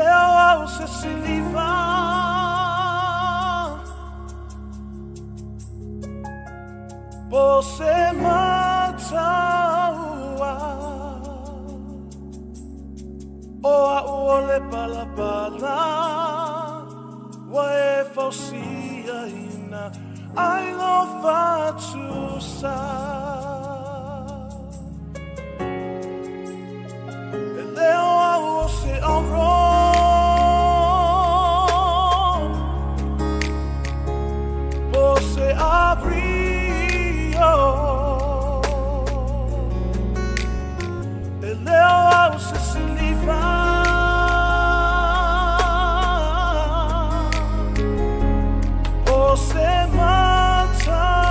leo au se siliva po se mataua o a uole palapala wa e fausia ina ai lo fatu sa e leo au se oro po se abrio e leo au se siliva po se mataua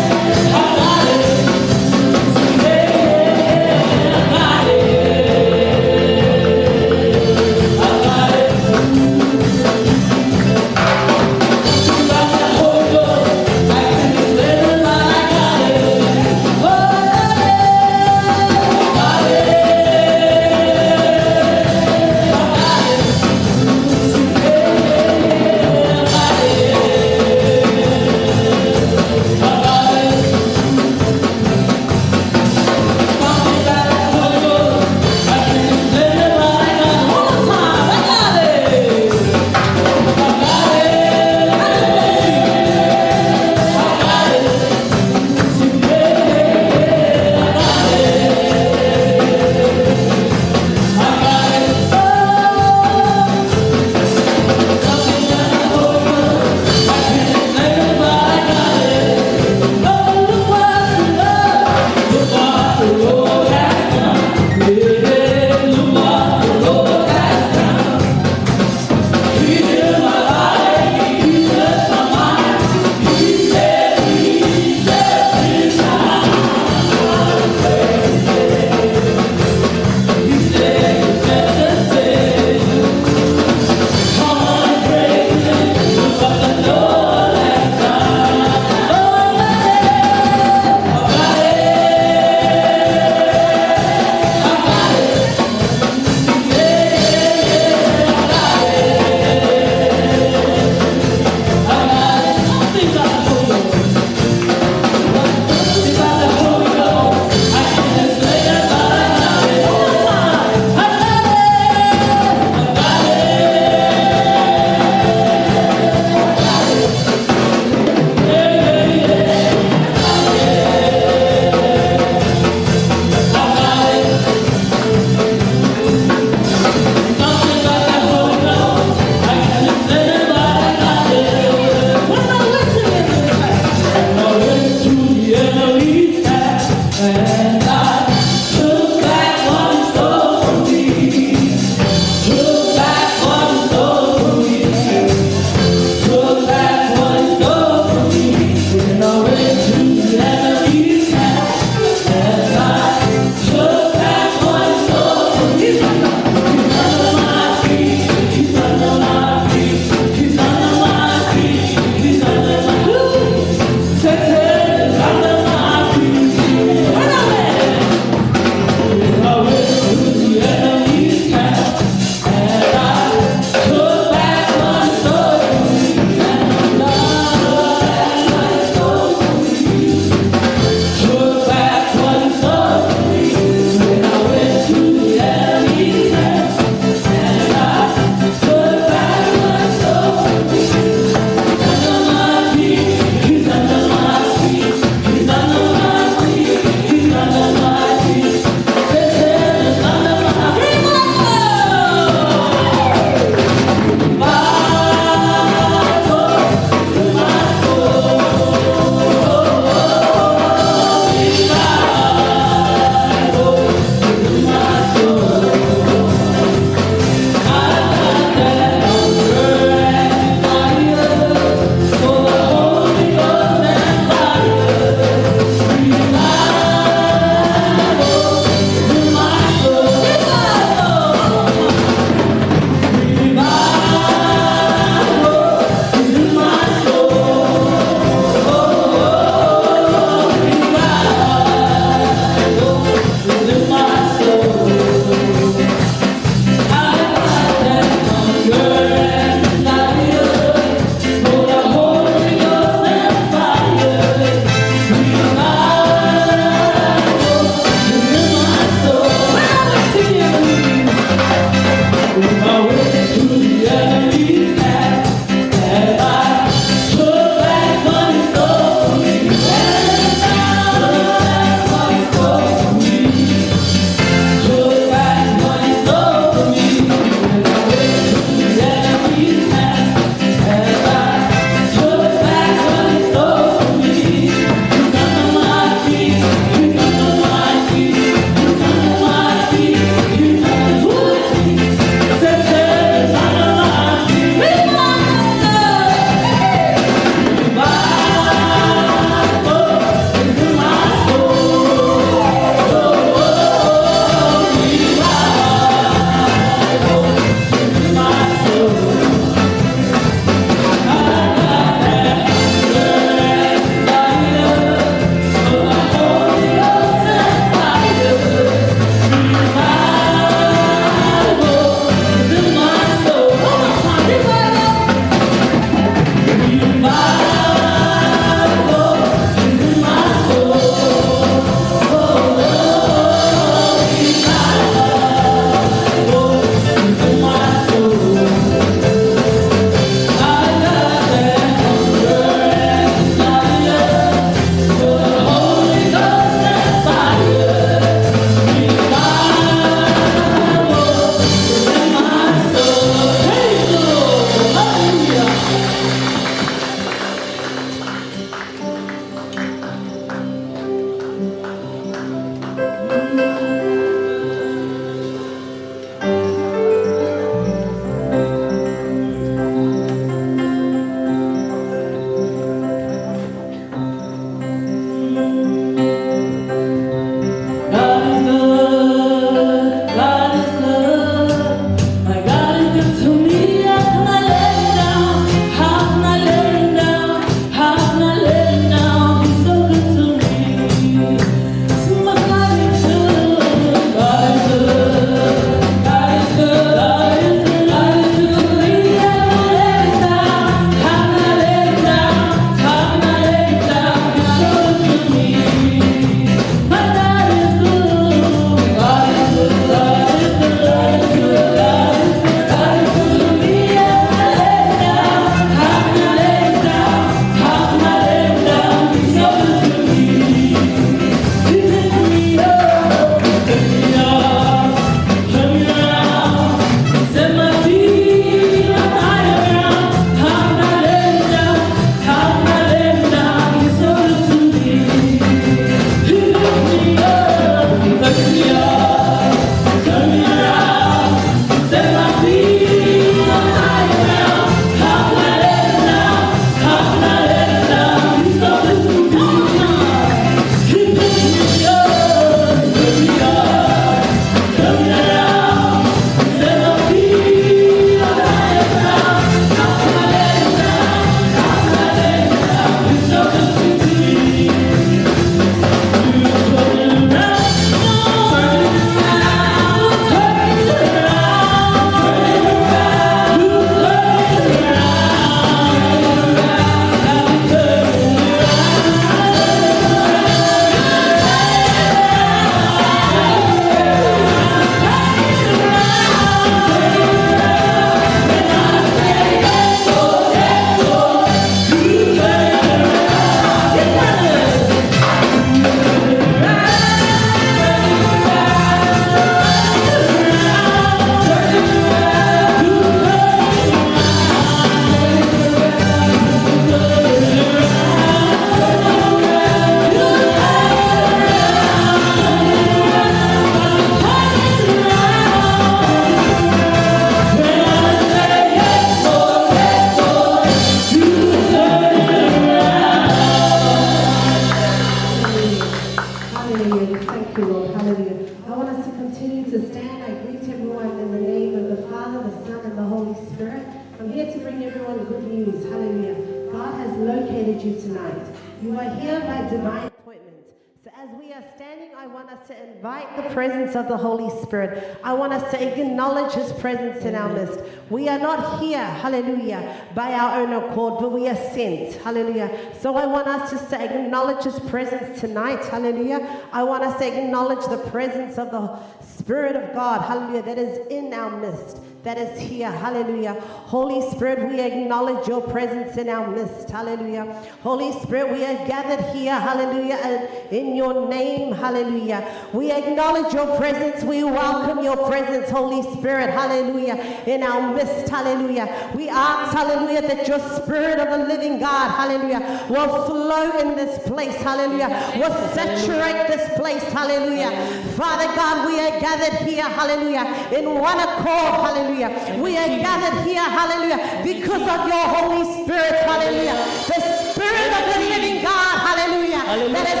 good news. Hallelujah. God has located you tonight. You are here by divine appointment. So as we are standing, I want us to invite the presence of the Holy Spirit. I want us to acknowledge His presence in our midst. We are not here, hallelujah, by our own accord, but we are sent, hallelujah. So I want us just to acknowledge His presence tonight, hallelujah. I want us to acknowledge the presence of the Spirit of God, hallelujah, that is in our midst, that is here, hallelujah. Holy Spirit, we acknowledge your presence in our midst, hallelujah. Holy Spirit, we are gathered here, hallelujah, in your name, hallelujah. We acknowledge your presence, we welcome your presence, Holy Spirit, hallelujah, in our midst, hallelujah. We ask, hallelujah, that your Spirit of the living God, hallelujah, will flow in this place, hallelujah, will saturate this place, hallelujah. Father God, we are gathered here, hallelujah, in one accord, hallelujah. We are gathered here, hallelujah, because of your Holy Spirit, hallelujah. The Spirit of the living God, hallelujah, that has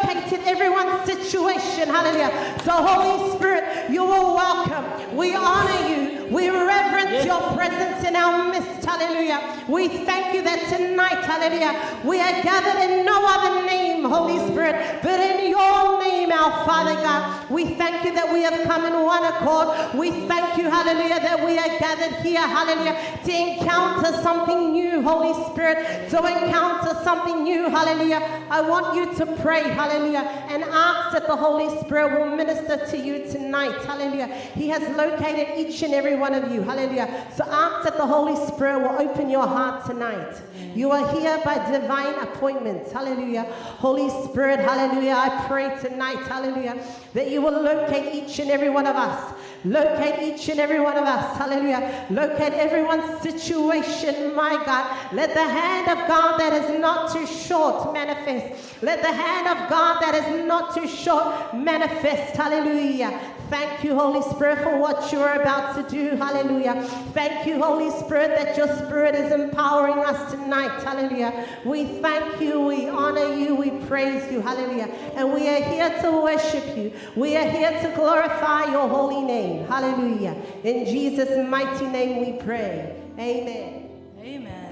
located everyone's situation, hallelujah. So Holy Spirit, you are welcome. We honor you. We reverence your presence in our midst, hallelujah. We thank you that tonight, hallelujah, we are gathered in no other name, Holy Spirit, but in your name, our Father God. We thank you that we have come in one accord. We thank you, hallelujah, that we are gathered here, hallelujah, to encounter something new, Holy Spirit, to encounter something new, hallelujah. I want you to pray, hallelujah, and ask that the Holy Spirit will minister to you tonight, hallelujah. He has located each and every one of you, hallelujah. So ask that the Holy Spirit will open your heart tonight. You are here by divine appointment, hallelujah. Holy Spirit, hallelujah, I pray tonight, hallelujah, that you will locate each and every one of us. Locate each and every one of us, hallelujah. Locate everyone's situation, my God. Let the hand of God that is not too short manifest. Let the hand of God that is not too short manifest, hallelujah. Thank you, Holy Spirit, for what you're about to do, hallelujah. Thank you, Holy Spirit, that your Spirit is empowering us tonight, hallelujah. We thank you, we honor you, we praise you, hallelujah. And we are here to worship you. We are here to glorify your holy name, hallelujah. In Jesus' mighty name we pray. Amen. Amen.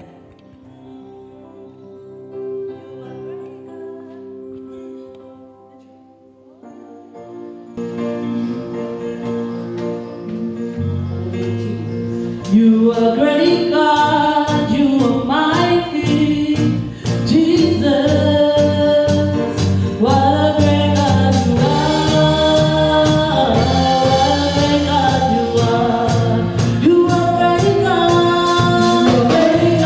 You are great God, you are mighty, Jesus. What a great God you are, what a great God you are. You are great God, great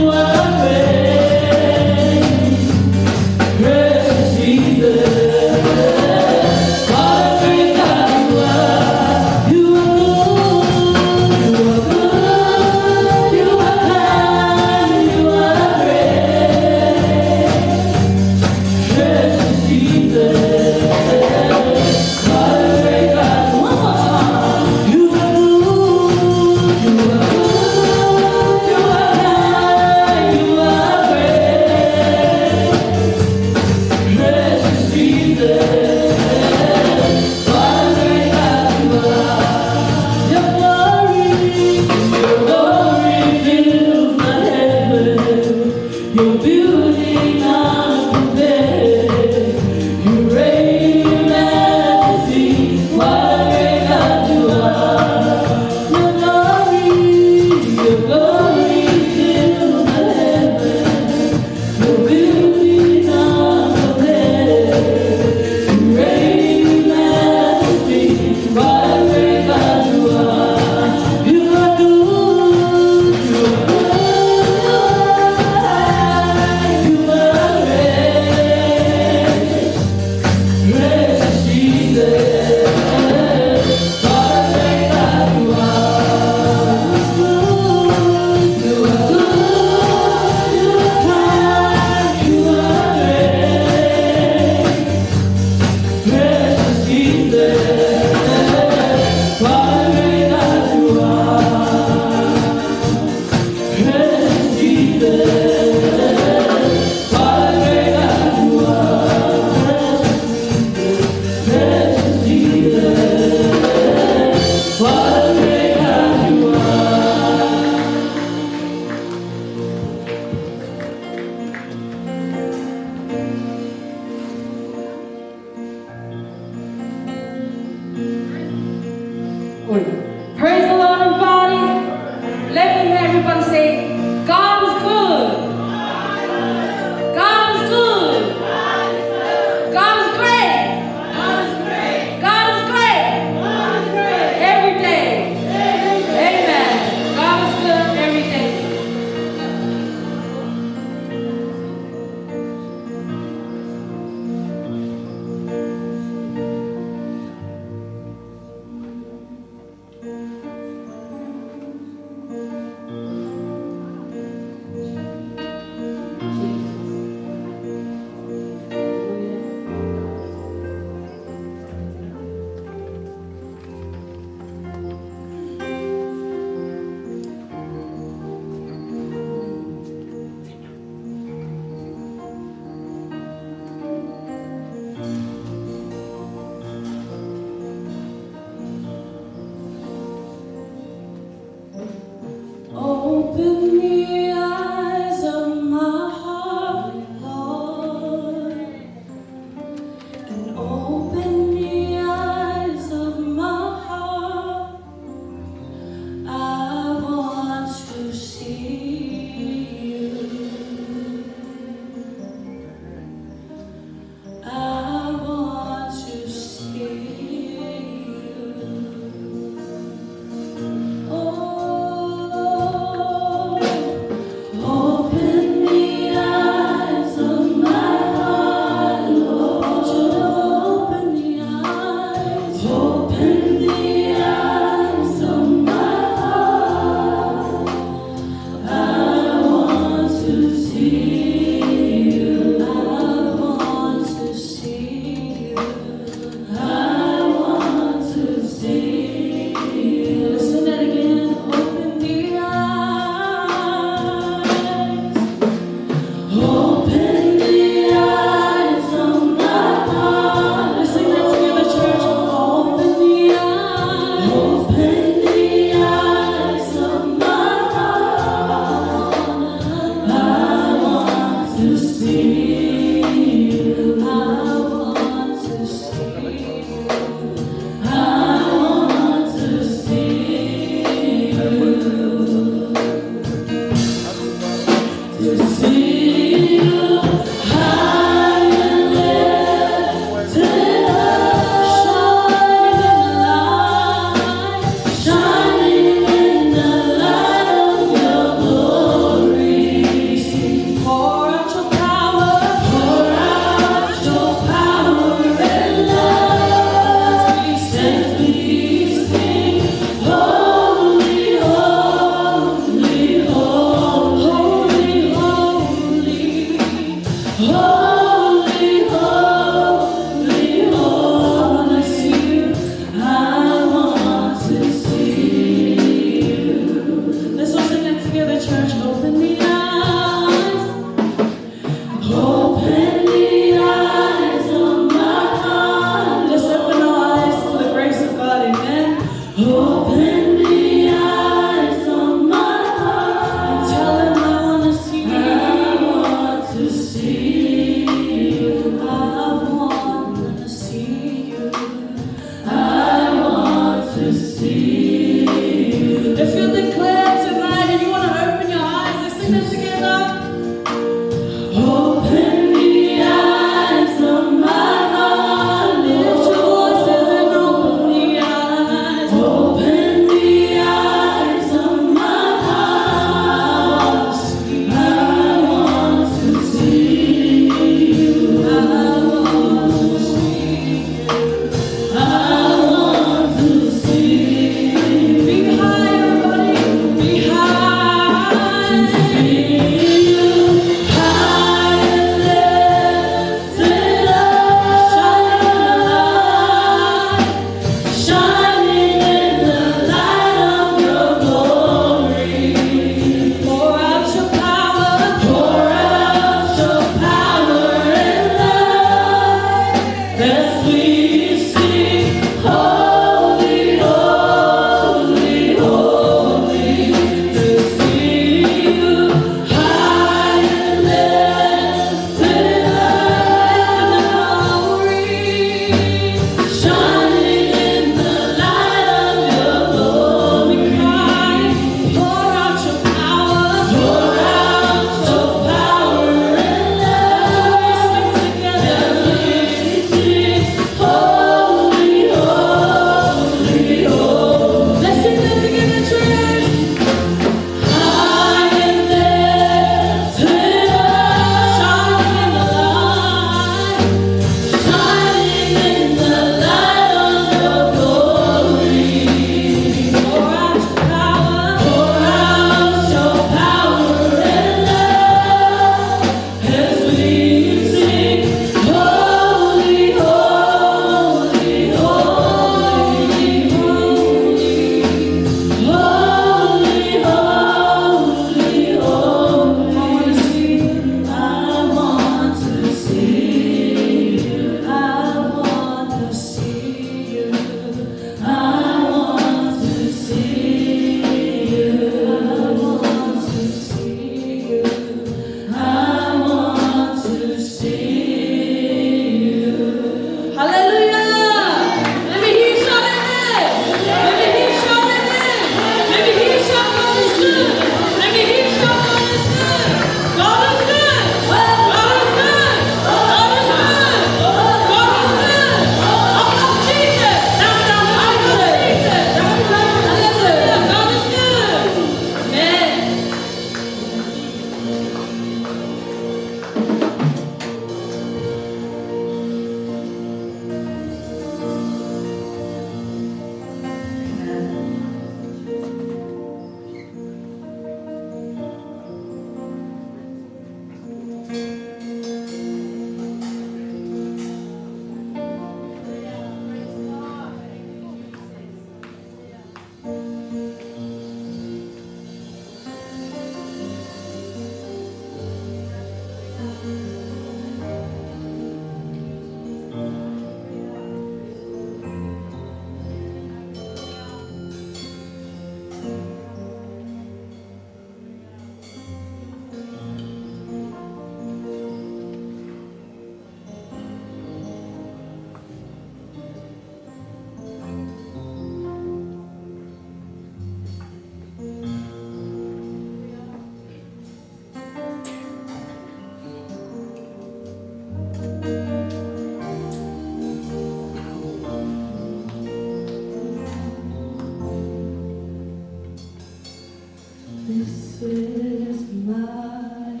This is my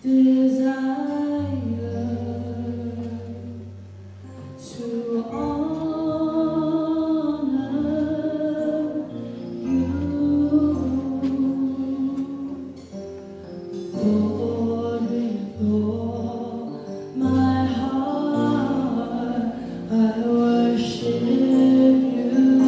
desire to honor you, Lord, with all my heart I worship you.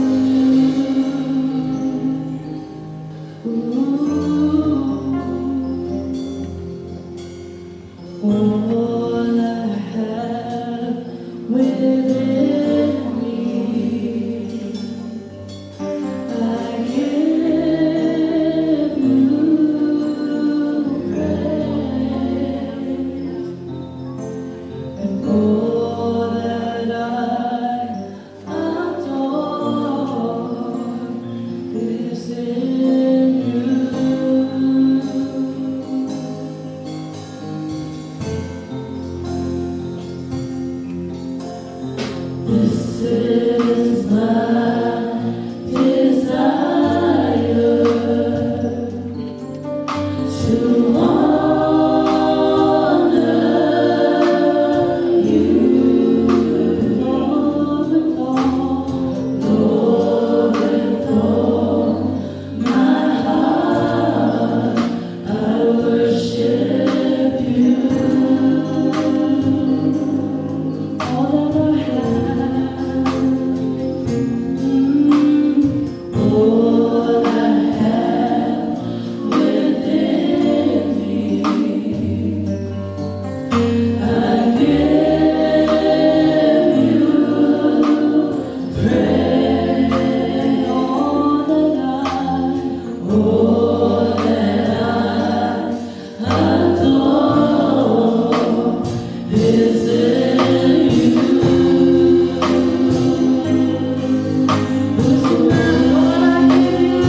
All I have within me, I give you praise, and all that I adore is in you. This is my desire to honor you, Lord, with all my heart I worship you. All that I have, all I have within me, I give you praise. All that I adore is in you. This is what I give you.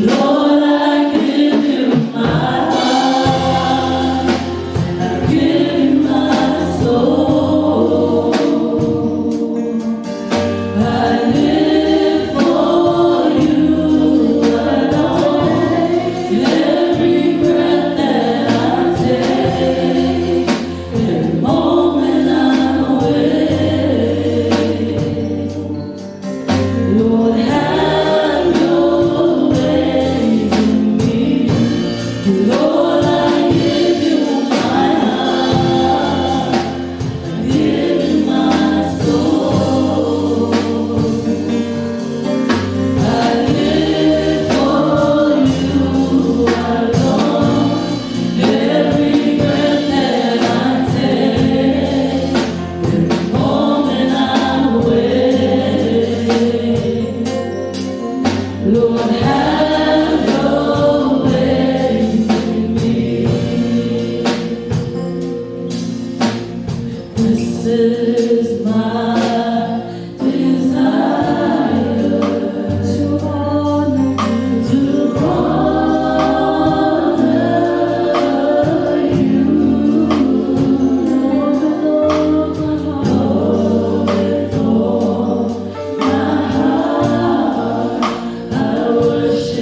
Lord, I give you my heart, I give you my soul. I live for you alone. Every breath that I take, every moment I'm awake, Lord, have your ways in me. Lord, I give you my heart, I give you my soul. I live for you alone. Every breath that I take, every moment I'm awake, Lord, have your ways in me. This is my desire to honor you, Lord, with all my heart I worship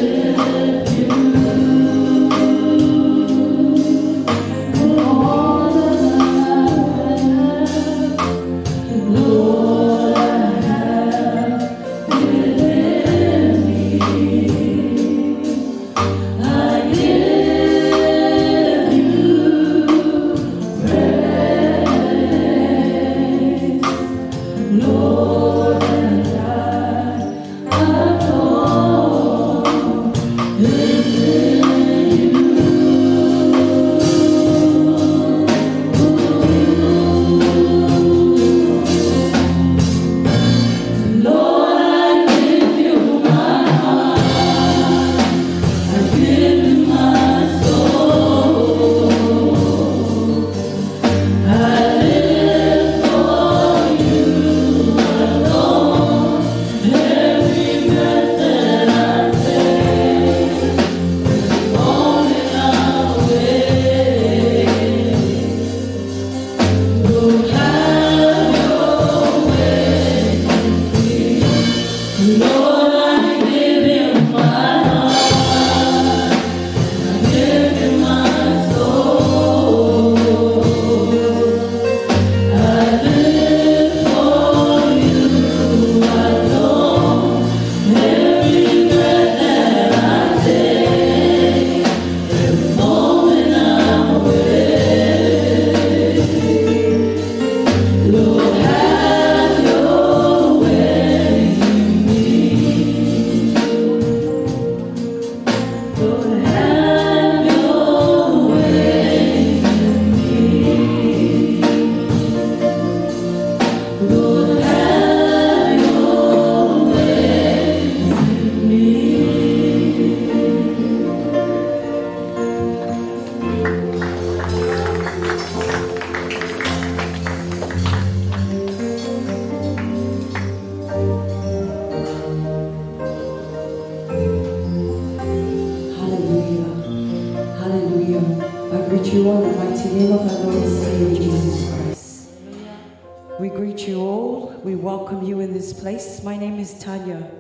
Tanya,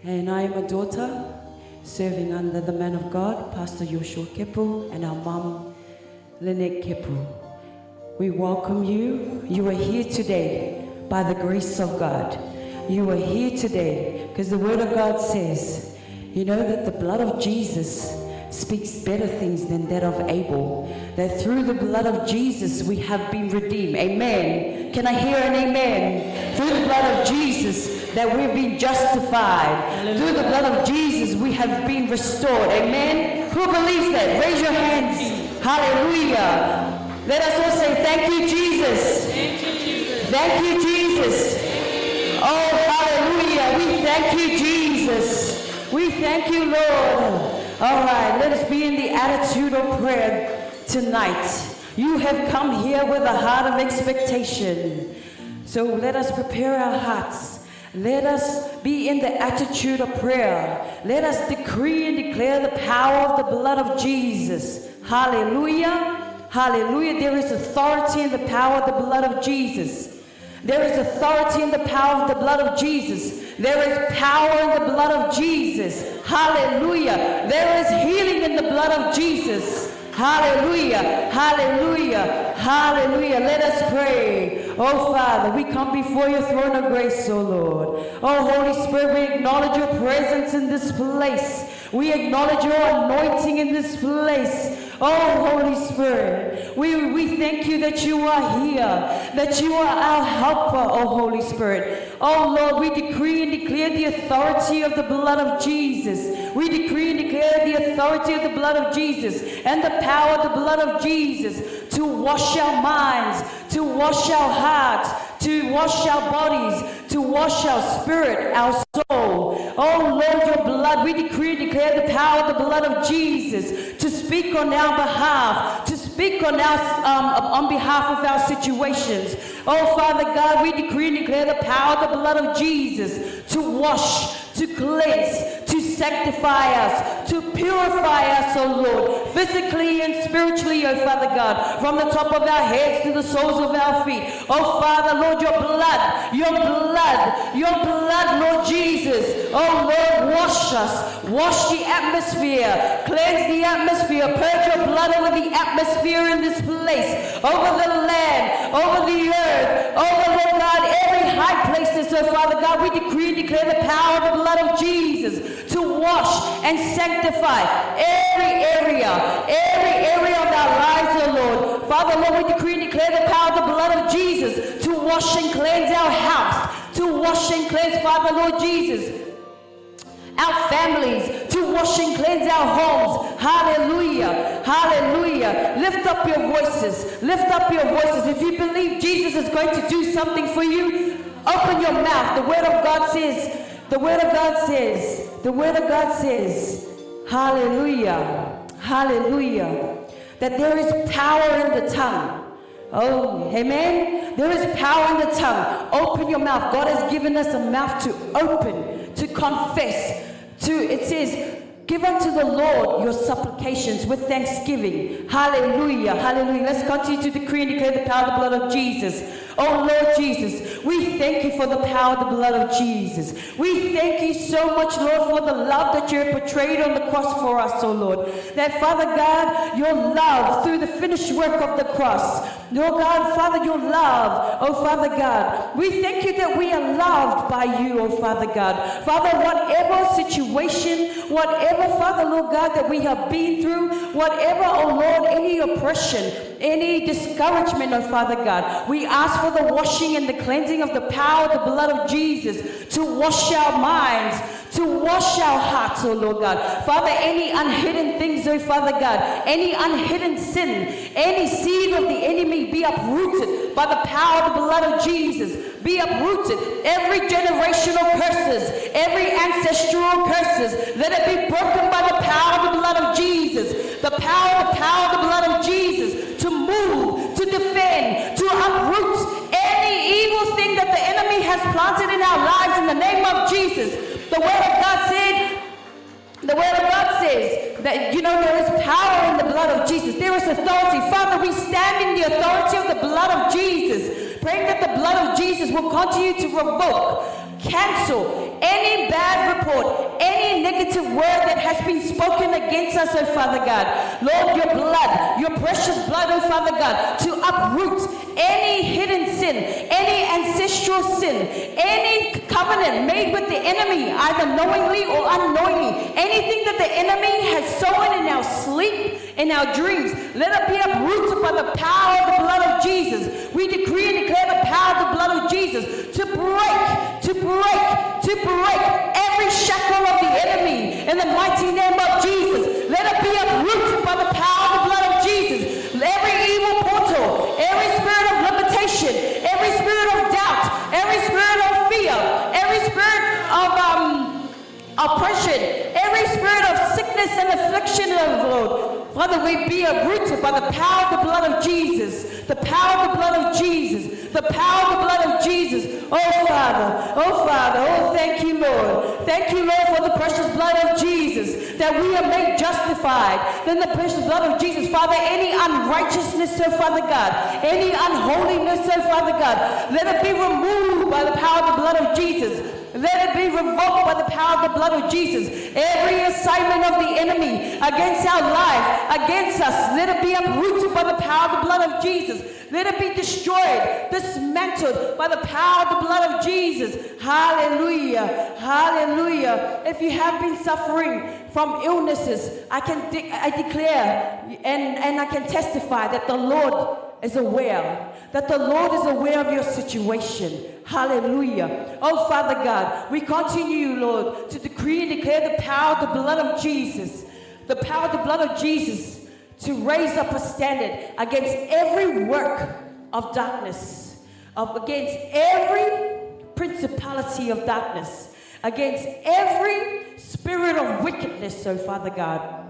and I am a daughter serving under the man of God, Pastor Joshua Kepu, and our mom, Lynette Kepu. We welcome you. You are here today by the grace of God. You are here today because the word of God says, you know, that the blood of Jesus speaks better things than that of Abel. That through the blood of Jesus we have been redeemed. Amen. Can I hear an amen? Through the blood of Jesus that we've been justified. Hallelujah. Through the blood of Jesus we have been restored. Amen. Who believes that? Raise your hands. Hallelujah. Let us all say thank you, Jesus. Thank you, Jesus. Thank you, Jesus. Oh, hallelujah. We thank you, Jesus. We thank you, Lord. All right, let us be in the attitude of prayer tonight. You have come here with a heart of expectation. So let us prepare our hearts. Let us be in the attitude of prayer. Let us decree and declare the power of the blood of Jesus. Hallelujah. Hallelujah. There is authority in the power of the blood of Jesus. There is authority in the power of the blood of Jesus. There is power in the blood of Jesus. Hallelujah. There is healing in the blood of Jesus. Hallelujah. Hallelujah. Hallelujah. Let us pray. Oh, Father, we come before your throne of grace, oh Lord. Oh, Holy Spirit, we acknowledge your presence in this place. We acknowledge your anointing in this place. Oh, Holy Spirit, we thank you that you are here, that you are our helper, oh Holy Spirit. Oh Lord, we decree and declare the authority of the blood of Jesus. We decree and declare the authority of the blood of Jesus and the power of the blood of Jesus to wash our minds, to wash our hearts, to wash our bodies, to wash our spirit, our soul. Oh Lord, your blood, we decree and declare the power of the blood of Jesus to speak on our behalf, to speak on behalf of our situations. Oh Father God, we decree and declare the power of the blood of Jesus to wash, to cleanse, to sanctify us, to purify us, oh Lord, physically and spiritually, oh Father God, from the top of our heads to the soles of our feet. Oh Father, Lord, your blood, Lord Jesus. Oh Lord, wash us, wash the atmosphere, cleanse the atmosphere, purge your blood over the atmosphere in this place, over the land, over the earth, over, Lord God, every high places, oh Father God, we decree and declare the power of the blood of Jesus to wash and sanctify every area of our lives, oh Lord. Father, Lord, we decree and declare the power of the blood of Jesus to wash and cleanse our house, to wash and cleanse, Father, Lord Jesus, our families, to wash and cleanse our homes. Hallelujah. Hallelujah. Lift up your voices. Lift up your voices. If you believe Jesus is going to do something for you, open your mouth. The word of God says, hallelujah, hallelujah, that there is power in the tongue. Oh, amen. There is power in the tongue. Open your mouth. God has given us a mouth to open, to confess, it says, give unto the Lord your supplications with thanksgiving. Hallelujah. Hallelujah. Let's continue to decree and declare the power of the blood of Jesus. Oh Lord Jesus, we thank you for the power of the blood of Jesus. We thank you so much, Lord, for the love that you have portrayed on the cross for us, oh Lord. That, Father God, your love through the finished work of the cross. Lord God, Father, your love, oh Father God. We thank you that we are loved by you, oh Father God. Father, whatever situation, whatever, Father, Lord God, that we have been through, whatever, oh Lord, any oppression, any discouragement, oh Father God, we ask for the washing and the cleansing of the power of the blood of Jesus to wash our minds, to wash our hearts, oh Lord God. Father, any unhidden things, oh Father God, any unhidden sin, any seed of the enemy be uprooted by the power of the blood of Jesus. Be uprooted. Every generational curses, every ancestral curses, let it be broken by the power of the blood of Jesus. The power of the blood of Jesus to move, to defend, to uproot any evil thing that the enemy has planted in our lives in the name of Jesus. The word of God says that, you know, there is power in the blood of Jesus. There is authority. Father, we stand in the authority of the blood of Jesus, praying that the blood of Jesus will continue to revoke, cancel any bad report, any negative word that has been spoken against us, oh Father God. Lord, your blood, your precious blood, oh Father God, to uproot any hidden sin, any ancestral sin, any covenant made with the enemy, either knowingly or unknowingly, anything that the enemy has sown in our sleep, in our dreams, let it be uprooted by the power of the blood of Jesus. We decree and declare the power of the blood of Jesus to break every shackle of the enemy in the mighty name of Jesus. Let it be uprooted by the power of the blood of Jesus. Every evil portal, every spirit of limitation, every spirit of doubt, every spirit of fear, every spirit of oppression, every spirit of sickness and affliction, oh Lord. Father, we be uprooted by the power of the blood of Jesus. The power of the blood of Jesus. The power of the blood of Jesus. Oh Father, oh thank you, Lord. Thank you, Lord, for the precious blood of Jesus, that we are made justified. Then the precious blood of Jesus, Father, any unrighteousness, oh Father God, any unholiness, oh Father God, let it be removed by the power of the blood of Jesus. Let it be revoked by the power of the blood of Jesus. Every assignment of the enemy against our life, against us, let it be uprooted by the power of the blood of Jesus. Let it be destroyed, dismantled by the power of the blood of Jesus. Hallelujah. Hallelujah. If you have been suffering from illnesses, I declare and I can testify that the Lord is aware. That the Lord is aware of your situation. Hallelujah. Oh, Father God, we continue, Lord, to decree and declare the power of the blood of Jesus. The power of the blood of Jesus to raise up a standard against every work of darkness, against every principality of darkness, against every spirit of wickedness, oh Father God.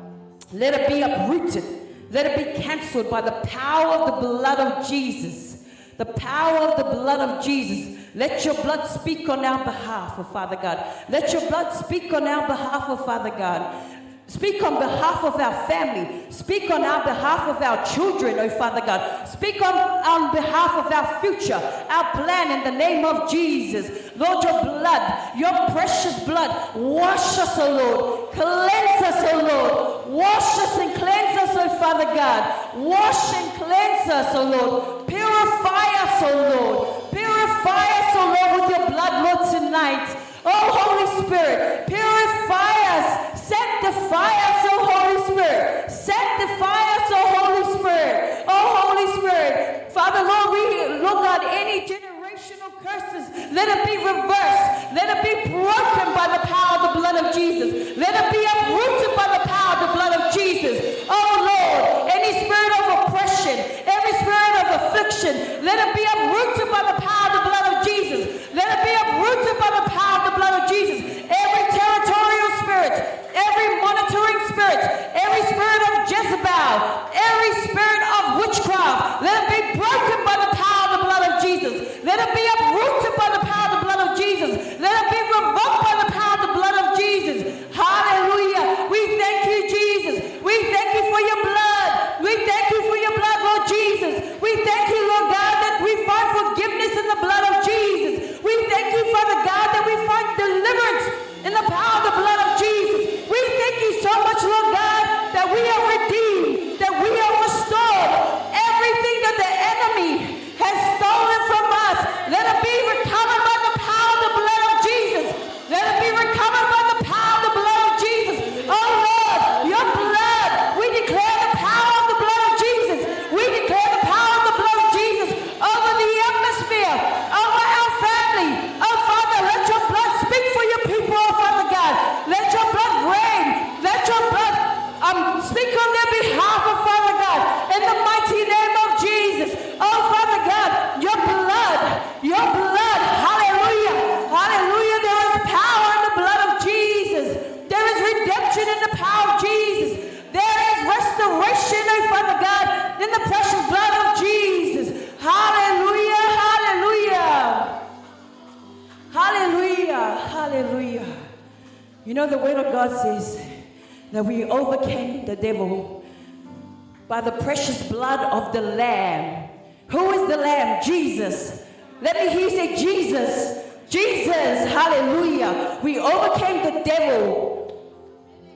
Let it be uprooted. Let it be cancelled by the power of the blood of Jesus. The power of the blood of Jesus. Let your blood speak on our behalf, oh Father God. Let your blood speak on our behalf, oh Father God. Speak on behalf of our family. Speak on our behalf of our children, oh Father God. Speak on behalf of our future, our plan in the name of Jesus. Lord, your blood, your precious blood, wash us, oh Lord. Cleanse us, oh Lord. Wash us and cleanse us, oh Father God. Wash and cleanse us, oh Lord. Purify us, oh Lord. Purify us, oh Lord, with your blood, Lord, tonight. Oh, Holy Spirit, purify us. Sanctify us, oh Holy Spirit. Sanctify us, oh Holy Spirit. Oh Holy Spirit. Father, Lord, we look at any generational curses. Let it be reversed. Let it be broken by the power of the blood of Jesus. Let it be uprooted by the power of the blood of Jesus. Oh Lord, any spirit of oppression, every spirit of affliction, let it be uprooted by the power of the blood of Jesus. Let it be uprooted by the power of the blood of Jesus. Every territorial spirit, every monitoring spirit, every spirit of Jezebel, every spirit of witchcraft, let it be broken by the power of the blood of Jesus. Let it be uprooted by the power of the blood of Jesus. Let it be revoked by the power of the blood of Jesus. Hallelujah. We thank you, Jesus. We thank you for your blood. We thank you for your blood, Lord Jesus. We thank you, Lord God, that we find forgiveness in the blood of Jesus. We thank you, Father God, that we find deliverance in the power of the blood of Jesus. We thank you so much, Lord God, that we are redeemed, that we are restored. Everything that the enemy has stolen from us, let it be recovered by the power of the blood of Jesus. Let it be recovered by the power of the blood of Jesus. Oh Lord, your blood, we declare the power of the blood of Jesus. We declare the power of the blood of Jesus over the atmosphere, over our family. Oh Father, let your blood speak for your people, oh Father God. Let your blood reign. Let your blood speak on their behalf, oh Father God, in the mighty name of Jesus. Oh Father God, your blood, hallelujah, hallelujah. There is power in the blood of Jesus. There is redemption in the power of Jesus. There is restoration, oh Father God, in the precious blood of Jesus. Hallelujah, hallelujah, hallelujah, hallelujah. You know, the word of God says that we overcame the devil by the precious blood of the Lamb. Who is the Lamb? Jesus. Let me hear you say Jesus. Jesus, hallelujah. We overcame the devil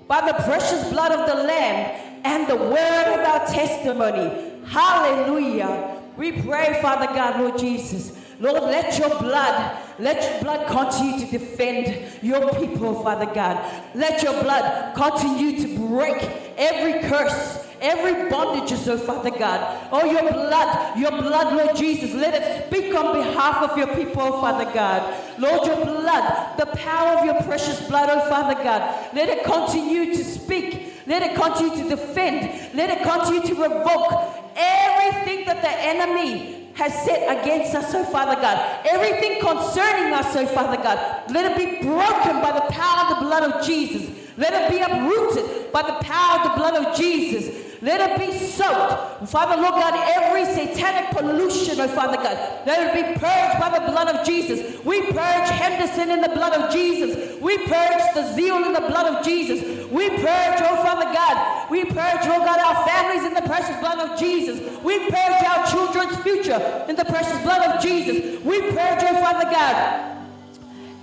by the precious blood of the Lamb and the word of our testimony. Hallelujah. We pray, Father God, Lord Jesus. Lord, let your blood continue to defend your people, Father God. Let your blood continue to break every curse, every bondage, oh Father God. Oh, your blood, Lord Jesus, let it speak on behalf of your people, oh Father God. Lord, your blood, the power of your precious blood, oh Father God, let it continue to speak. Let it continue to defend. Let it continue to revoke everything that the enemy has set against us, oh Father God. Everything concerning us, oh Father God. Let it be broken by the power of the blood of Jesus. Let it be uprooted by the power of the blood of Jesus. Let it be soaked, Father, Lord God, every satanic pollution, oh Father God. Let it be purged by the blood of Jesus. We purge Henderson in the blood of Jesus. We purge the ZEAL in the blood of Jesus. We purge, oh Father God. We purge, oh God, our families in the precious blood of Jesus. We purge our children's future in the precious blood of Jesus. We purge, oh Father God,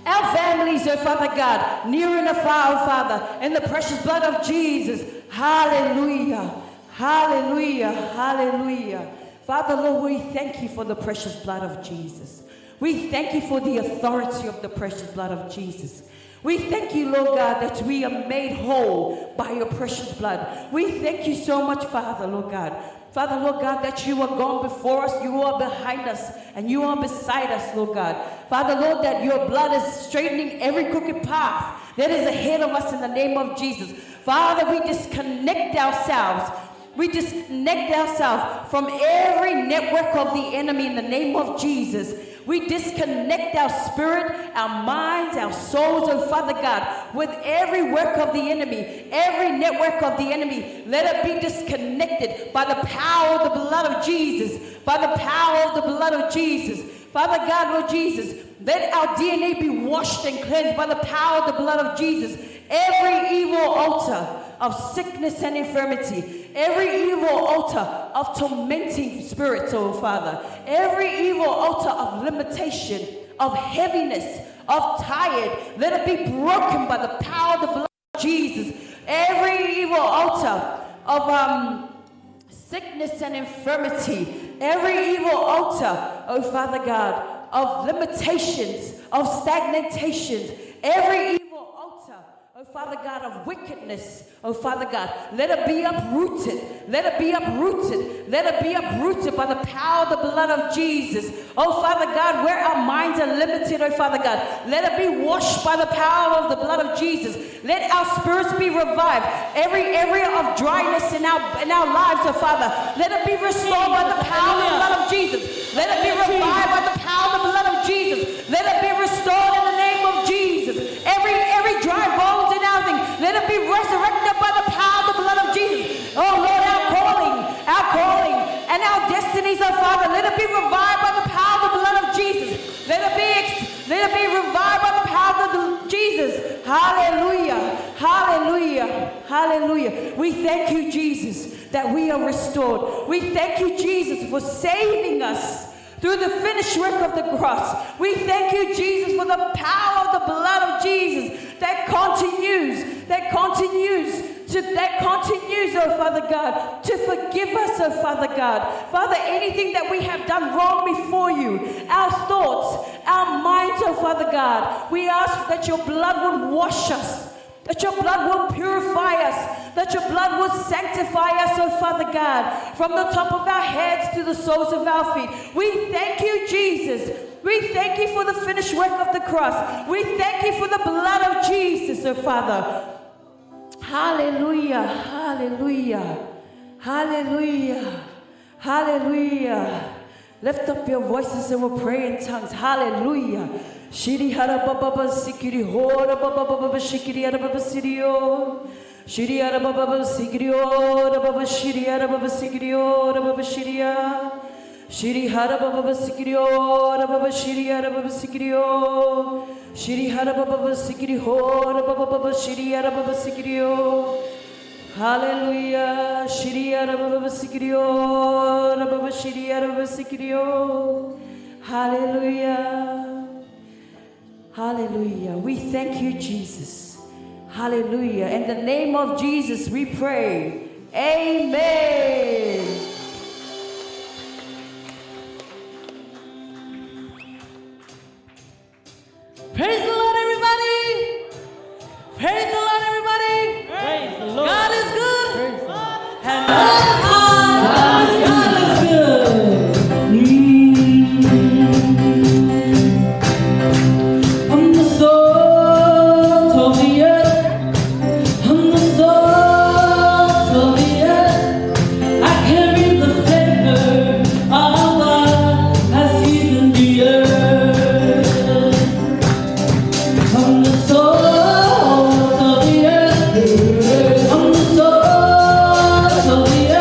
our families, oh Father God, near and afar, oh Father, in the precious blood of Jesus. Hallelujah. Hallelujah. Hallelujah. Father, Lord, we thank you for the precious blood of Jesus. We thank you for the authority of the precious blood of Jesus. We thank you, Lord God, that we are made whole by your precious blood. We thank you so much, Father, Lord God. Father, Lord God, that you are gone before us, you are behind us, and you are beside us, Lord God. Father, Lord, that your blood is straightening every crooked path that is ahead of us in the name of Jesus. Father, we disconnect ourselves. We disconnect ourselves from every network of the enemy in the name of Jesus. We disconnect our spirit, our minds, our souls, oh Father God, with every work of the enemy, every network of the enemy. Let it be disconnected by the power of the blood of Jesus, by the power of the blood of Jesus. Father God, Lord Jesus, let our DNA be washed and cleansed by the power of the blood of Jesus. Every evil altar of sickness and infirmity, every evil altar of tormenting spirits, oh Father, every evil altar of limitation, of heaviness, of tired, let it be broken by the power of the blood of Jesus. Every evil altar of sickness and infirmity, every evil altar, oh Father God, of limitations, of stagnations, every evil altar, oh Father God, of wickedness, oh Father God, let it be uprooted, let it be uprooted, let it be uprooted by the power of the blood of Jesus. Oh Father God, where our minds are limited, oh Father God, let it be washed by the power of the blood of Jesus. Let our spirits be revived. Every area of dryness in our lives, oh Father, let it be restored by the power of the blood of Jesus. Let it be revived by the power of the blood of Jesus. Let it be restored in the name of Jesus. Every dry bones in our thing, let it be resurrected by the power of the blood of Jesus. Oh Lord, our calling, and our destinies, oh Father, let it be revived by the power of the blood of Jesus. Let it be revived by the power of the Jesus. Hallelujah, hallelujah, hallelujah. We thank you, Jesus, that we are restored. We thank you, Jesus, for saving us through the finished work of the cross. We thank you, Jesus, for the power of the blood of Jesus that continues, oh Father God, to forgive us, oh Father God. Father, anything that we have done wrong before you, our thoughts, our minds, oh Father God, we ask that your blood would wash us, that your blood will purify us, that your blood will sanctify us, oh Father God, from the top of our heads to the soles of our feet. We thank you, Jesus. We thank you for the finished work of the cross. We thank you for the blood of Jesus, oh Father. Hallelujah, hallelujah, hallelujah, hallelujah. Lift up your voices and we'll pray in tongues. Hallelujah. Shiri hara baba sikiri hora baba shikiri hara baba sirio. Shiri hara baba sikiri hora baba shiri hara baba sikiri hora baba shiria. Shiri hara baba sikiri hora baba shiri hara baba sikiri. Shiri hara baba sikiri hora baba shiri hara baba sikiri. Hallelujah. Shiri hara baba sikiri hora baba shiri hara baba sikiri. Hallelujah. Hallelujah. We thank you, Jesus. Hallelujah. In the name of Jesus, we pray. Amen. Praise the Lord, everybody. Praise the Lord, everybody. Praise the Lord. God is good. And God is good. I'm the salt of the earth. I'm the salt of the earth. I carry the flavor of God has seasoned the earth. I'm the salt of the earth. I'm the salt of the earth.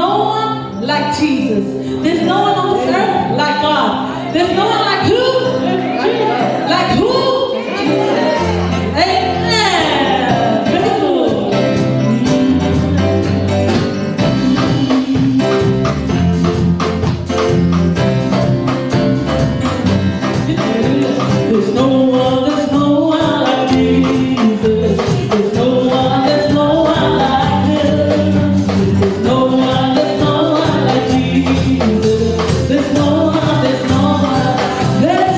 no one like Jesus. There's no one on this earth like God. There's no one like who? Like who? Amen. Praise the Lord. There's no one like Jesus. There's no one like Him. There's no one like Jesus. There's no one, there's no one.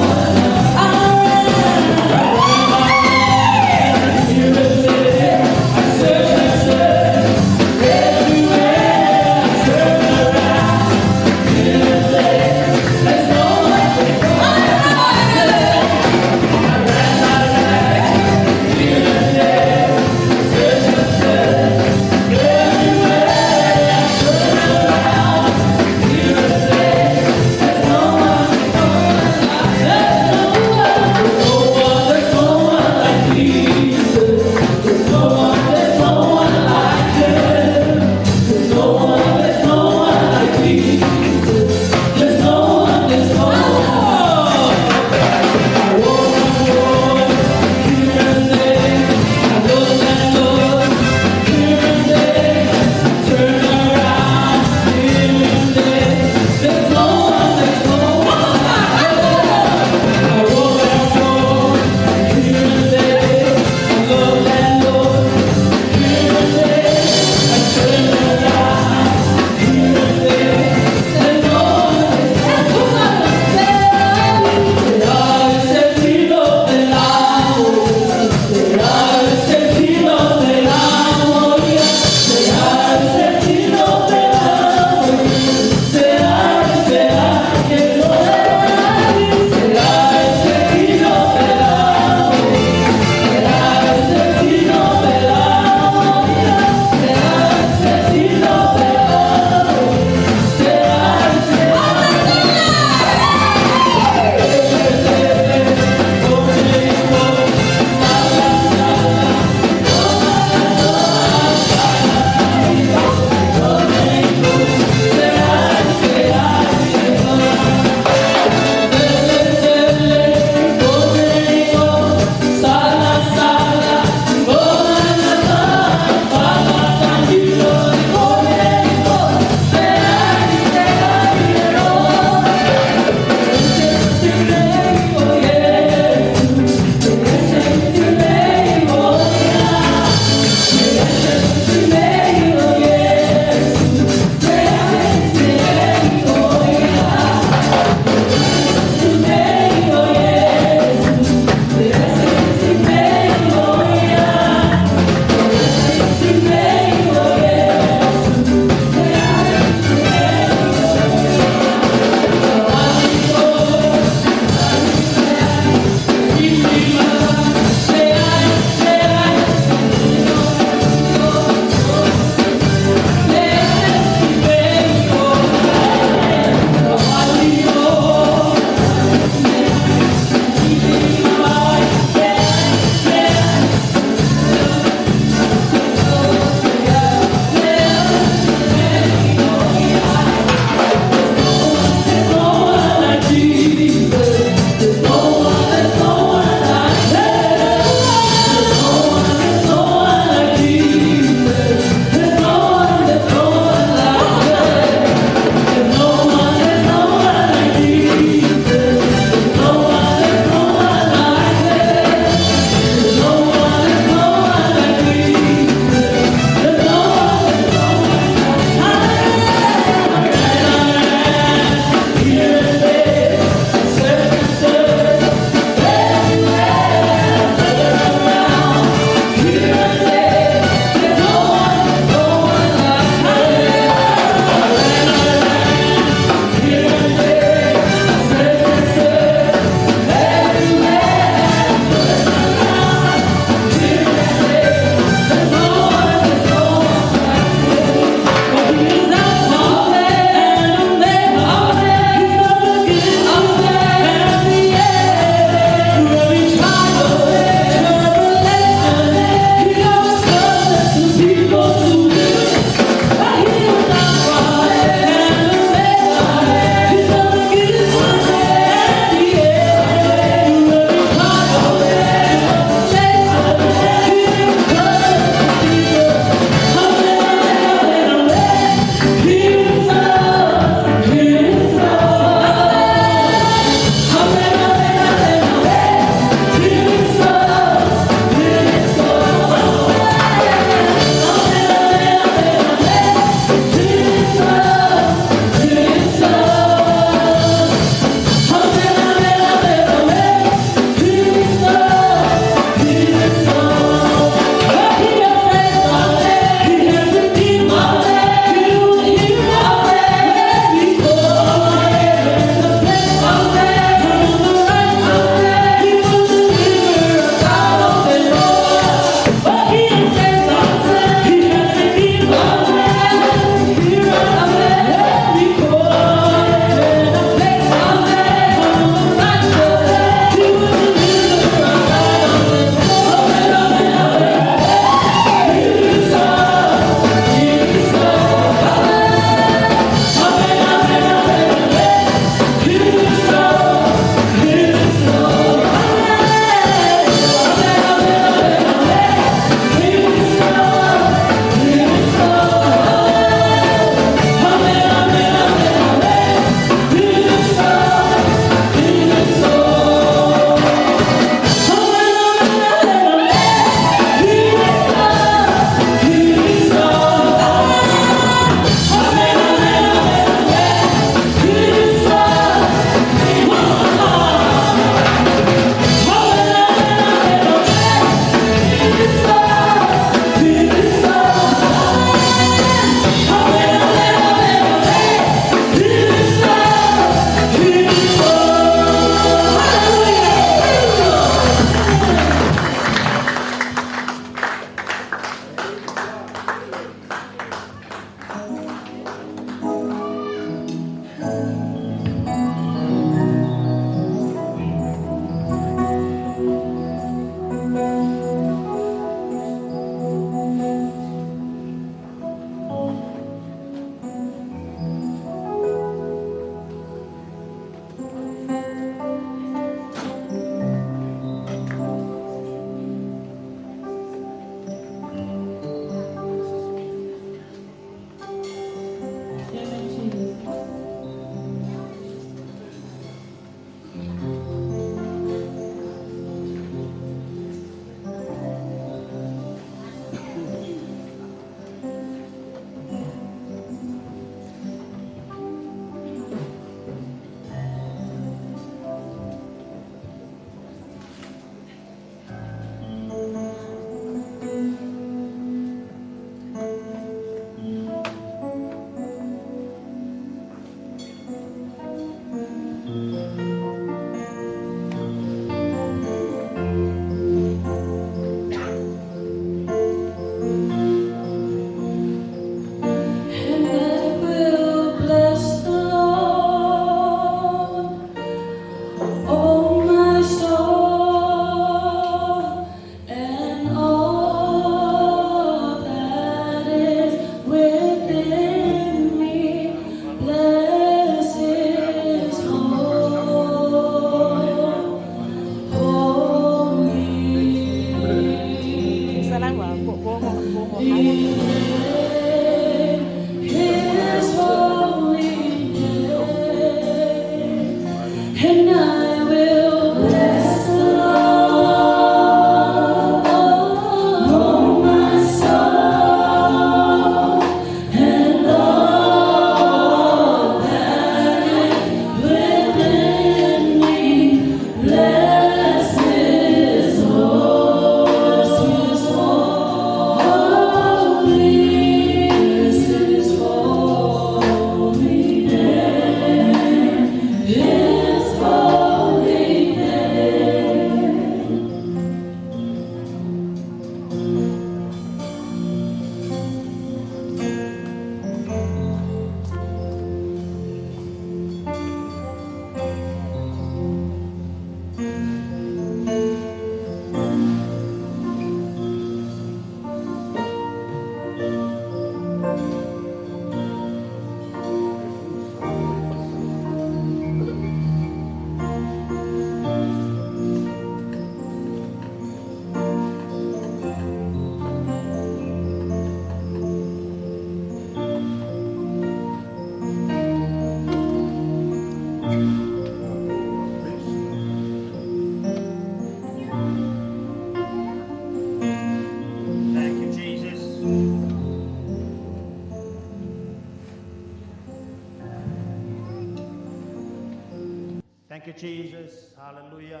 Thank you, Jesus. Hallelujah.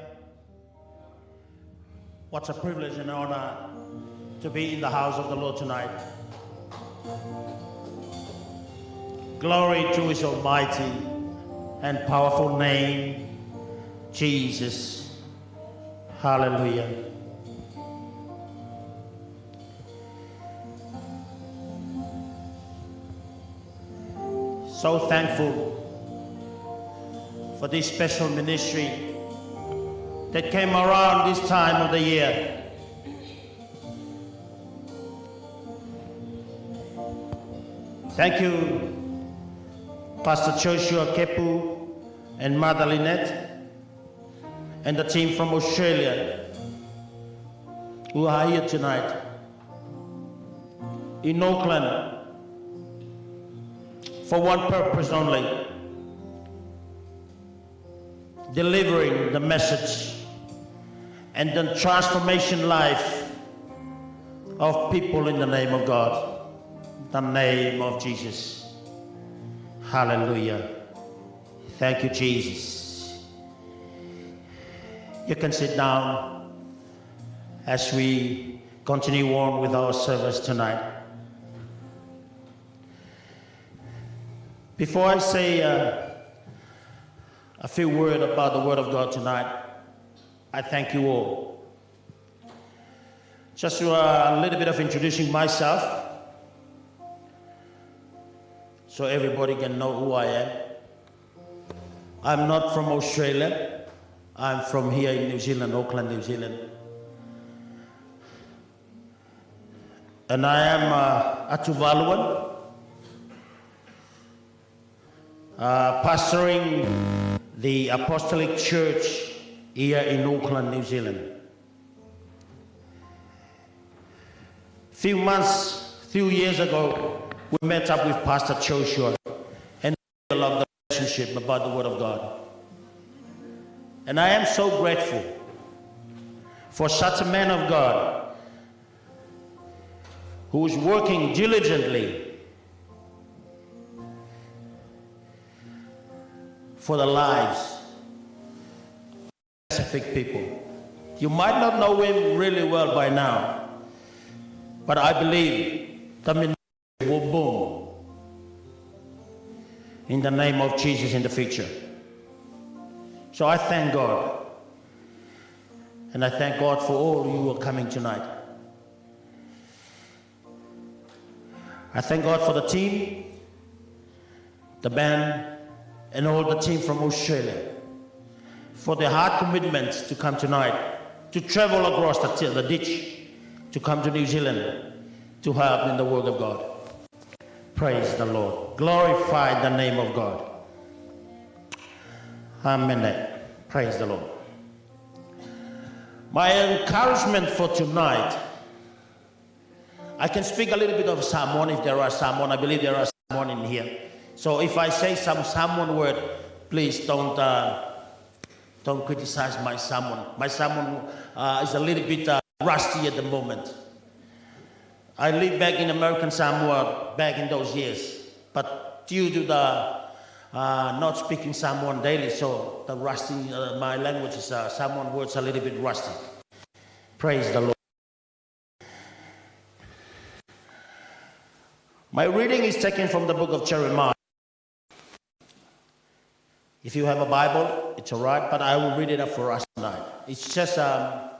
What a privilege and honor to be in the house of the Lord tonight. Glory to his almighty and powerful name, Jesus. Hallelujah. So thankful for this special ministry that came around this time of the year. Thank you, Pastor Joshua Kepu and Mother Lynette and the team from Australia who are here tonight in Auckland for one purpose only: delivering the message and the transformation life of people in the name of God, the name of Jesus. Hallelujah. Thank you, Jesus. You can sit down as we continue on with our service tonight. Before I say a few words about the Word of God tonight, I thank you all. Just a little bit of introducing myself so everybody can know who I am. I'm not from Australia. I'm from here in New Zealand, Auckland, New Zealand. And I am a Tuvaluan, pastoring the Apostolic Church here in Auckland, New Zealand. Few years ago, we met up with Pastor Joshua and we loved the relationship about the Word of God. And I am so grateful for such a man of God who is working diligently for the lives of specific people. You might not know him really well by now, but I believe the ministry will boom in the name of Jesus in the future. So I thank God, and I thank God for all you who are coming tonight. I thank God for the team, the band, and all the team from Australia for their hard commitment to come tonight, to travel across the ditch, to come to New Zealand to help in the work of God. Praise the Lord. Glorify the name of God. Amen. Praise the Lord. My encouragement for tonight, I can speak a little bit of Samoan if there are Samoan. I believe there are Samoan in here. So if I say some Samoan word, please don't criticize my Samoan. My Samoan is a little bit rusty at the moment. I lived back in American Samoa back in those years, but due to the not speaking Samoan daily, so the rusty, my language is Samoan words a little bit rusty. Praise the Lord. My reading is taken from the book of Jeremiah. If you have a Bible, it's all right, but I will read it up for us tonight. It's just a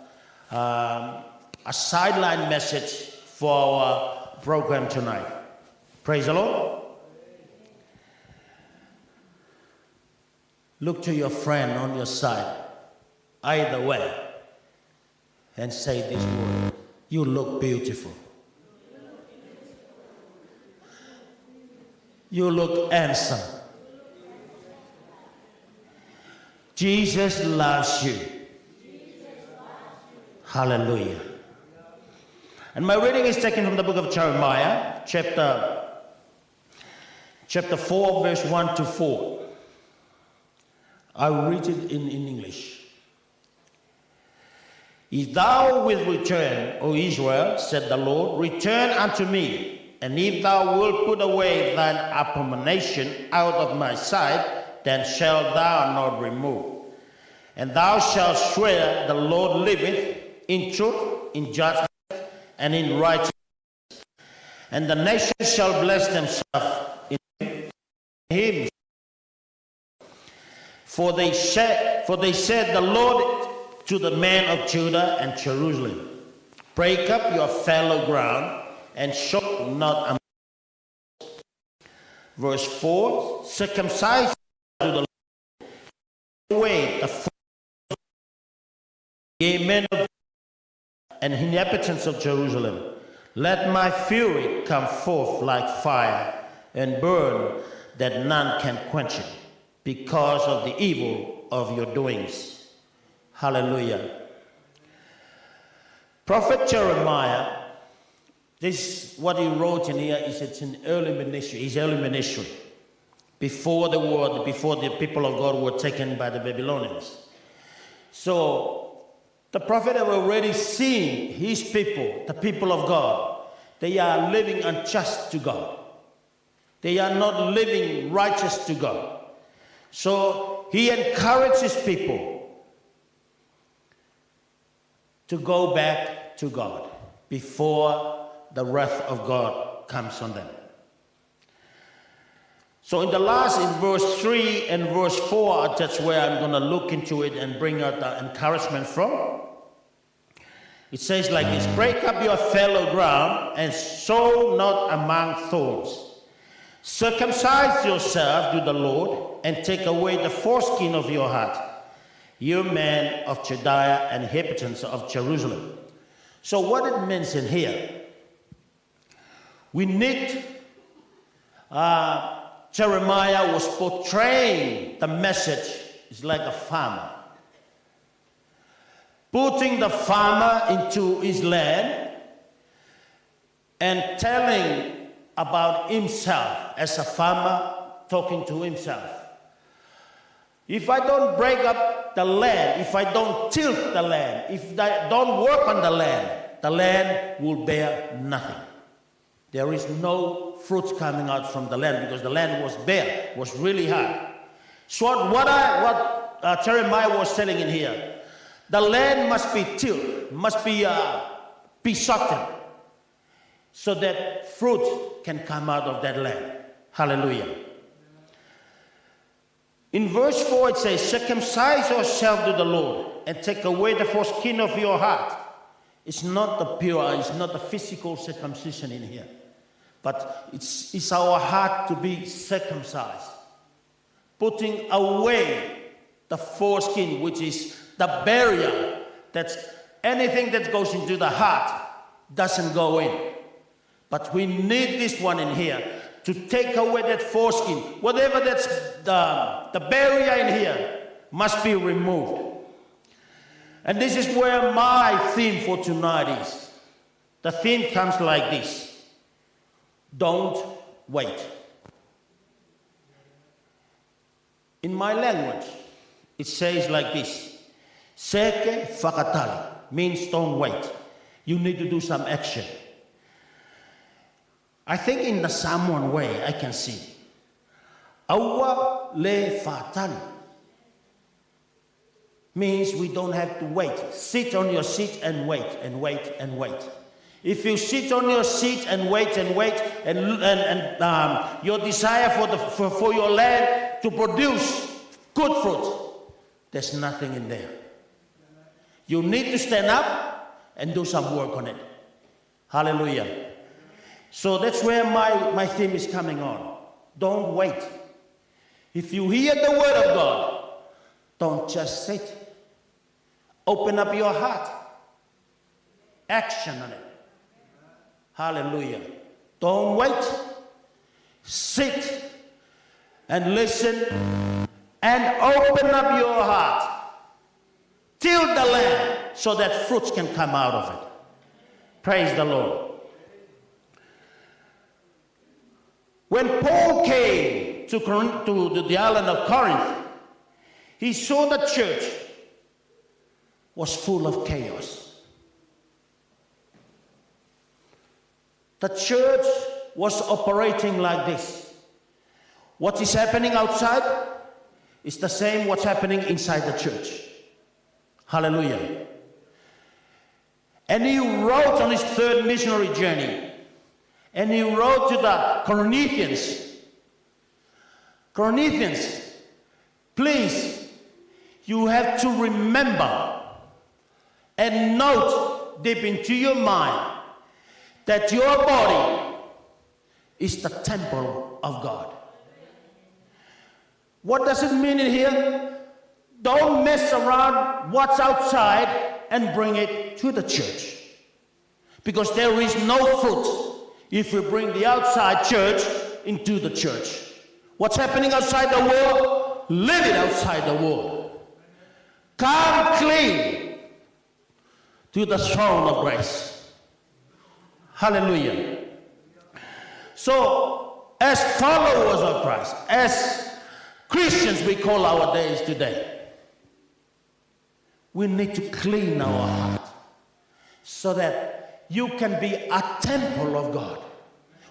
sideline message for our program tonight. Praise the Lord. Look to your friend on your side, either way, and say this word: you look beautiful. You look handsome. Jesus loves you. Hallelujah. And my reading is taken from the book of Jeremiah, chapter 4, verse 1 to 4. I will read it in English. If thou wilt return, O Israel, said the Lord, return unto me, and if thou wilt put away thine abomination out of my sight, then shalt thou not remove. And thou shalt swear the Lord liveth in truth, in judgment, and in righteousness. And the nations shall bless themselves in him. For they said the Lord to the men of Judah and Jerusalem, break up your fallow ground and show not among. Verse 4, circumcise to the Lord, away the ye men of and inhabitants of Jerusalem. Let my fury come forth like fire and burn, that none can quench it, because of the evil of your doings. Hallelujah. Prophet Jeremiah, this what he wrote in here is it's an early ministry, his early ministry, before the people of God were taken by the Babylonians. So the prophet had already seen his people, the people of God. They are living unjust to God. They are not living righteous to God. So he encourages people to go back to God before the wrath of God comes on them. So in verse 3 and verse 4, that's where I'm going to look into it and bring out the encouragement from. It says like this, break up your fallow ground and sow not among thorns. Circumcise yourself to the Lord and take away the foreskin of your heart, you men of Judea and inhabitants of Jerusalem. So what it means in here, we need, Jeremiah was portraying the message is like a farmer, putting the farmer into his land and telling about himself as a farmer talking to himself. If I don't break up the land, if I don't tilt the land, if I don't work on the land will bear nothing. There is no fruit coming out from the land because the land was bare, was really hard. So what Jeremiah was telling in here, the land must be tilled, must be softened, so that fruit can come out of that land. Hallelujah. In verse 4 it says, circumcise yourself to the Lord and take away the foreskin of your heart. It's not the physical circumcision in here, but it's our heart to be circumcised. Putting away the foreskin, which is the barrier, that's anything that goes into the heart doesn't go in. But we need this one in here to take away that foreskin. Whatever that's the barrier in here must be removed. And this is where my theme for tonight is. The theme comes like this. Don't wait. In my language, it says like this. Seke fakatali means don't wait. You need to do some action. I think in the Samoan way I can see. Awa le fatali means we don't have to wait. Sit on your seat and wait and wait and wait. If you sit on your seat and wait and wait and your desire for your land to produce good fruit, there's nothing in there. You need to stand up and do some work on it. Hallelujah. So that's where my theme is coming on. Don't wait. If you hear the word of God, don't just sit. Open up your heart. Action on it. Hallelujah. Don't wait. Sit and listen and open up your heart. Till the land so that fruits can come out of it. Praise the Lord. When Paul came to the island of Corinth, he saw the church was full of chaos. The church was operating like this. What is happening outside is the same what's happening inside the church. Hallelujah. And he wrote on his third missionary journey. And he wrote to the Corinthians, please, you have to remember and note deep into your mind that your body is the temple of God. What does it mean in here? Don't mess around what's outside and bring it to the church. Because there is no fruit if we bring the outside church into the church. What's happening outside the wall, live it outside the wall. Come clean to the throne of grace. Hallelujah. So, as followers of Christ, as Christians we call our days today, we need to clean our heart so that you can be a temple of God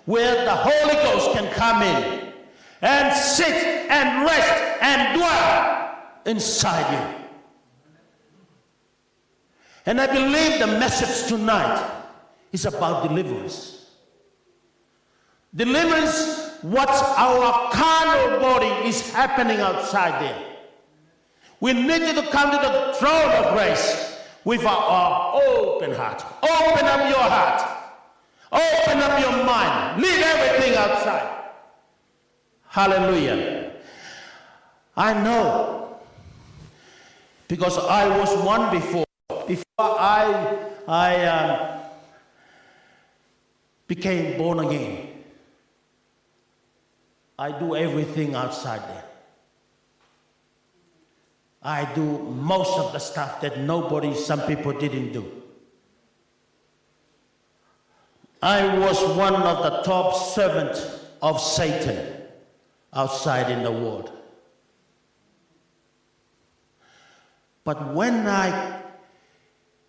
where the Holy Ghost can come in and sit and rest and dwell inside you. And I believe the message tonight is about deliverance. Deliverance, what's our carnal body is happening outside there. We need you to come to the throne of grace with our open heart. Open up your heart. Open up your mind. Leave everything outside. Hallelujah. I know, because I was one before. Before I became born again, I do everything outside there. I do most of the stuff that some people didn't do. I was one of the top servants of Satan outside in the world. But when I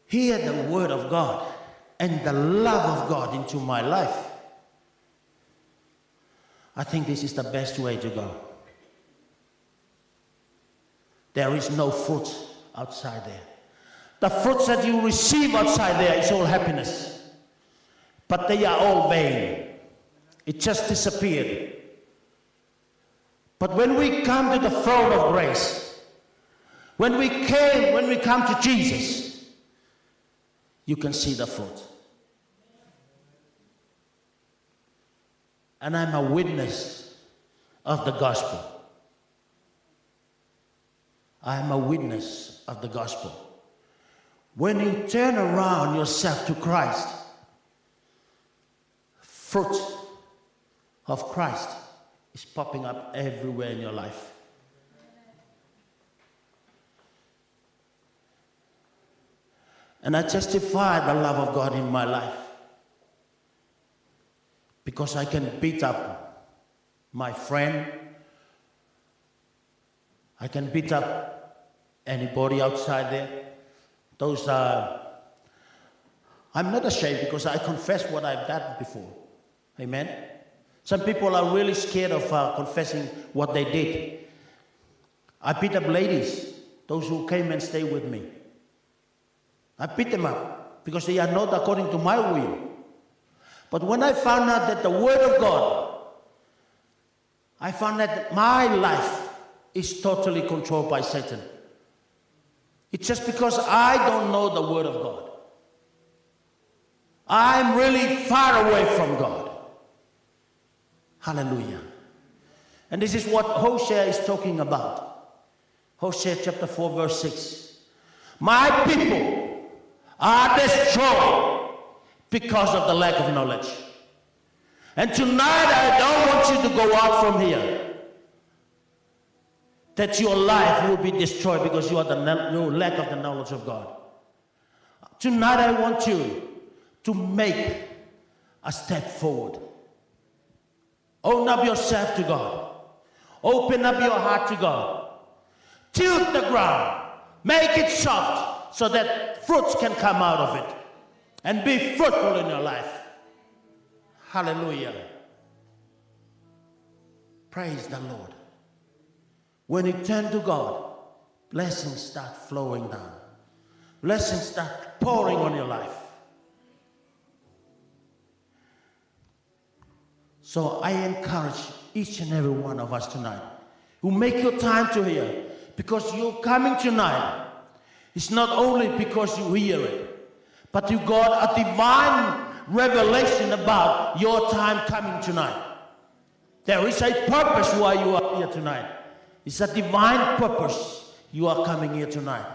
hear the word of God and the love of God into my life, I think this is the best way to go. There is no fruit outside there. The fruits that you receive outside there is all happiness. But they are all vain. It just disappeared. But when we come to the throne of grace, when we come to Jesus, you can see the fruit. And I'm a witness of the gospel. I am a witness of the gospel. When you turn around yourself to Christ, fruit of Christ is popping up everywhere in your life. And I testify the love of God in my life because I can beat up my friend. I can beat up anybody outside there. Those are, I'm not ashamed because I confess what I've done before. Amen. Some people are really scared of confessing what they did. I beat up ladies, those who came and stayed with me. I beat them up because they are not according to my will. But when I found out that the word of God, I found that my life is totally controlled by Satan. It's just because I don't know the word of God. I'm really far away from God. Hallelujah. And this is what Hosea is talking about. Hosea chapter 4 verse 6. My people are destroyed because of the lack of knowledge. And tonight I don't want you to go out from here that your life will be destroyed because you are your lack of the knowledge of God. Tonight I want you to make a step forward. Open up yourself to God. Open up your heart to God. Tilt the ground. Make it soft so that fruits can come out of it. And be fruitful in your life. Hallelujah. Praise the Lord. When you turn to God, blessings start flowing down. Blessings start pouring on your life. So I encourage each and every one of us tonight who make your time to hear, because you're coming tonight. It's not only because you hear it, but you got a divine revelation about your time coming tonight. There is a purpose why you are here tonight. It's a divine purpose you are coming here tonight.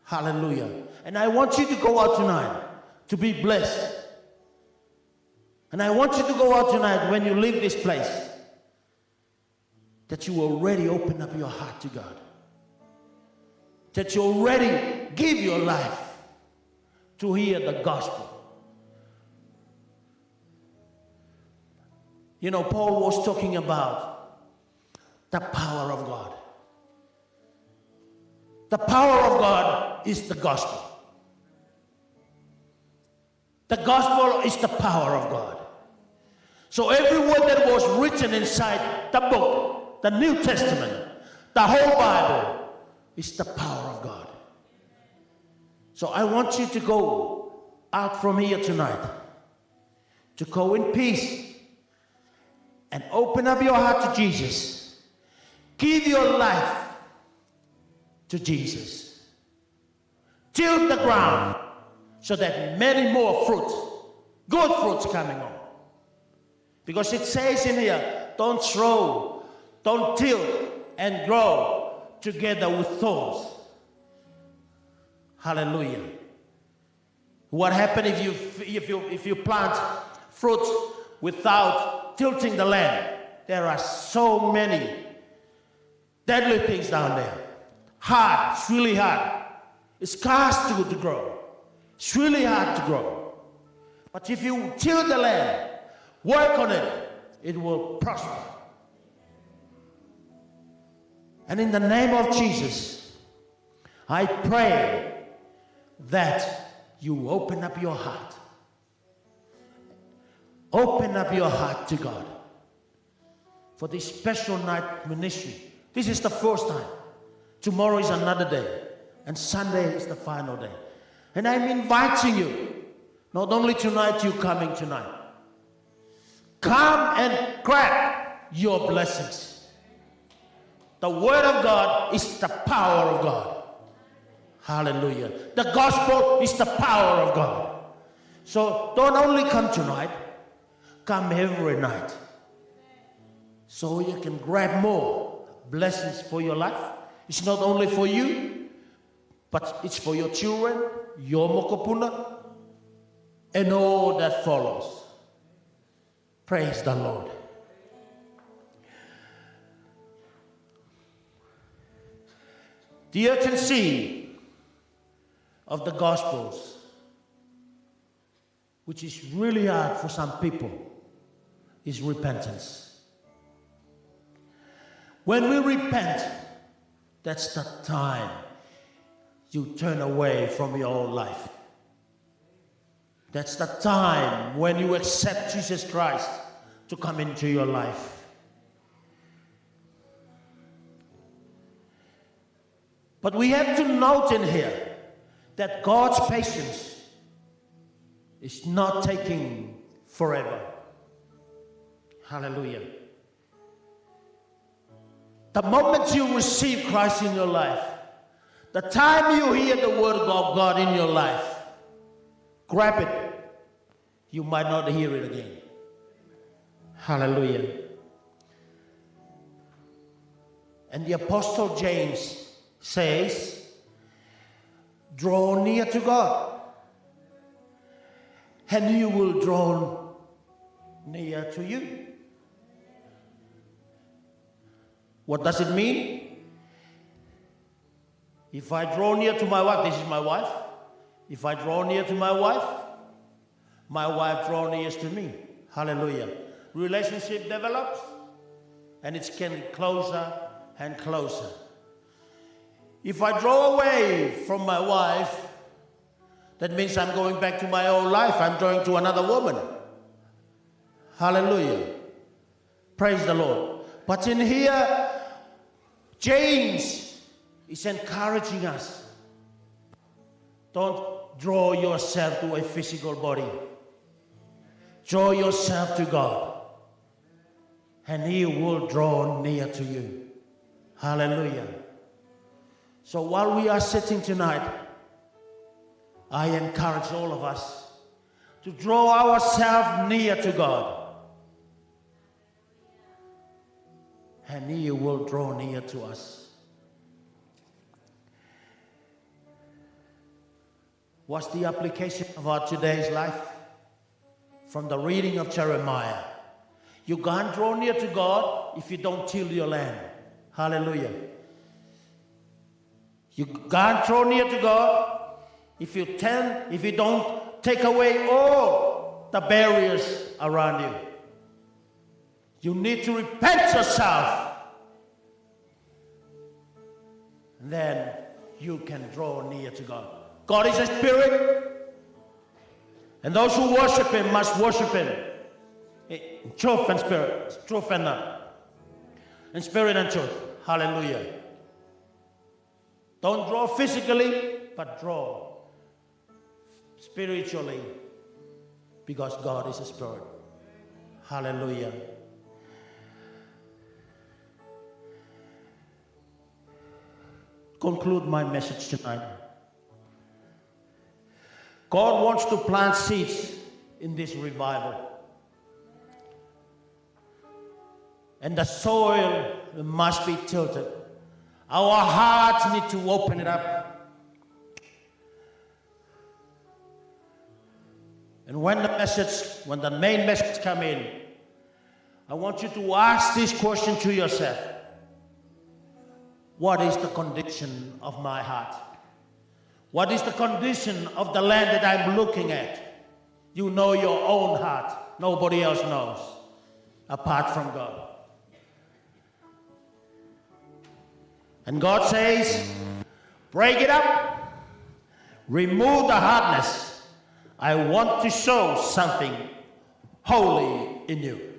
Hallelujah. And I want you to go out tonight to be blessed. And I want you to go out tonight when you leave this place, that you already open up your heart to God. That you already give your life to hear the gospel. You know, Paul was talking about the power of God. The power of God is the gospel. The gospel is the power of God. So every word that was written inside the book, the New Testament, the whole Bible, is the power of God. So I want you to go out from here tonight, to go in peace and open up your heart to Jesus. Give your life to Jesus. Till the ground, so that many more fruits, good fruits coming on. Because it says in here, don't tilt and grow together with thorns. Hallelujah. What happens if you plant fruits without tilting the land? There are so many deadly things down there. Hard, it's really hard. It's scarce to grow. It's really hard to grow. But if you till the land, work on it, it will prosper. And in the name of Jesus, I pray that you open up your heart. Open up your heart to God for this special night ministry. This is the first time. Tomorrow is another day. And Sunday is the final day. And I'm inviting you, not only tonight, you're coming tonight. Come and grab your blessings. The word of God is the power of God. Hallelujah. The gospel is the power of God. So don't only come tonight, come every night. So you can grab more blessings for your life. It's not only for you, but it's for your children, your mokopuna, and all that follows. Praise the Lord. The urgency of the Gospels, which is really hard for some people, is repentance. When we repent, that's the time you turn away from your own life. That's the time when you accept Jesus Christ to come into your life. But we have to note in here that God's patience is not taking forever. Hallelujah. The moment you receive Christ in your life, the time you hear the word of God in your life, grab it. You might not hear it again. Hallelujah. And the Apostle James says, draw near to God, and He will draw near to you. What does it mean? If I draw near to my wife, this is my wife. If I draw near to my wife draws near to me. Hallelujah. Relationship develops, and it's getting closer and closer. If I draw away from my wife, that means I'm going back to my old life. I'm going to another woman. Hallelujah. Praise the Lord. But in here, James is encouraging us Don't draw yourself to a physical body. Draw yourself to God, and He will draw near to you. Hallelujah. So while we are sitting tonight, I encourage all of us to draw ourselves near to God, and He will draw near to us. What's the application of our today's life? From the reading of Jeremiah. You can't draw near to God if you don't till your land. Hallelujah. You can't draw near to God if you don't take away all the barriers around you. You need to repent yourself. And then you can draw near to God. God is a spirit, and those who worship Him must worship Him in truth and spirit, truth and in spirit and truth. Hallelujah. Don't draw physically, but draw spiritually, because God is a spirit. Hallelujah. Conclude my message tonight. God wants to plant seeds in this revival. And the soil must be tilted. Our hearts need to open it up. And when the main message come in, I want you to ask this question to yourself. What is the condition of my heart? What is the condition of the land that I'm looking at? You know your own heart. Nobody else knows, apart from God. And God says, break it up. Remove the hardness. I want to show something holy in you.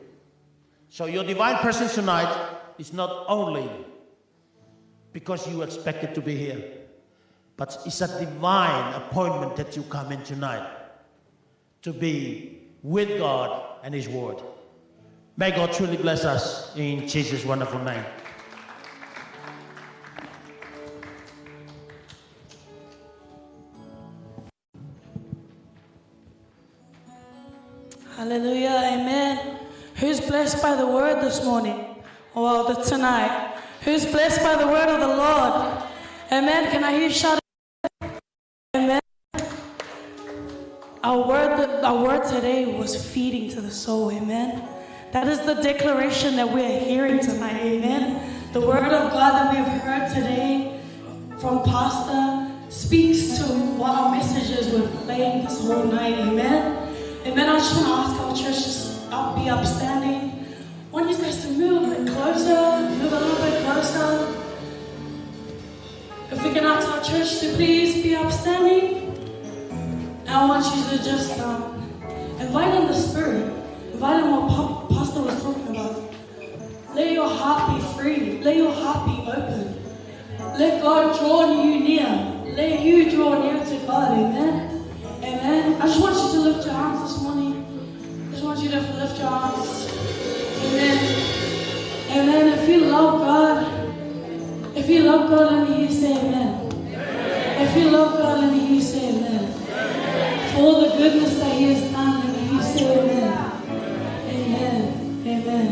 So your divine presence tonight is not only because you expected to be here, but it's a divine appointment that you come in tonight to be with God and His Word. May God truly bless us in Jesus' wonderful name. Hallelujah, amen. Who's blessed by the word this morning? Or tonight? Who's blessed by the word of the Lord? Amen. Can I hear you shout? Amen. Our word today was feeding to the soul. Amen. That is the declaration that we're hearing tonight. Amen. The word of God that we've heard today from Pastor speaks to what our messages were playing this whole night. Amen. Amen. I just want to ask our church to be upstanding. I want you guys to move a bit closer, move a little bit closer. If we can ask our church to please be upstanding. I want you to just invite in the Spirit. Invite in what Pastor was talking about. Let your heart be free. Let your heart be open. Let God draw you near. Let you draw near to God. Amen. Amen. I just want you to lift your arms this morning. I just want you to lift your arms. Amen. Amen. If you love God, let me hear you say amen. If you love God, let me hear you say amen. For all the goodness that He has done, let me hear you say amen. Amen. Amen.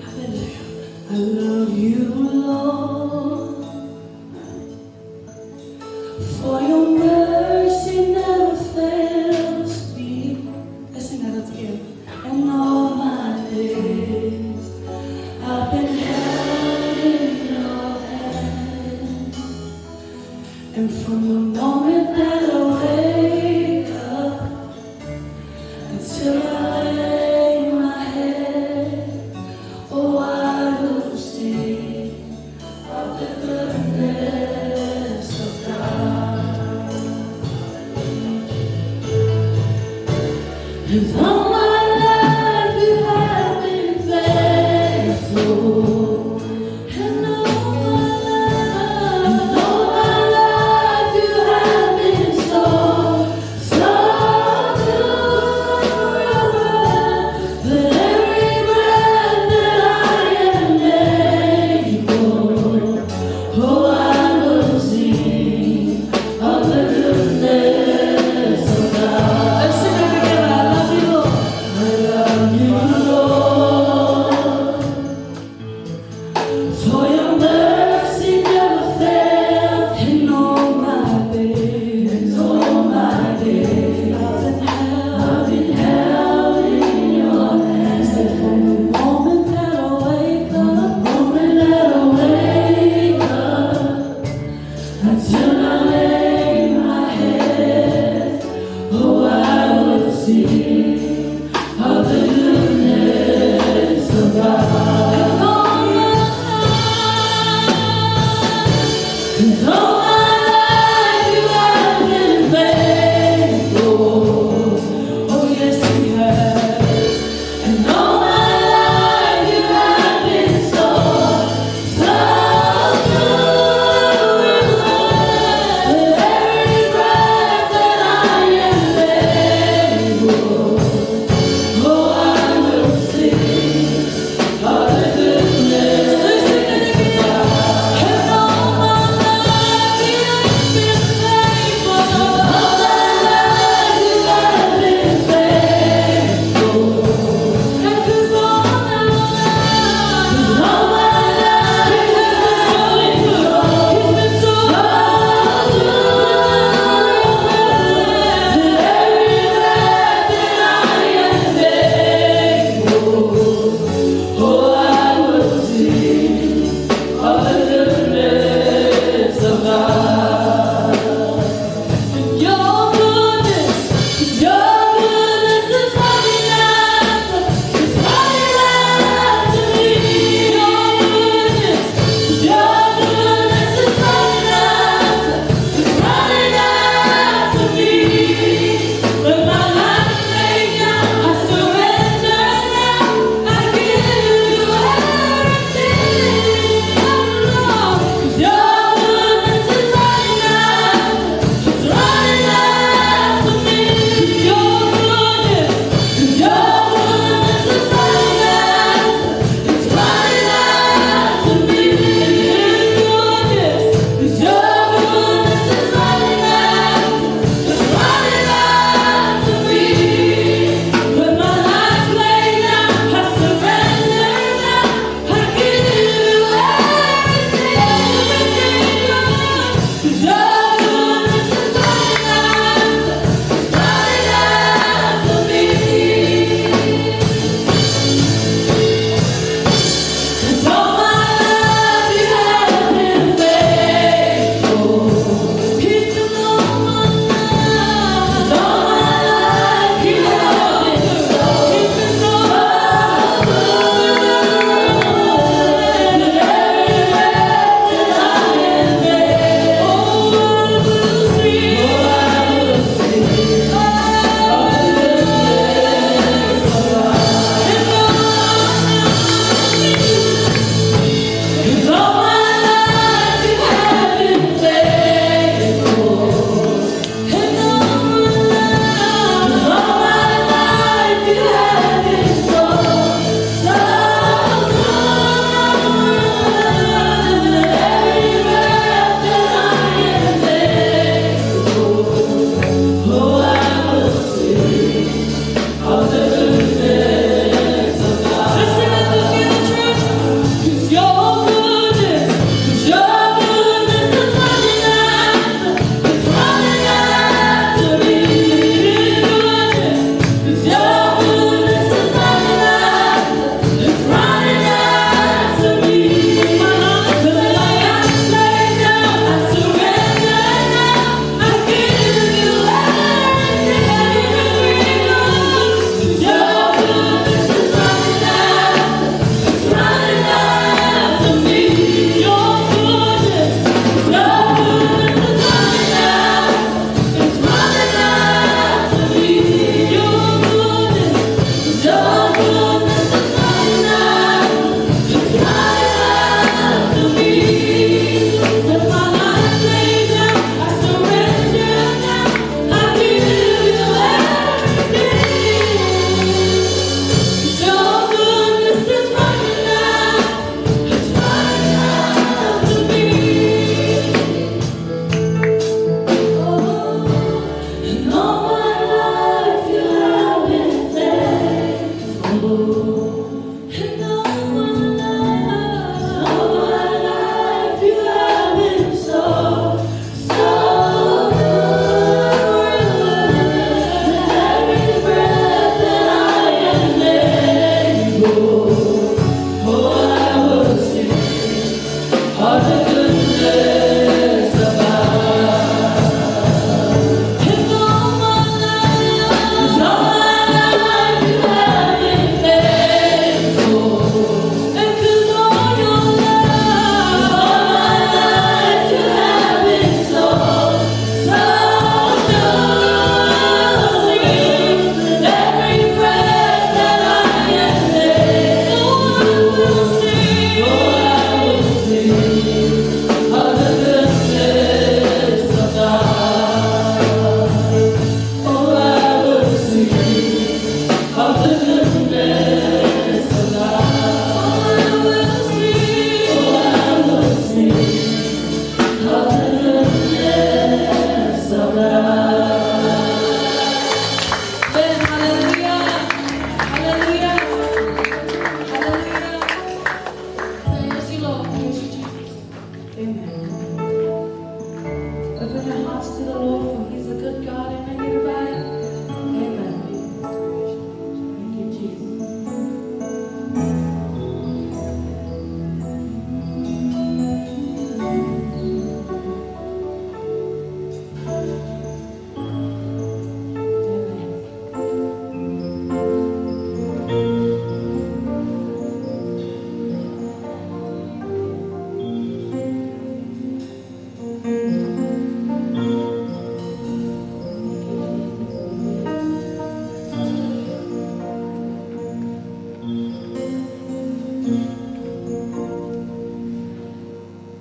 Hallelujah. I love you, Lord, for your mercy never fails me. Let's sing that together. And all my days I've been held in your hand, and from the moment that I wake up until I lay my head, oh, I will sing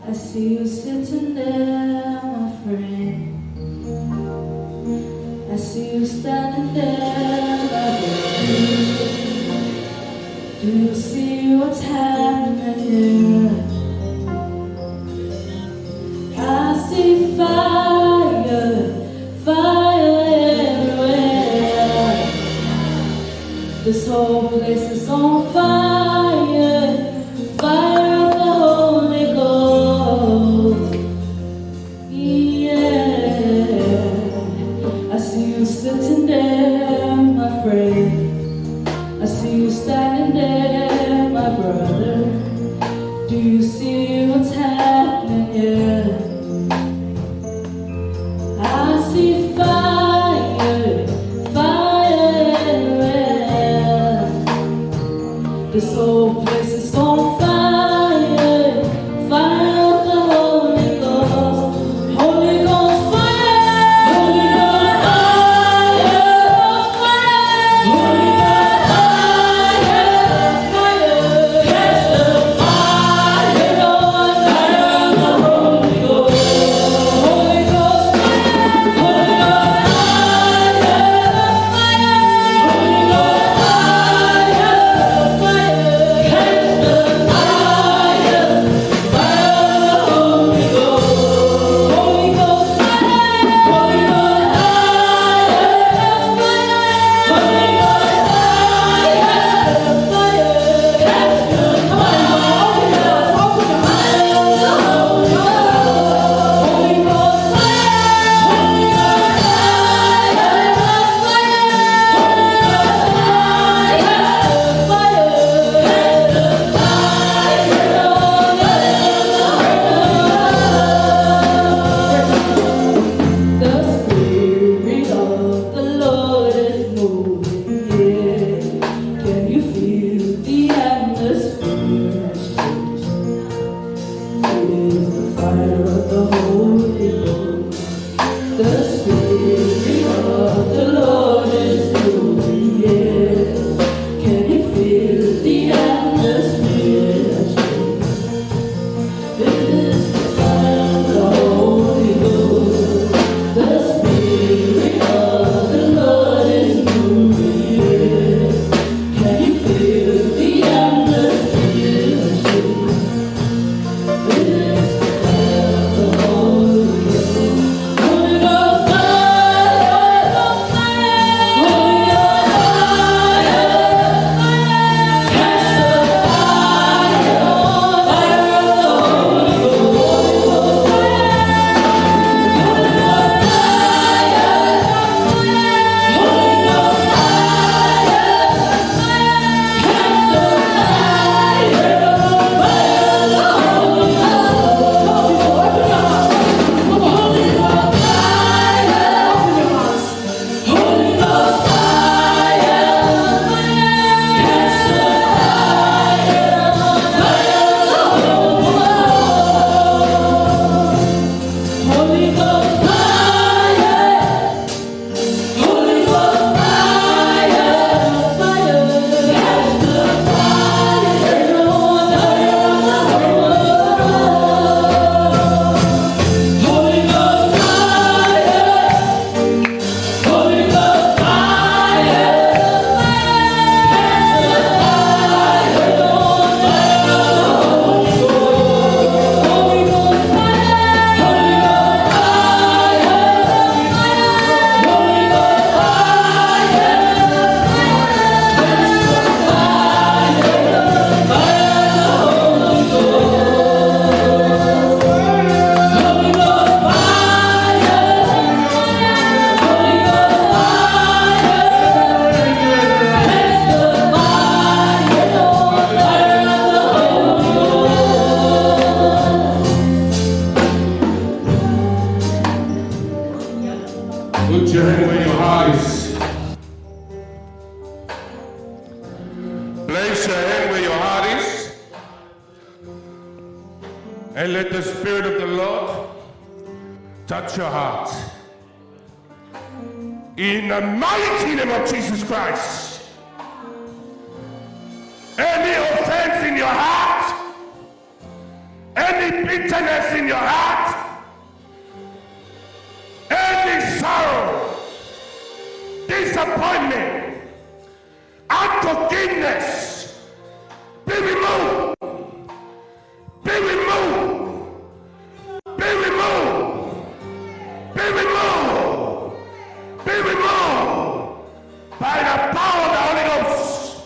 I see you sitting there, my friend. I see you standing there, my friend. Do you see what's happening here? I see fire, fire everywhere. This whole place is on fire, fire of the Holy Ghost. Yeah, I see you sitting there, my friend. I see you standing there, my brother. Do you see what's happening here? I see fire, fire everywhere. This whole place is on fire, fire of the Holy Ghost. Holy Ghost fire, Holy Ghost fire, Holy Ghost fire, catch the fire, Lord, fire of the Holy Ghost. Holy Ghost fire, Holy Ghost fire, Holy Ghost fire, catch the fire. And let the Spirit of the Lord touch your heart. In the mighty name of Jesus Christ. Any offense in your heart, any bitterness in your heart, any sorrow, disappointment, unforgiveness, be removed. Be removed. Be removed. Be removed. Be removed by the power of the Holy Ghost,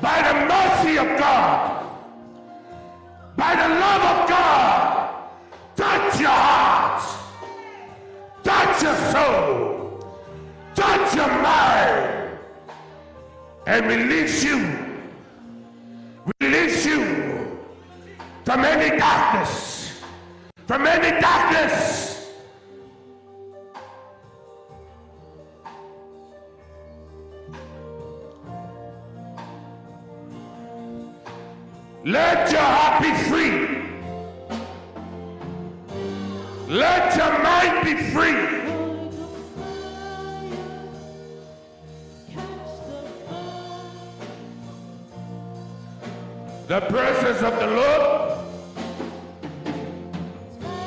by the mercy of God, by the love of God. Touch your heart, touch your soul, touch your mind, and release you from any darkness, from any darkness. Let your heart be free. Let your mind be free. The presence of the Lord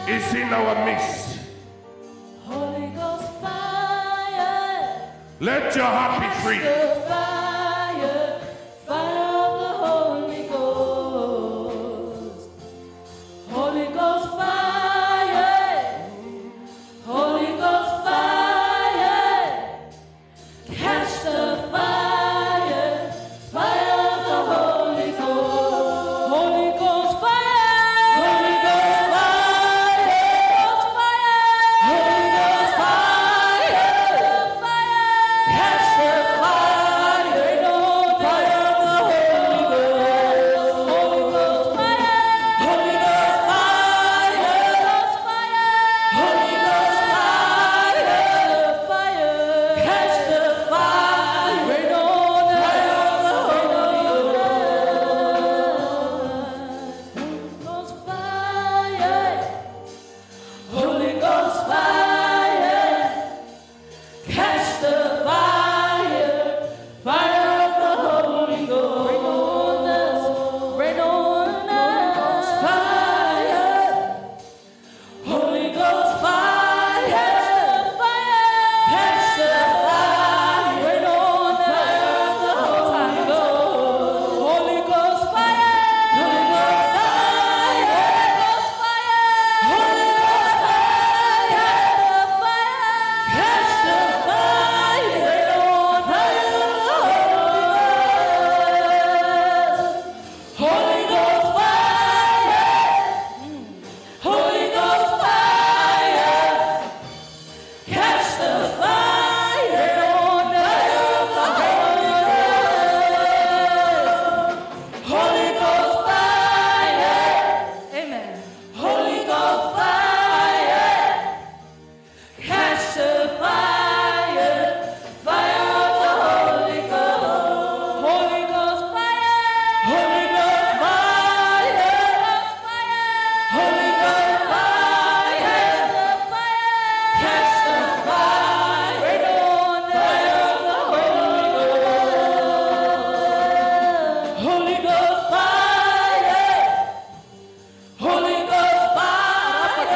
is in our midst. Holy Ghost fire. Let your heart be free. Fire, fire of the Holy Ghost. Holy Ghost fire. Holy Ghost fire. Catch the fire, fire of the Holy Ghost. Holy Ghost fire. Holy Ghost fire. Holy Ghost fire. Catch the fire, Lord, fire of the Holy Ghost. Holy Ghost fire. Holy Ghost fire. Holy Ghost fire. Catch the fire, Lord, fire of the Holy Ghost. Holy Ghost fire. Catch the fire, fire of the Holy Ghost. Rain on us, fire. Holy Ghost fire, catch the fire, rain on us, the Holy Ghost. Holy Ghost fire, Holy Ghost fire, Holy Ghost fire, catch the fire, rain on us, Holy Ghost fire, Holy Ghost fire, catch the fire, on Holy Ghost fire, amen. Holy Ghost fire, catch the fire, fire of the Holy Ghost. Holy Ghost fire, Holy Ghost fire, Holy Ghost fire, catch the fire, rain on fire of the Holy Ghost. Holy Ghost fire, Holy Ghost fire,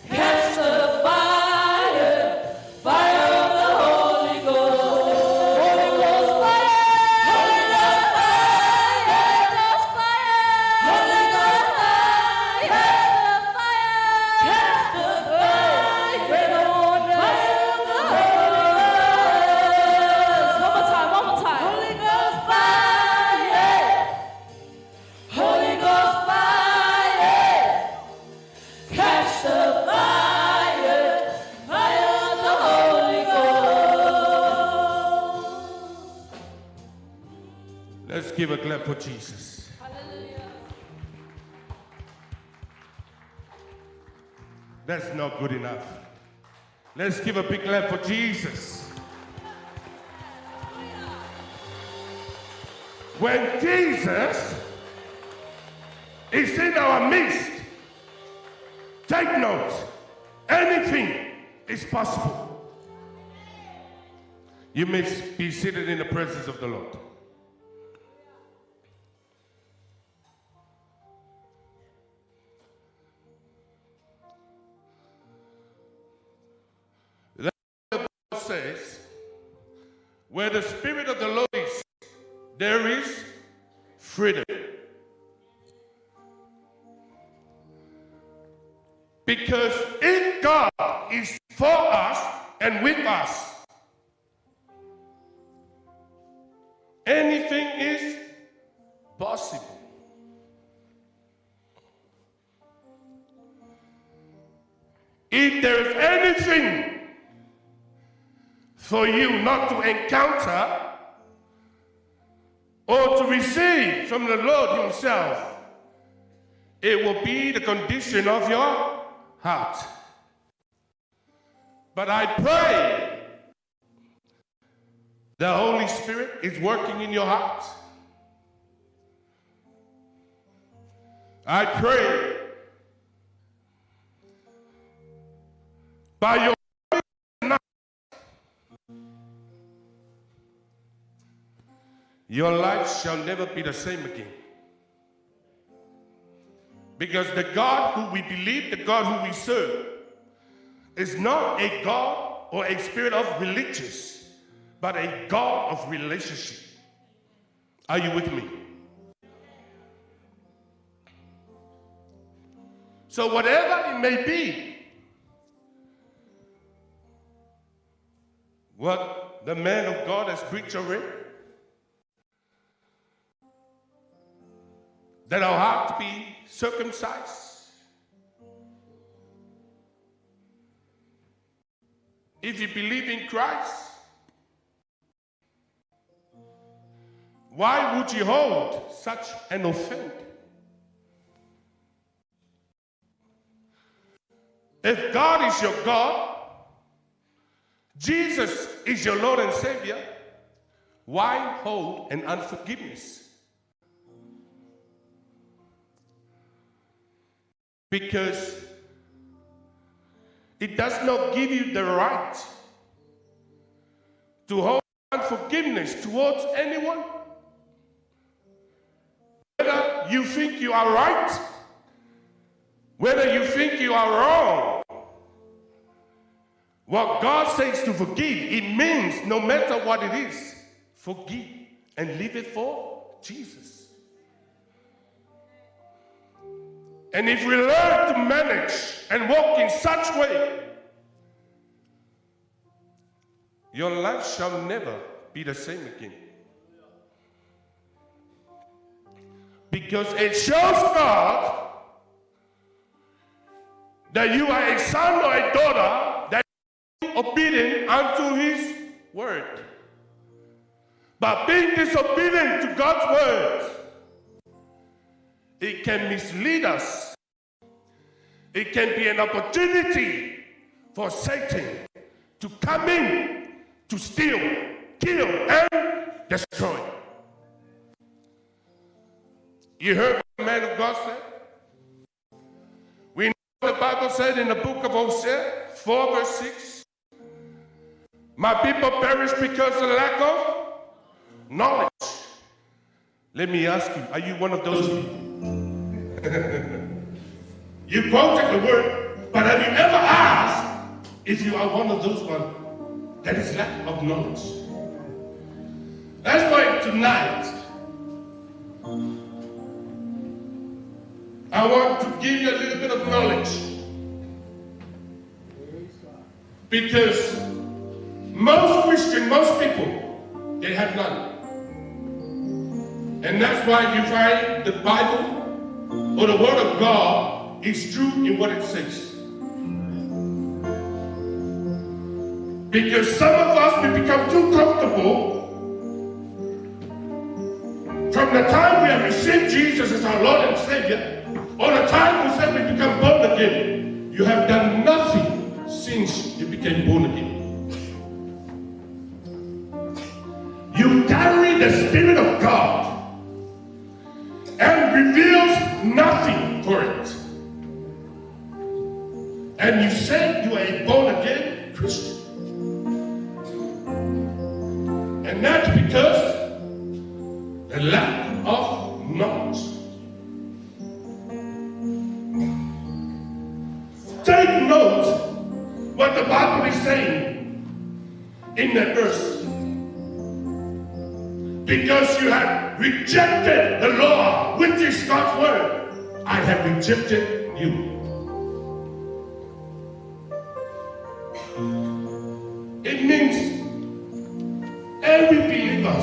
catch the fire, fire of the Holy Ghost. Holy Ghost fire, Holy Ghost fire, Holy Ghost fire, catch the fire, rain on fire of the Holy Ghost. One more time. Holy Ghost fire, Holy Ghost fire, catch the fire, fire of the Holy Ghost. Let's give a clap for Jesus. That's not good enough. Let's give a big clap for Jesus. When Jesus is in our midst. Take note. Anything is possible. You may be seated in the presence of the Lord. The Bible says, where the Spirit of the Lord is, there is freedom. Because if God is for us and with us, anything is possible. If there is anything for you not to encounter or to receive from the Lord himself, it will be the condition of your heart. But I pray the Holy Spirit is working in your heart. I pray by your tonight, your life shall never be the same again. Because the God who we believe, the God who we serve, is not a God or a spirit of religious, but a God of relationship. Are you with me? So whatever it may be, what the man of God has preached already, that our heart be circumcised. If you believe in Christ, why would you hold such an offense? If God is your God, Jesus is your Lord and Savior, why hold an unforgiveness? Because it does not give you the right to hold unforgiveness towards anyone. Whether you think you are right, whether you think you are wrong, what God says to forgive, it means no matter what it is, forgive and leave it for Jesus. And if we learn to manage and walk in such way, your life shall never be the same again. Because it shows God that you are a son or a daughter that is obedient unto his word. But being disobedient to God's word, it can mislead us. It can be an opportunity for Satan to come in to steal, kill, and destroy. You heard what the man of God said? We know what the Bible said in the book of Hosea 4 verse 6. My people perish because of lack of knowledge. Let me ask you, are you one of those people? You quoted the word, but have you ever asked if you are one of those ones that is lack of knowledge? That's why tonight I want to give you a little bit of knowledge, because most Christians, most people, they have none. And that's why you find the Bible or the Word of God is true in what it says. Because some of us, we become too comfortable from the time we have received Jesus as our Lord and Savior, or the time we say we become born again. You have done nothing since you became born again. You carry the Spirit of God and reveals nothing for it. And you say you are a born-again Christian. And that's because the lack of knowledge. Take note what the Bible is saying in that verse. Because you have rejected the law, which is God's word, I have rejected you. It means every believer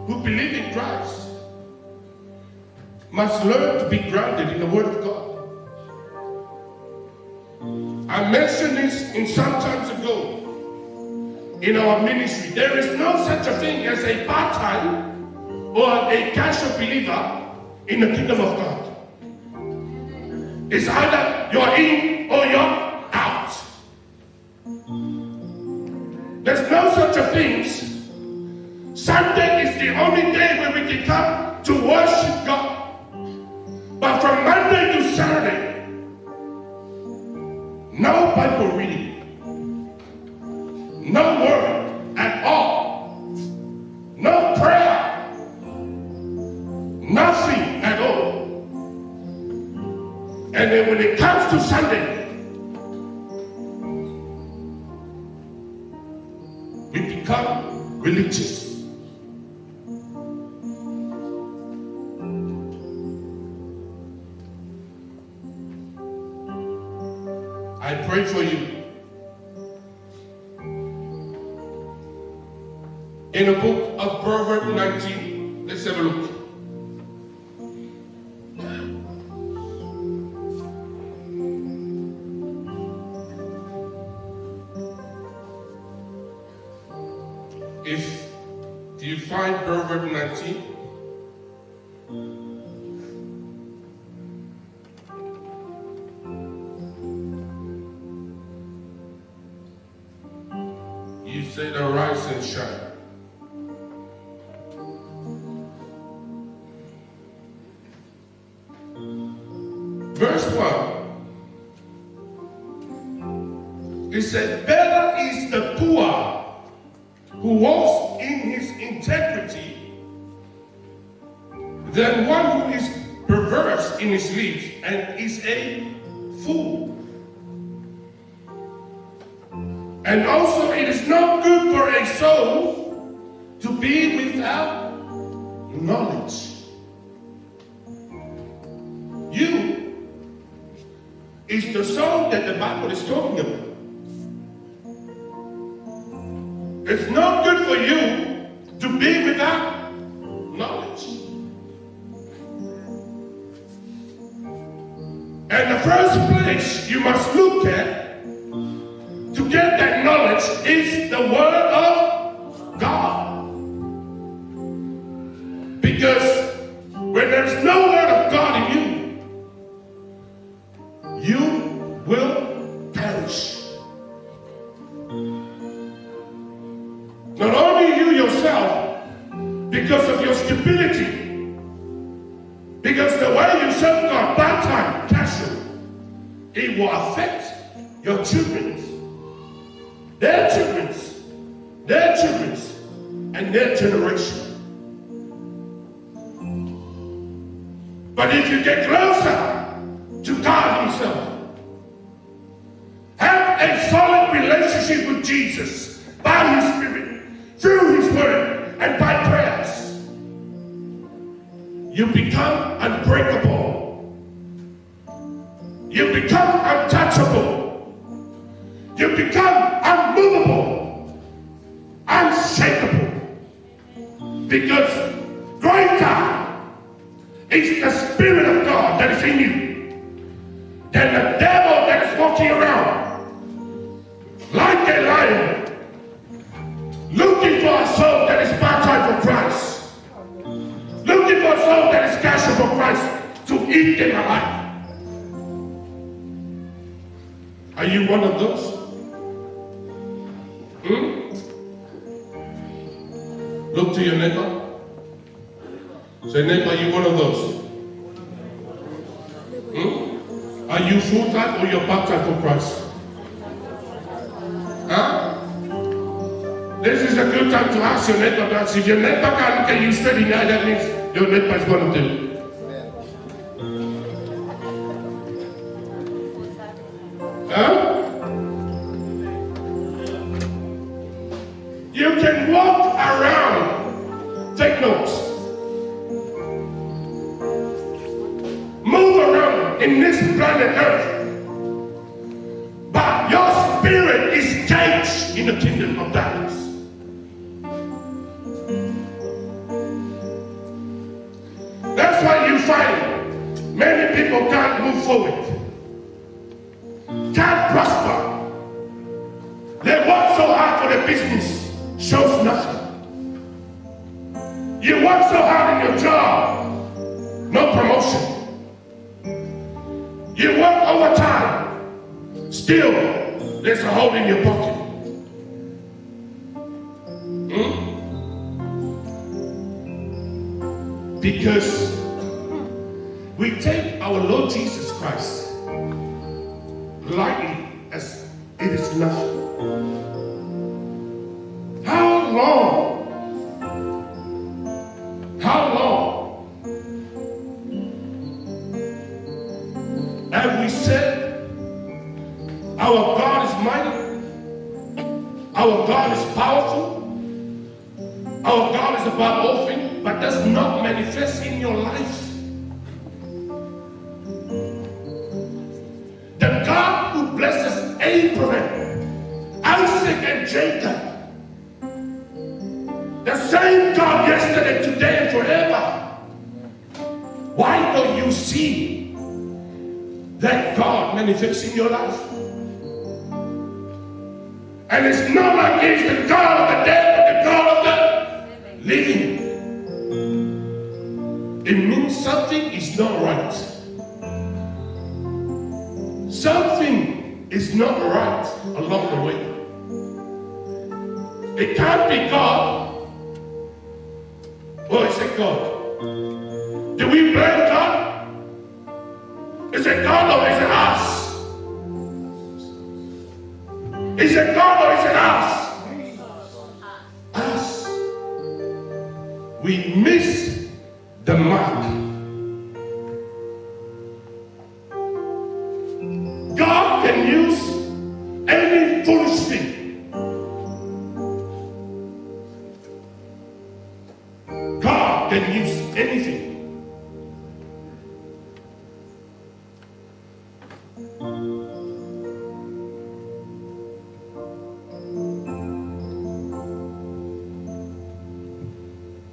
who believe in Christ must learn to be grounded in the Word of God. I mentioned this in some times ago in our ministry. There is no such a thing as a part-time or a casual believer in the kingdom of God. It's either you're in or you're out. There's no such a thing. Sunday is the only day where we can come to worship God. But from Monday to Saturday, no Bible reading, no word at all, no prayer, nothing at all. And then when it comes to Sunday, we become religious. I pray for you. In the book of Proverbs 19, let's have a look. If you find Proverbs 19, you say, arise and shine. Verse 1, it said, better is the poor who walks in his integrity than one who is perverse in his lips and is a fool. And also it is not good for a soul to be without knowledge. You is the soul that the Bible is talking about. It's not good for you to be without knowledge. And the first place you must look at to get that knowledge is the Word of God. Because when there's no Word of God in you, you will perish. Not only you yourself, because of your stupidity, because the way you serve God, part-time, casual, it will affect your children, their children's, and their generation. But if you get closer to God Himself, have a solid relationship with Jesus by His Spirit, through His Word, and by prayers, you become unbreakable. You become untouchable. You become unmovable, unshakable. Because greater is the Spirit of God that is in you than the devil that is walking around like a lion, looking for a soul that is part-time for Christ, looking for a soul that is casual for Christ to eat them alive. Are you one of those? Look to your neighbor Say, neighbor, you one of those? Are you full-time or you're part-time for Christ? Huh? This is a good time to ask your neighbor that. If your neighbor can't look at you straight in the eye, that means your neighbor is one of them. Huh? You can walk around. Take notes. Move around in this planet Earth. But your spirit is caged in the kingdom of darkness. That's why you find many people can't move forward. Can't prosper. They work so hard for the business, shows nothing. You work so hard in your job, no promotion. You work overtime, still there's a hole in your pocket. Because we take our Lord Jesus Christ lightly as it is nothing. How long have we said our God is mighty, our God is powerful, our God is above all things, but does not manifest in your life? The God who blesses Abraham, Isaac, and Jacob, the same God yesterday, today, and forever. Why don't you see that God manifests in your life? And it's not like he's the God of the dead, but the God of the living. It means something is not right. Something is not right along the way. It can't be God. Or is it God? Do we blame God? Is it God or is it us? Is it God or is it us? Us. We miss the mark. God can use any foolish thing. God can use anything.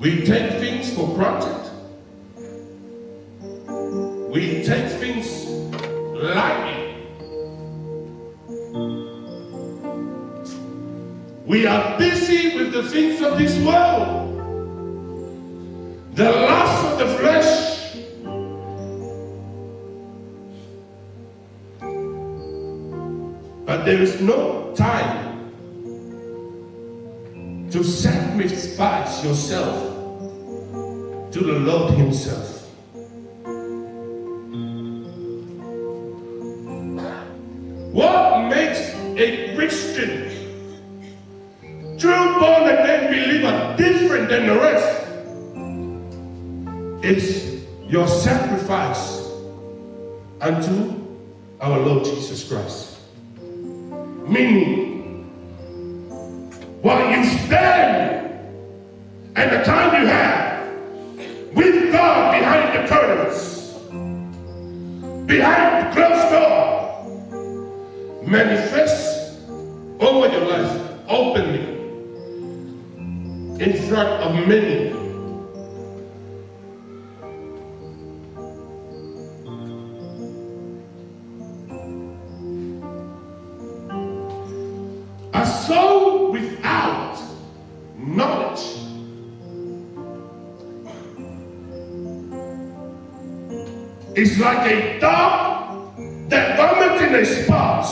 We take things for granted. We take things lightly. We are busy with the things of this world. The lust of the flesh. But there is no time to sacrifice yourself to the Lord Himself. What makes a Christian, true born again believer, different than the rest is your sacrifice unto our Lord Jesus Christ. Meaning, what you spend and the time you have with God behind the curtains, behind the closed door, manifests over your life openly in front of many. A soul without knowledge is like a dog that vomits in a spot.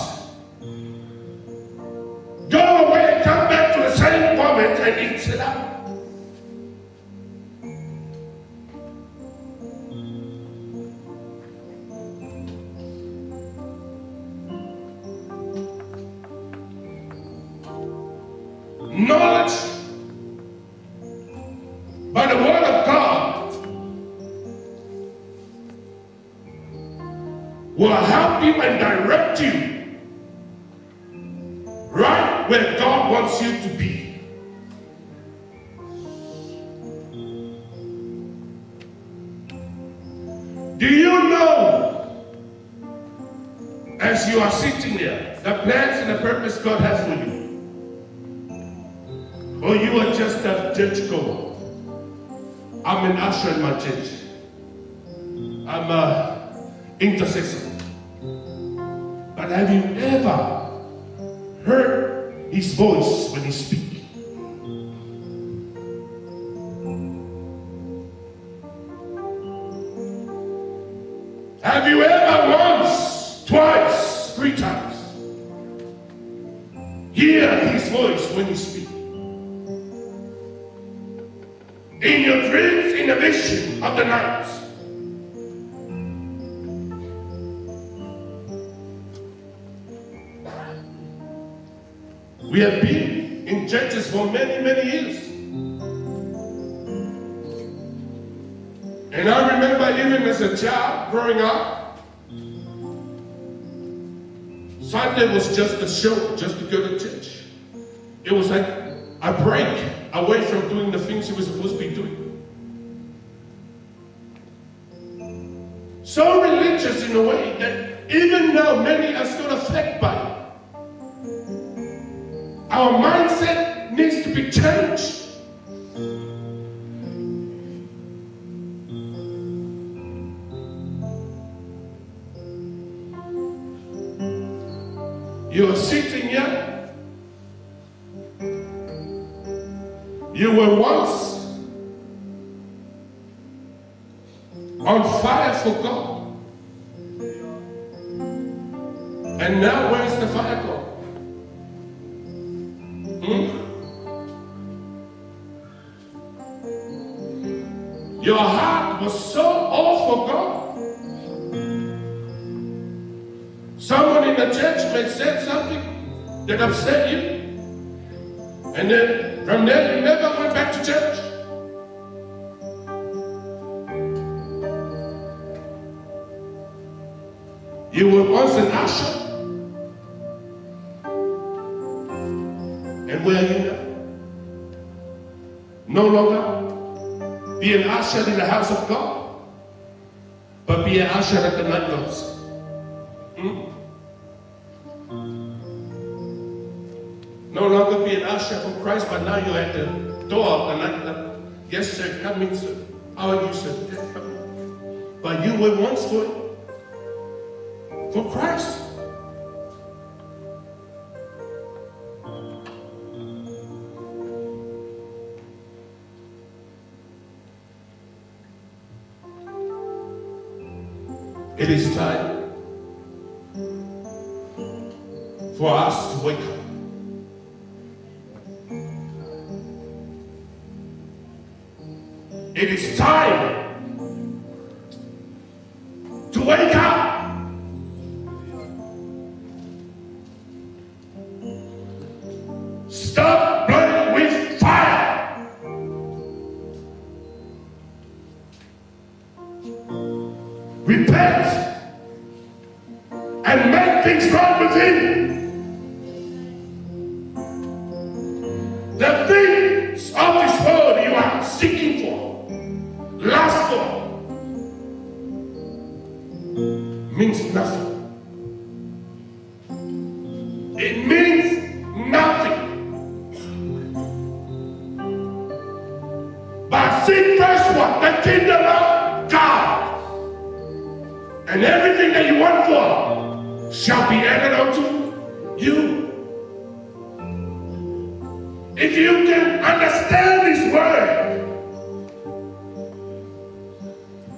Go away and come back to the same vomit and eats it up. But the word of God will help you and direct you right where God wants you to be. Do you know, as you are sitting there, the plans and the purpose God has for you? Or you are just a church goer? I'm an usher in my church. I'm an intercessor. But have you ever heard his voice when he speaks? Have you ever once, twice, 3 times hear his voice when he speaks? In your dreams, in a vision of the night. We have been in churches for many, many years. And I remember even as a child growing up, Sunday was just a show, just to go to church. It was like a break away from doing the things you were supposed to be doing. So religious in a way that even now many are still affected by it. Our mindset needs to be changed. You are sitting here. You were once on fire for God. And now where is the fire gone? Your heart was so all for God. Someone in the church may say something that upset you, and then from there you never went back to church. You were once an usher, and where are you now? No longer be an usher in the house of God, but be an usher at the nightclubs. No longer be an usher for Christ, but now you're at the door of the nightclub. Yes, sir, come in, sir. How are you, sir? Yes, come in. But you were once for Christ. It is time for us to wake up. It is time to wake up. Stop playing with fire. Repent and make things right with him. The things of this world you are seeking for, last for, means nothing. It means nothing. But seek first what? The kingdom of God. And everything that you want for shall be added unto you. If you can understand His word,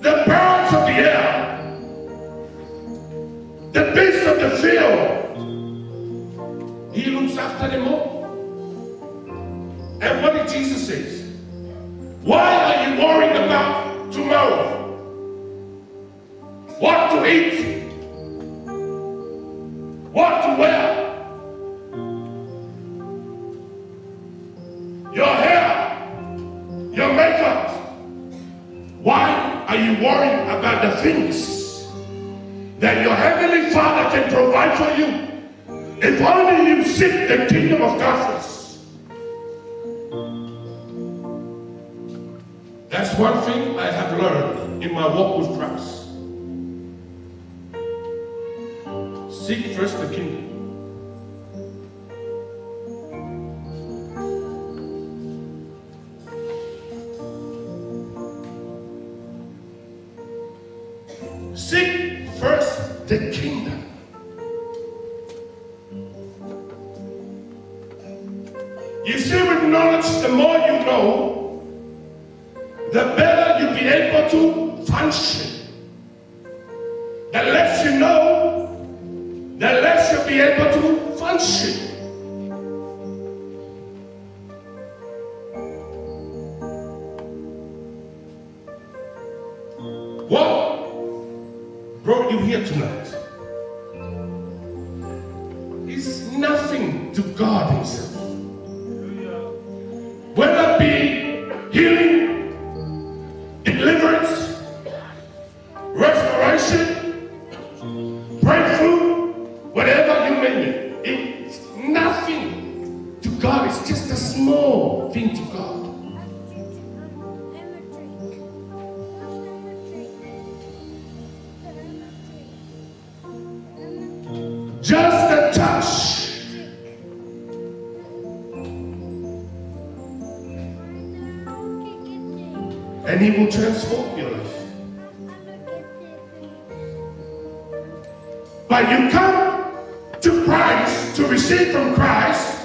the birds of the air, the beasts of the field, He looks after them all. And what did Jesus say? Why are you worrying about tomorrow? What to eat? What to wear? Your hair, your makeup, worry about the things that your Heavenly Father can provide for you. If only you seek the kingdom of God first. That's one thing I have learned in my walk with Christ. Seek first the kingdom. Seek first the kingdom. You see, with knowledge, the more you know, the better you'll be able to function. The less you know, the less you'll be able to function. What brought you here tonight is nothing to God Himself. Whether it be healing, deliverance, restoration, breakthrough, whatever you name it, it's nothing to God. It's just a small thing to God. Just a touch. And He will transform your life. But you come to Christ to receive from Christ.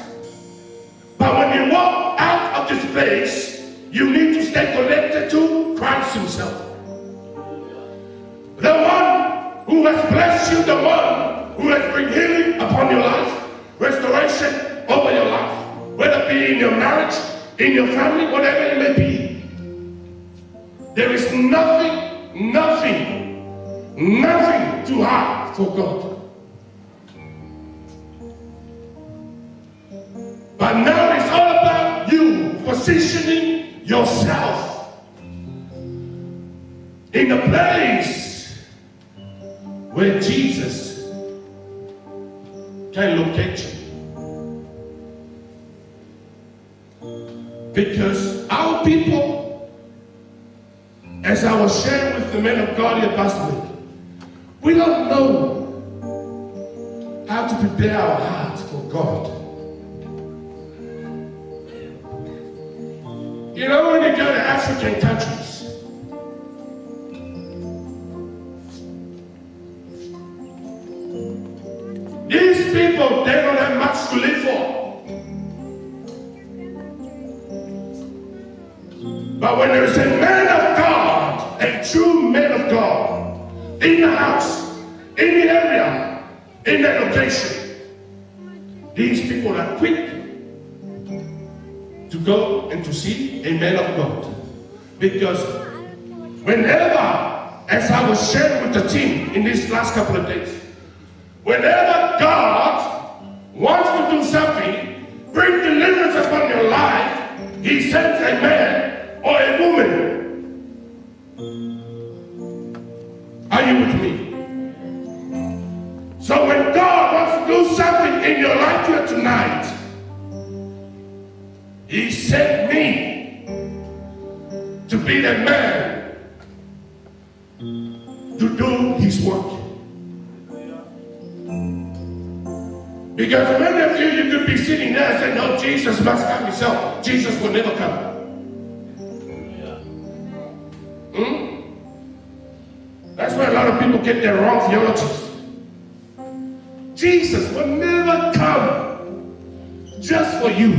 But when you walk out of this place, you need to stay connected to Christ Himself. The one who has blessed you, the one who has bring healing upon your life, restoration over your life, whether it be in your marriage, in your family, whatever it may be. There is nothing too hard for God. But now it's all about you positioning yourself in a place where Jesus can locate you. Because our people, as I was sharing with the men of God here last week, we don't know how to prepare our hearts for God. You know, when you go to African countries, these people, they don't have much to live for. But when there is a man of God, a true man of God, in the house, in the area, in that location, these people are quick to go and to see a man of God. Because whenever, as I was sharing with the team in these last couple of days, whenever God wants to do something, bring deliverance upon your life, He sends a man or a woman. Are you with me? So when God wants to do something in your life here tonight, He sent me to be the man to do His work. Because many of you could be sitting there and saying, no, Jesus must come Himself. Jesus will never come. That's why a lot of people get their wrong theologies. Jesus will never come just for you.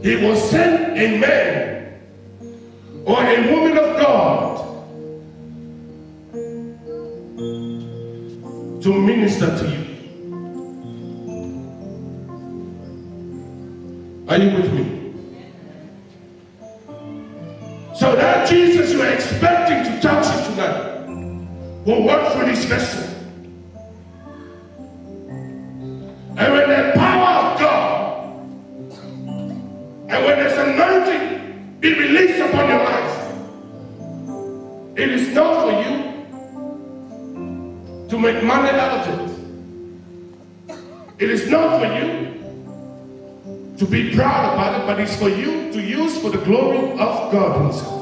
He will send a man or a woman of God to minister to you. Are you with me? So that Jesus you are expecting to touch you tonight will work for this vessel. And when the power of God and when this anointing be released upon your life, It is not for you to make money out of it. It is not for you to be proud about it, but it's for you to use for the glory of God Himself.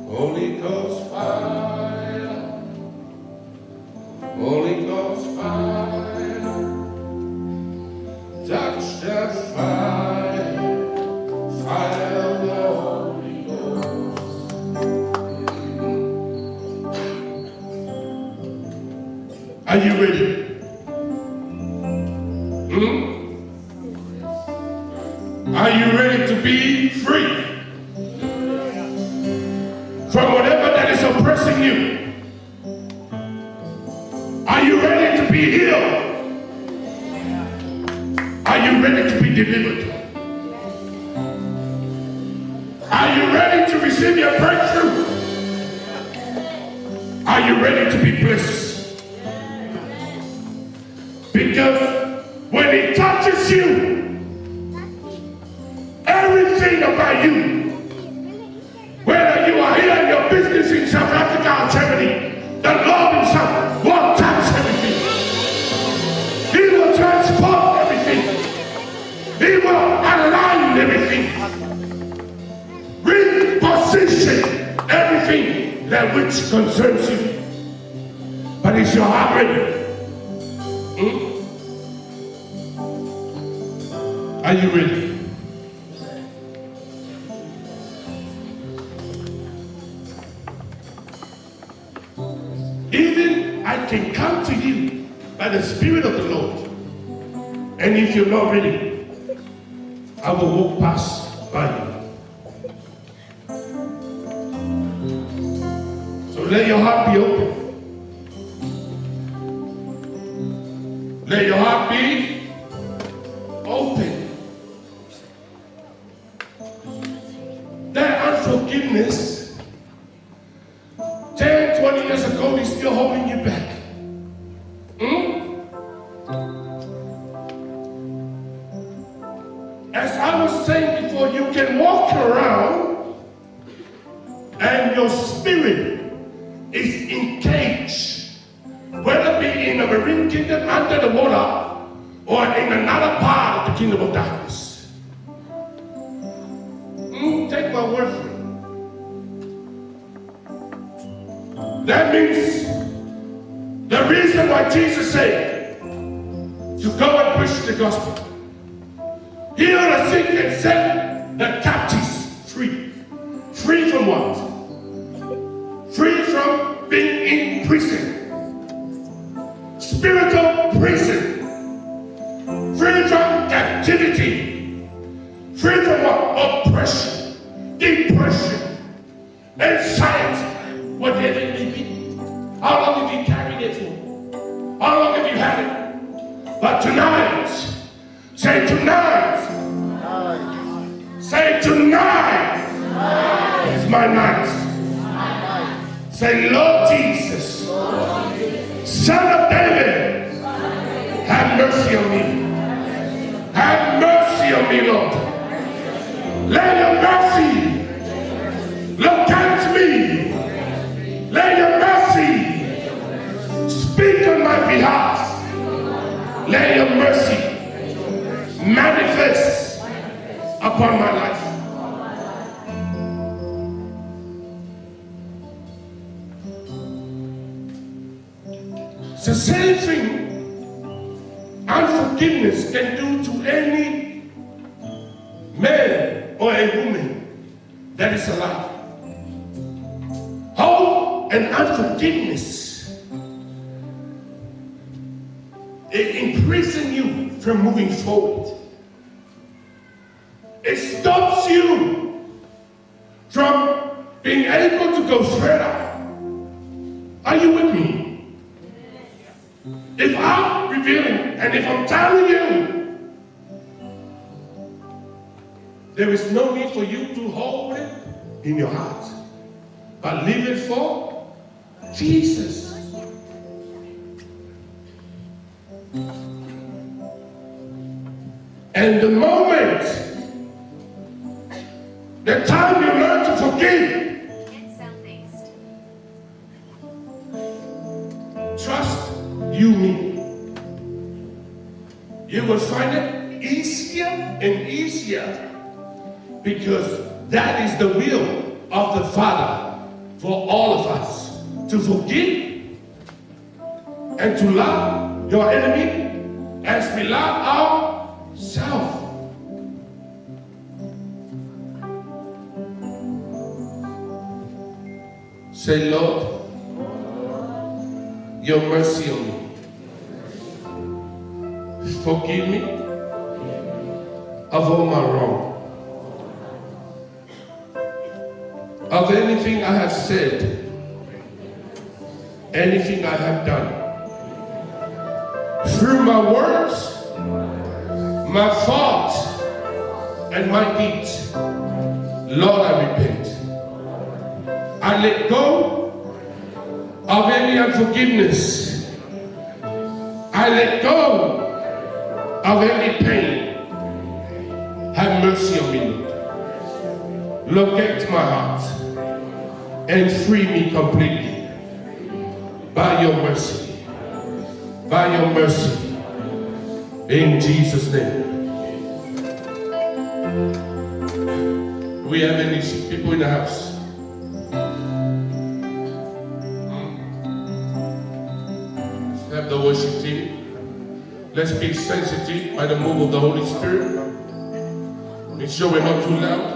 Holy Ghost fire, Holy Ghost fire, touch the fire, fire of the Holy Ghost. Are you ready? Are you ready to be free from whatever that is oppressing you? Are you ready to be healed? Are you ready to be delivered? Are you ready to receive your breakthrough? Are you ready to be blessed? Because when He touches you, everything about you, whether you are here in your business in South Africa or Germany, the Lord Himself will touch everything. He will transport everything. He will align everything. Reposition everything that which concerns you. But is your heart ready? Are you ready? Even I can come to you by the Spirit of the Lord. And if you're not ready, I will walk past by you. So let your heart be open. Let your heart be open. That unforgiveness 10, 20 years ago is still holding you back. As I was saying before, you can walk around and your spirit is encaged, whether it be in a marine kingdom under the water or in another part of the kingdom of darkness. Take my word for it. That means the reason why Jesus said to go and preach the gospel, heal the sick and set the captives free. Free from what? Free from being in prison. Spiritual prison. Free from captivity. Free from what? Oppression. Depression. Anxiety. Whatever it may be. How long have you carried it for? How long have you had it? But tonight, say tonight. Say tonight. It's my night. Say, Lord Jesus, Son of David, have mercy on me. Have mercy on me, Lord. Let your mercy look at me. Let your mercy speak on my behalf. Let your mercy manifest upon my life. It's the same thing unforgiveness can do to any man or a woman that is alive. Hope and unforgiveness, it imprisons you from moving forward. It stops you from being able to go further. Are you with me? If I'm revealing and if I'm telling you, there is no need for you to hold it in your heart. but live it for Jesus. And the moment, the time you learn to forgive, trust you me, you will find it easier and easier, because that is the will of the Father for all of us, to forgive and to love your enemy as we love ourselves. Say, Lord, your mercy on me. Forgive me of all my wrong. Of anything I have said, anything I have done. Through my words, my thoughts, and my deeds. Lord, I repent. I let go of any unforgiveness. I let go of any pain. Have mercy on me, Lord. Locate my heart and free me completely by your mercy. By your mercy. In Jesus' name. Do we have any sick people in the house? Have the worship team. Let's be sensitive by the move of the Holy Spirit. Make sure we're not too loud.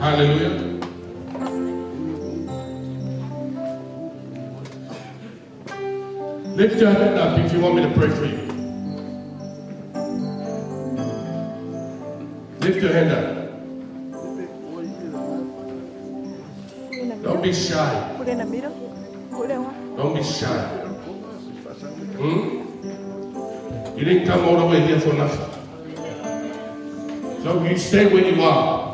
Hallelujah. Lift your hand up if you want me to pray for you. Lift your hand up. Don't be shy. Don't be shy. You didn't come all the way here for nothing. So you stay where you are.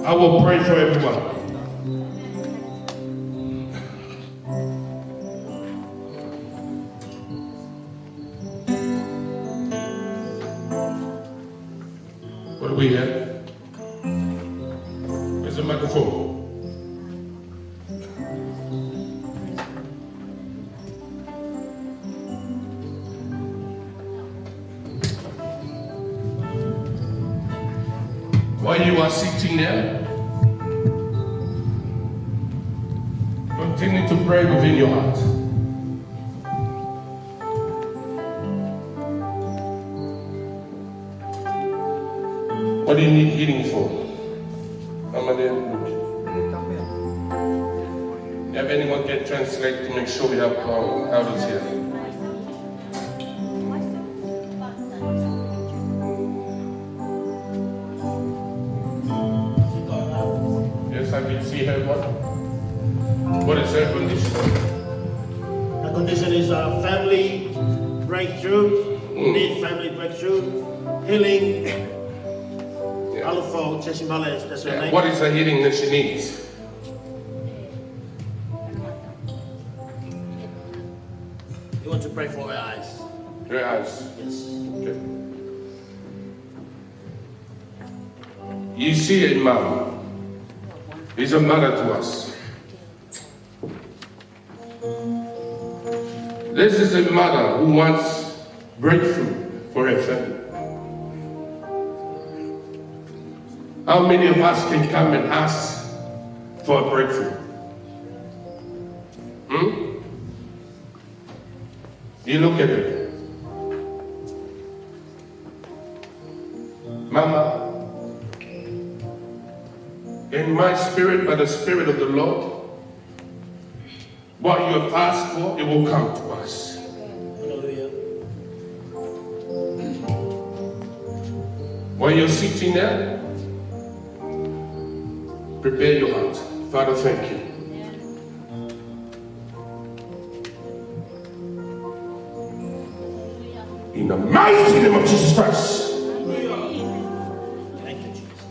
I will pray for everyone. What do we have? Where's the microphone? While you are sitting there, continue to pray within your heart. What do you need healing for? Have anyone can translate to make sure we have elders here? Yes, I can see her. What is her condition? The condition is a family breakthrough. Need family breakthrough, healing. That's her name. What is the healing that she needs? You want to pray for her eyes? Her eyes. Yes. Okay. You see a mom. Is a mother to us. This is a mother who wants breakthrough for her family. How many of us can come and ask for a breakthrough? You look at it. Mama, in my spirit, by the Spirit of the Lord, what you have asked for, it will come to us. Hallelujah. While you're sitting there, prepare your heart. Father, thank you. In the mighty name of Jesus Christ. Thank you, Jesus.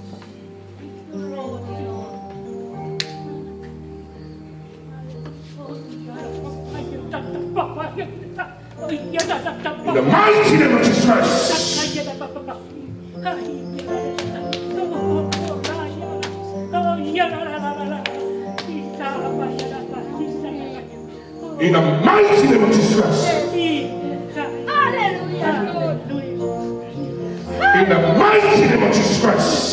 In the mighty name of Jesus Christ. In the mighty name of Jesus Christ. In the mighty name of Jesus Christ.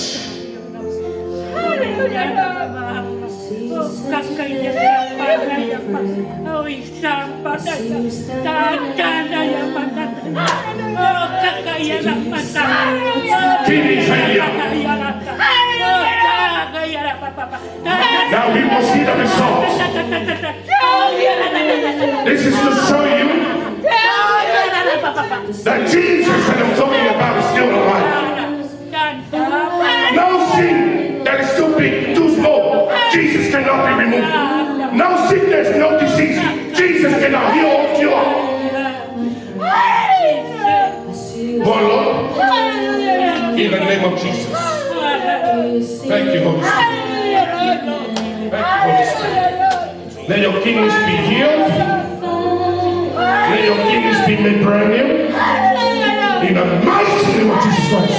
Now we will see the results. This is to show you that Jesus that I'm talking about is still alive. No sin that is too big, too small, Jesus cannot be removed. No sickness, no disease, Jesus cannot heal or cure. But Lord, in the name of Jesus, thank you, Holy Spirit. Thank you, Holy Spirit. Let your kidneys be healed. Let your kidneys be made brand new. In the mighty name of Jesus Christ.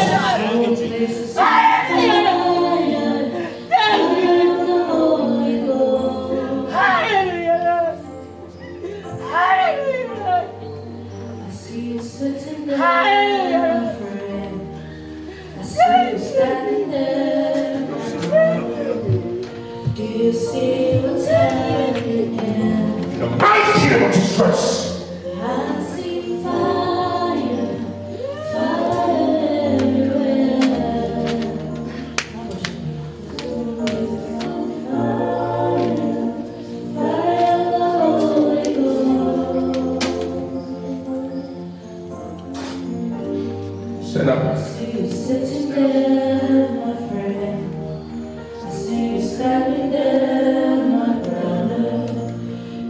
Sitting there, my friend. I see you standing there, my friend. Do you see what's happening? The mighty name of Jesus Christ. I see fire, fire everywhere. Fire of the Holy Ghost. Stand up. I see you sitting there, my friend. I see you standing there, my brother.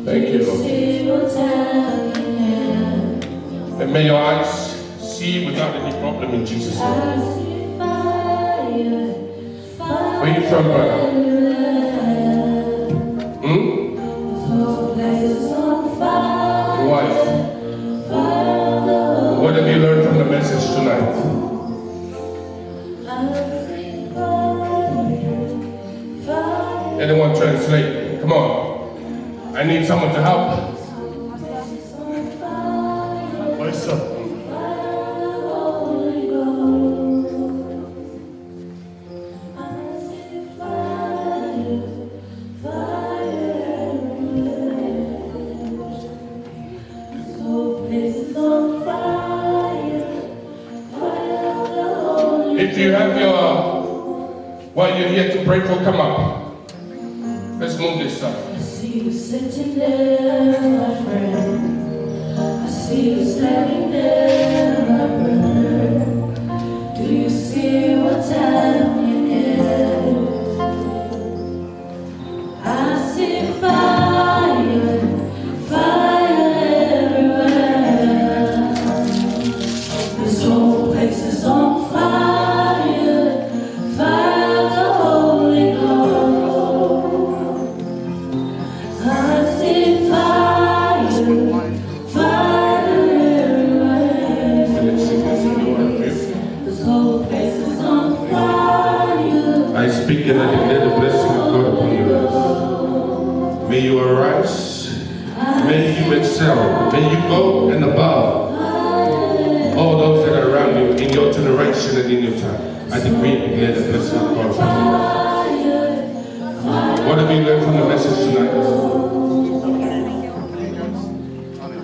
Thank you, Lord. See what's happening. And may your eyes see without any problem in Jesus' I name. see fire, fire. Where you from, brother? Places on fire. Wife. What have you learned from the message tonight? Anyone translate? Come on. I need someone to help. What's up? If you have your, while you're here to pray for, come up. Let's move this stuff. I see you sitting there, my friend. I see you standing there, my brother. Do you see what's happening here? I see fire, fire everywhere. This whole place is on fire, fire of the Holy Ghost. I see fire, fire everywhere. This whole place is on fire. I speak and I declare the blessing of God upon your life. May you arise. May you excel. May you go and above all those that are around you in your generation and in your time. I decree and declare the blessing of God upon your life. What have you learned from the message tonight?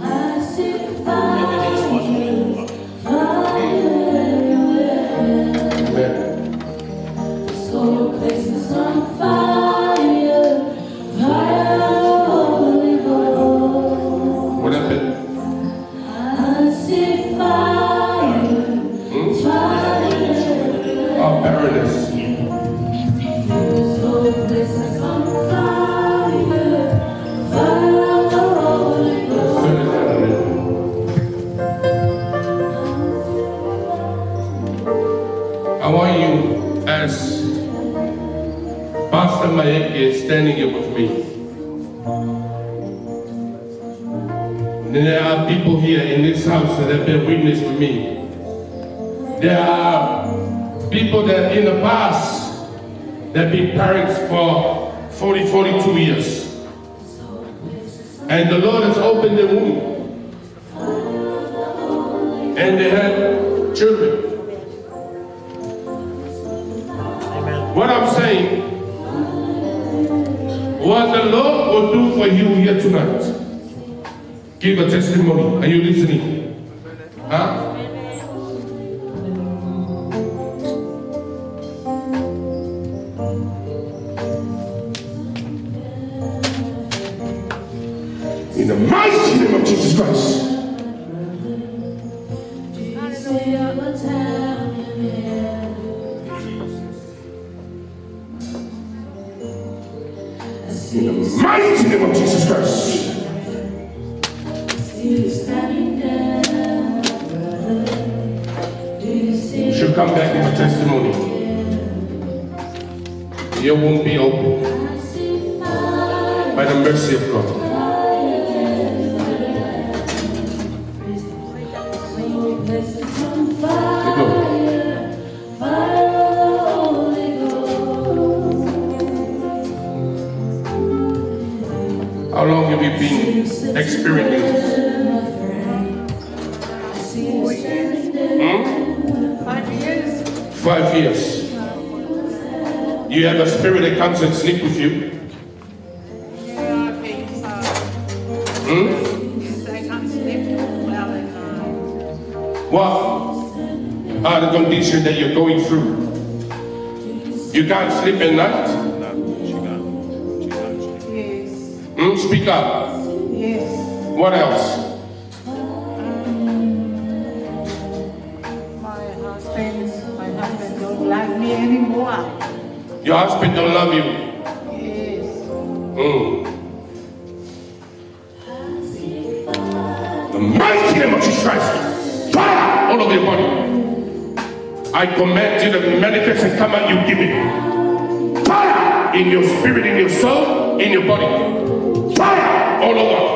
I see fire, fire everywhere. Amen. This whole place is on fire, fire of the Holy Ghost. What happened? I see fire, fire everywhere. Oh, barrenness. This whole place is on fire, fire of the Holy Ghost. Turn it down a little. I want you, as Pastor Mayeke is standing here with me, And there are people here in this house that have been witness with me. There are people that in the past that have been parents for 40, 42 years. And the Lord has opened their womb. And they had children. What I'm saying, what the Lord will do for you here tonight. Give a testimony. Are you listening? Huh? In the mighty name of Jesus Christ. In the mighty name of Jesus Christ. You should come back in a testimony. Your womb be open by the mercy of God. How long have you been experiencing this? 5 years. 5 years. You have a spirit that comes and sleep with you? Yeah, I think so. I can't sleep well at night. What are the conditions that you're going through? You can't sleep at night? Yes. Speak up. Yes. What else? My husband don't like me anymore. Your husband don't love you? Yes. The mighty name of Jesus Christ. Fire all over your body. I command you to manifest and come out, you give it. Fire in your spirit, in your soul, in your body. Fire all over.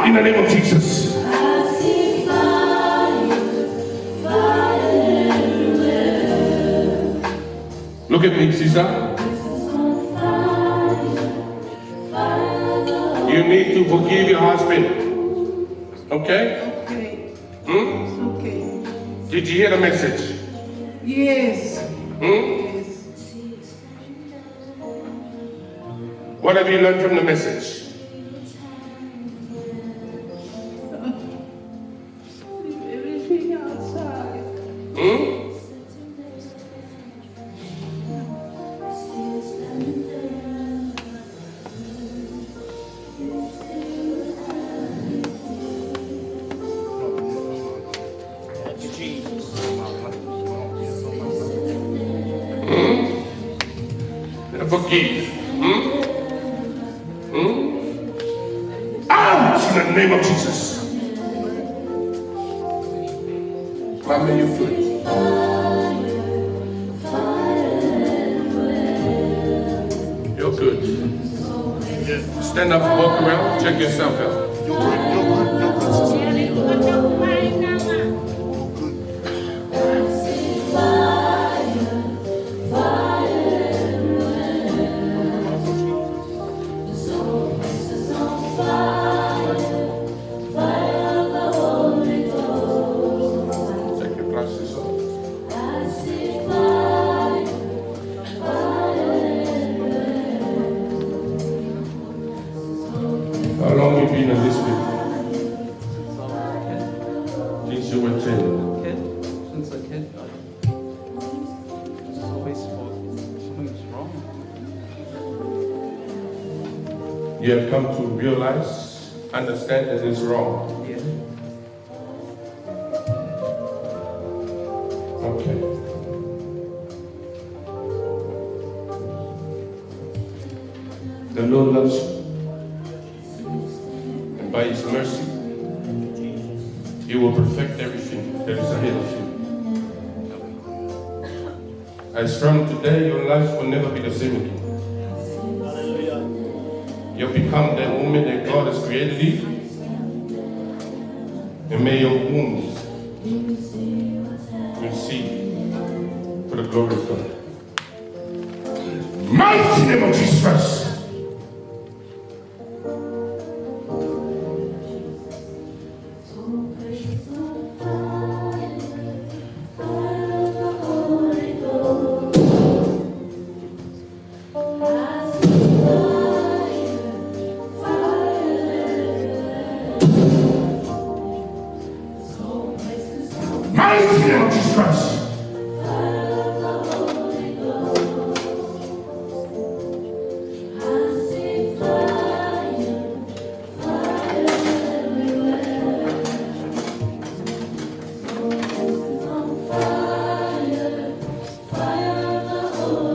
In the name of Jesus. Look at me, Caesar. You need to forgive your husband. Okay? Okay. Okay. Did you hear the message? Yes. Yes. What have you learned from the message? Everything outside. Forgive. Out in the name of Jesus. Mama, you good. You're good. Stand up, walk around, check yourself out. You're good. How long have you been in You have come to realize, understand that it's wrong. Yes. Okay. The Lord loves you. And by His mercy, He will perfect everything that is ahead of you. As from today, your life will never be the same again. You'll become that woman that God has created you. And may your wounds receive for the glory of God. Mighty name of Jesus Christ.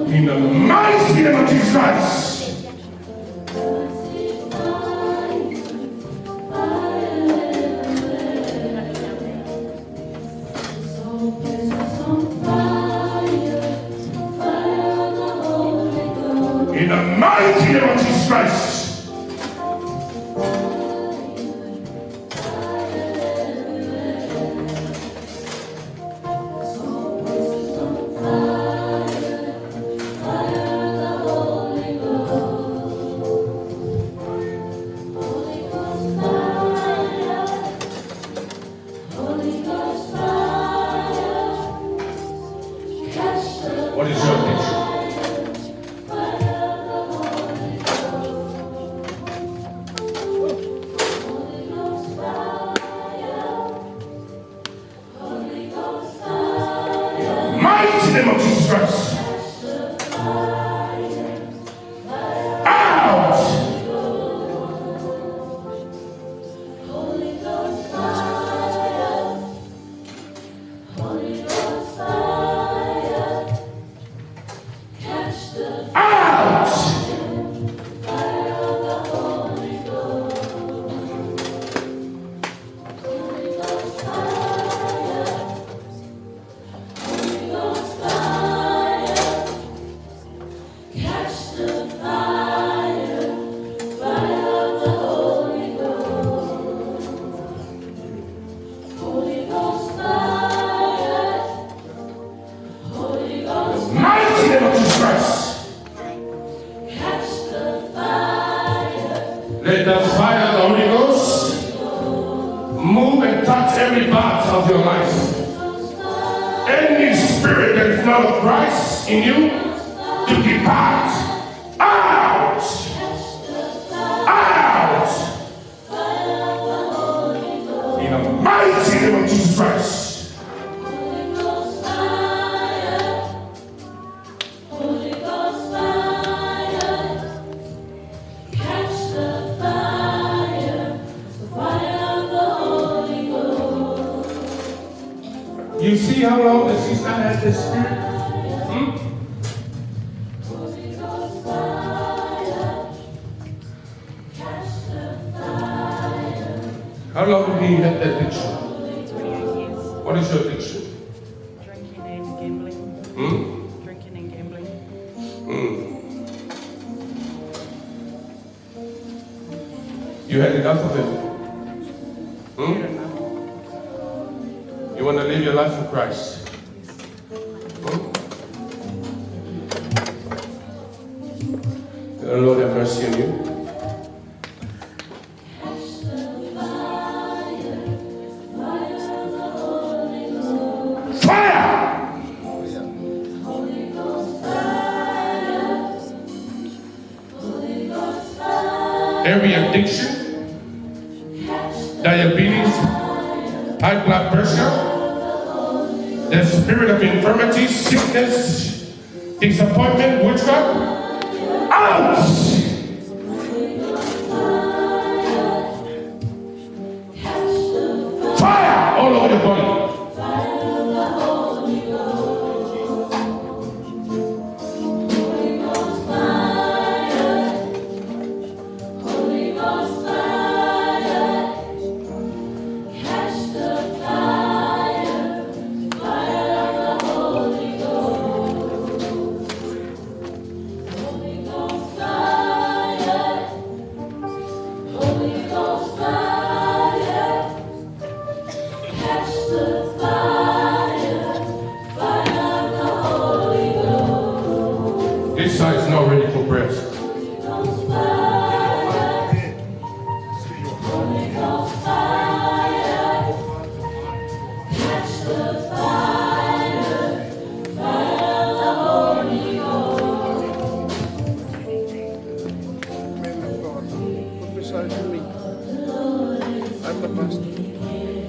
In the mighty name of Jesus Christ. In the mighty name of Jesus Christ. What is your addiction? Mighty name of Jesus Christ. Out! Let the fire of the Holy Ghost move and touch every part of your life. Any spirit that is not of Christ in you, to depart. Out! Out! In the mighty name of Jesus Christ. You see how long that she's not had this spirit? How long have you had that addiction? 28 years. What is your addiction? Drinking and gambling. Drinking and gambling. You had enough of it? You want to live your life for Christ? The Lord have mercy on you. Fire! Every addiction, diabetes, high blood pressure, the spirit of infirmity, sickness, disappointment, witchcraft, out! This side is not ready for breast.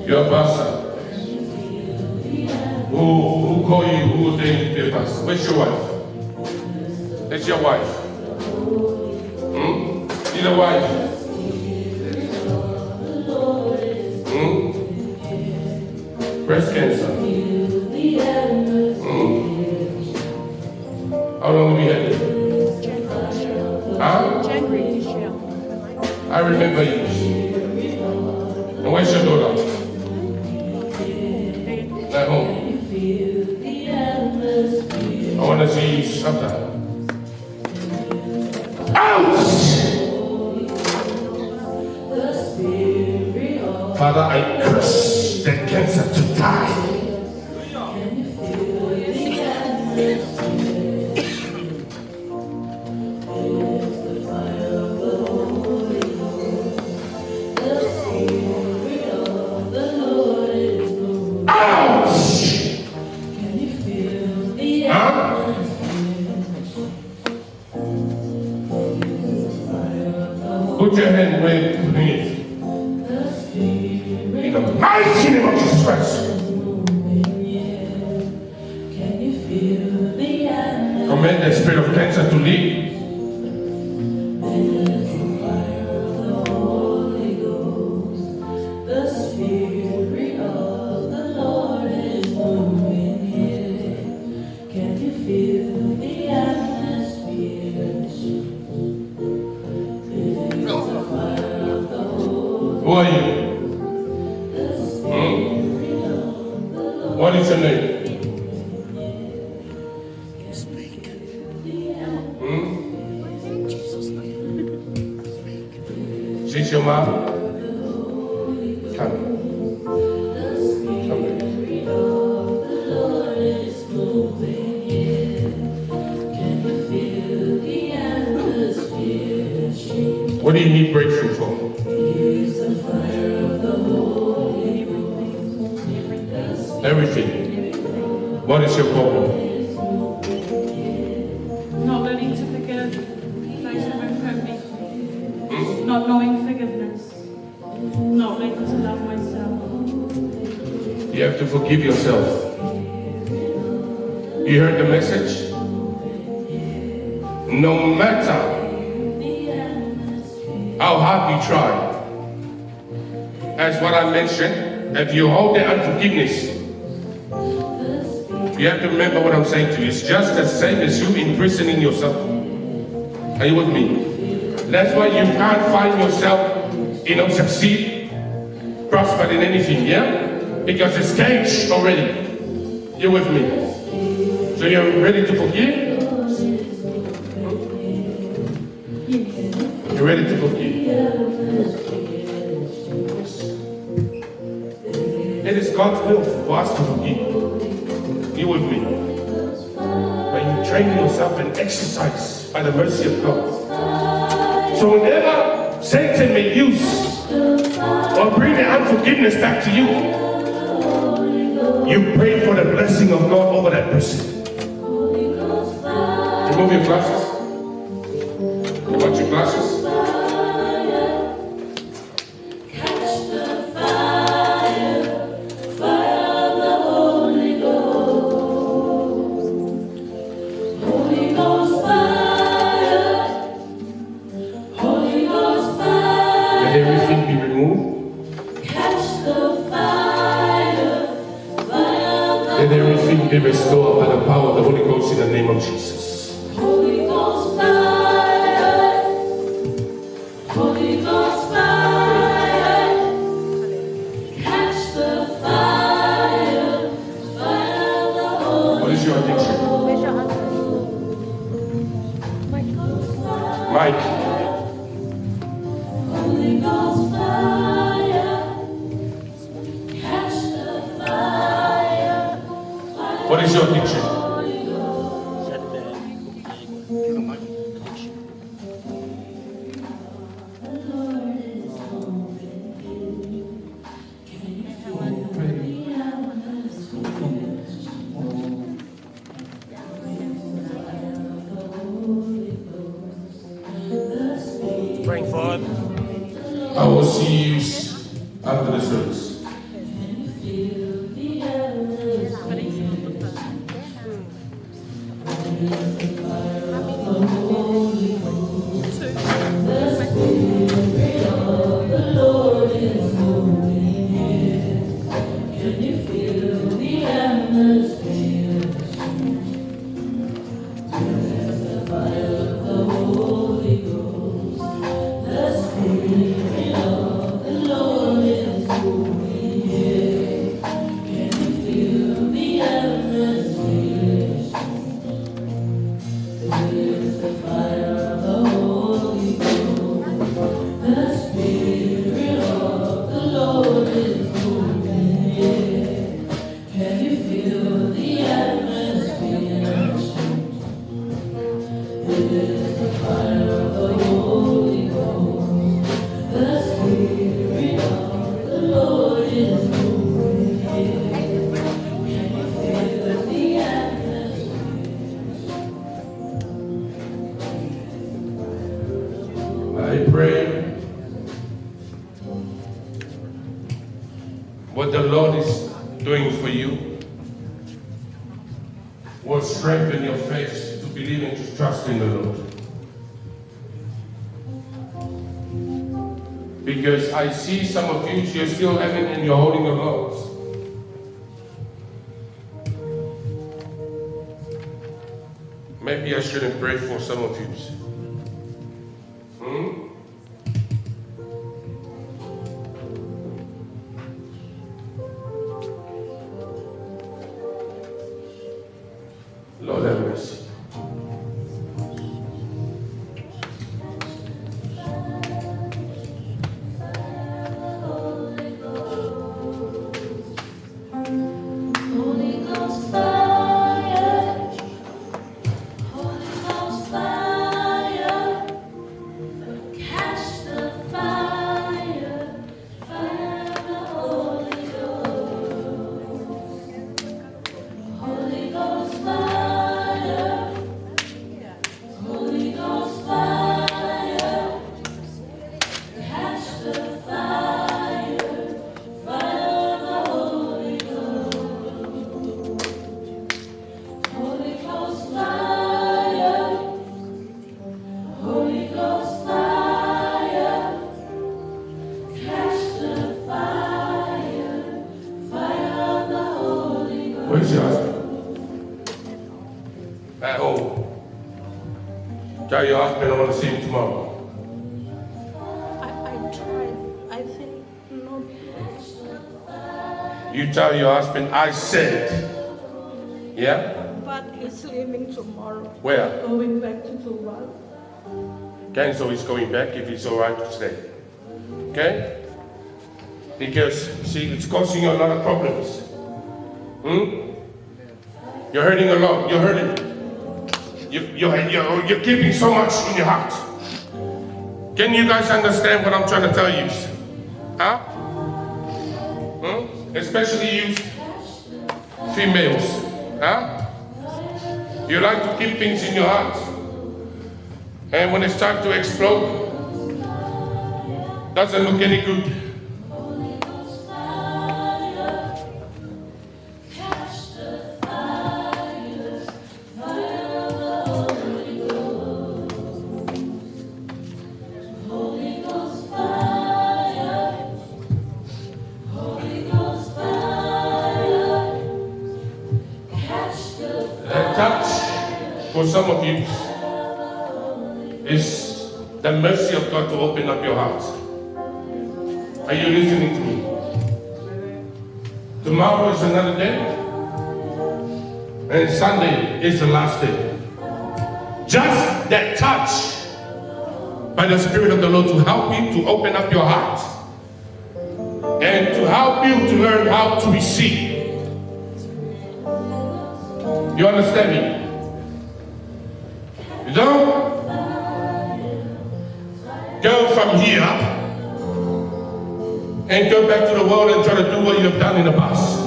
You're a pastor. Who call you? Who ordained you to be a pastor? Where's your wife? That's your wife. Need a wife? Breast cancer. How long have you had it? Huh? January this year. I remember you. And where's your daughter? At home. I want to see you sometime. Ouch! Father, I curse that cancer to die. Put your hand where you need. In the mighty name of Jesus Christ. Command the spirit of cancer to leave. Who are you? What is your name? She's your mom? Come. Come here. What do you need breakthrough for? Everything. What is your problem? Not learning to forgive those who have hurt me. Not knowing forgiveness. Not learning to love myself. You have to forgive yourself. You heard the message? No matter how hard you try, as what I mentioned, if you hold the unforgiveness, you have to remember what I'm saying to you. It's just the same as you imprisoning yourself. Are you with me? That's why you can't find yourself, succeed, prosper in anything, yeah? Because it's caged already. You with me? So you're ready to forgive? You're ready to forgive? It is God's will for us to forgive. You with me? But you train yourself and exercise by the mercy of God. So whenever Satan may use or bring the unforgiveness back to you, you pray for the blessing of God over that person. Remove your glasses. You want your glasses? Be restored by the power of the Holy Ghost in the name of Jesus. Holy Ghost fire, Holy Ghost fire, catch the fire, fire of the Holy. What is your addiction? Where's your husband? Mike. Holy Ghost fire, catch the fire. What is your addiction? I will see you after the service. I pray what the Lord is doing for you will strengthen your faith to believe and to trust in the Lord. Because I see some of you, you're still having and you're holding a lot. Maybe I shouldn't pray for some of you. Lord have mercy. Where's your husband? At home. Tell your husband I want to see him tomorrow. I tried. I think no. You tell your husband I said. Yeah? But he's leaving tomorrow. Where? Going back to Dubai. Okay, so he's going back if it's all right to stay. Okay? Because, see, it's causing you a lot of problems. You're hurting a lot. You're hurting. You're keeping so much in your heart. Can you guys understand what I'm trying to tell you? Huh? Especially you females. Huh? You like to keep things in your heart. And when it's time to explode, doesn't look any good. For some of you, is the mercy of God to open up your heart. Are you listening to me? Tomorrow is another day, and Sunday is the last day. Just that touch by the Spirit of the Lord to help you to open up your heart and to help you to learn how to receive. You understand me? You don't go from here and go back to the world and try to do what you have done in the past.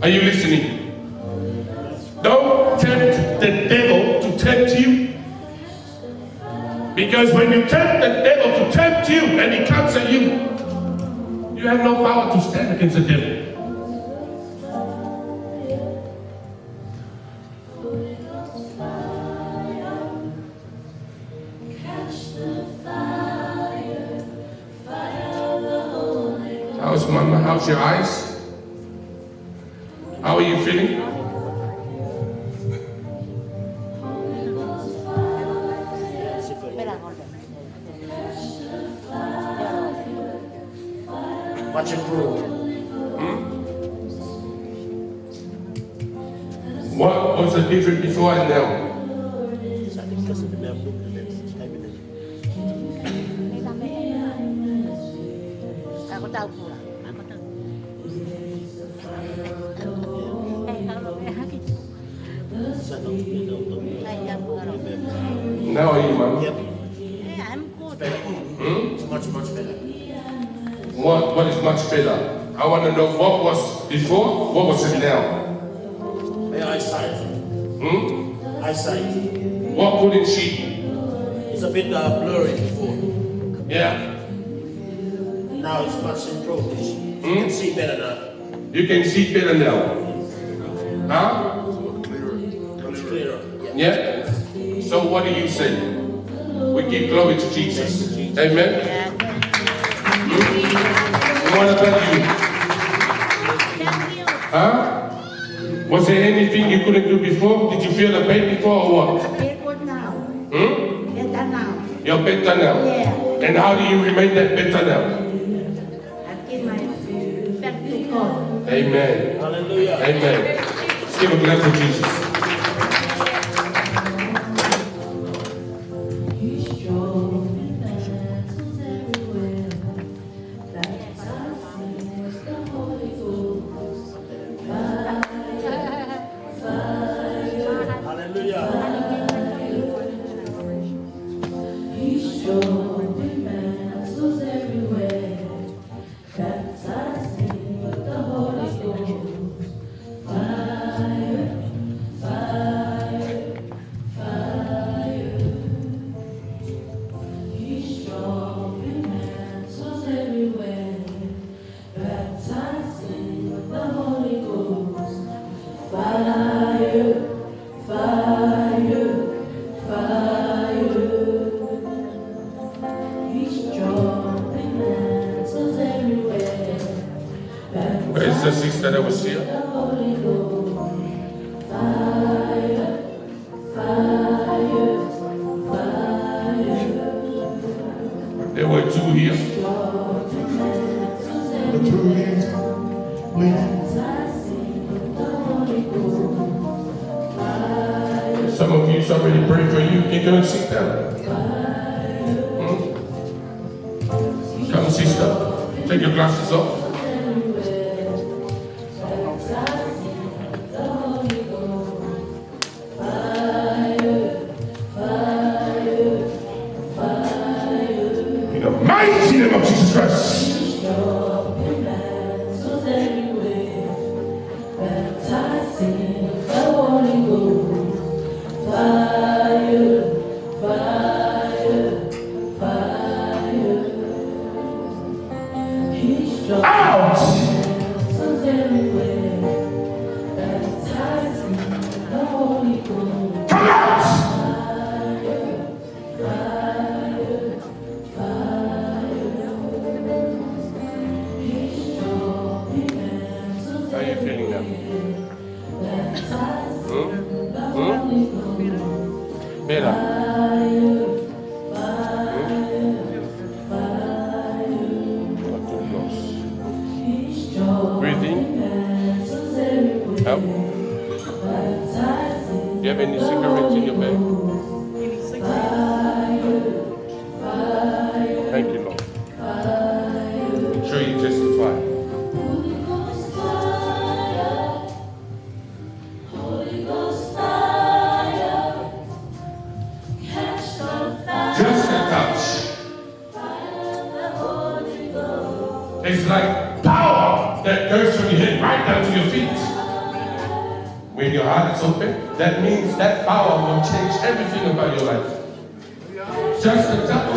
Are you listening? Don't tempt the devil to tempt you Because when you tempt the devil to tempt you and he comes at you, you have no power to stand against the devil. How's mama? How's your eyes? How are you feeling? Much improved. What was the difference before and now? Now are you, Mom? Yep. I'm good. It's much better. What is much better? I want to know what was before, what was it now? My eyesight. Eyesight. What couldn't she? It's a bit blurry before. Yeah. Now it's much improved. You can see better now. You can see better now. Huh? Much clearer. Yeah? So what do you say? We give glory to Jesus. Amen? What about you? Huh? Was there anything you couldn't do before? Did you feel the pain before or what? I feel good now. Better now. You're better now? Yeah. And how do you remain that better now? I give my back to God. Amen. Hallelujah. Amen. Let's give a clap for Jesus. Where's the sister that was here? There were two here. The two hands, Some of you already prayed for you. You can go and sit down. Come, sister. Take your glasses off. In the mighty name of Jesus Christ. Out! Come out! How are you feeling now? Better. Breathing. Out. Do you have any cigarettes in your bag? Thank you, Lord. I'm sure you testify. Just a touch. It's like power that goes from your head right down to your feet. When your heart is open, that means that power will change everything about your life. Just a touch.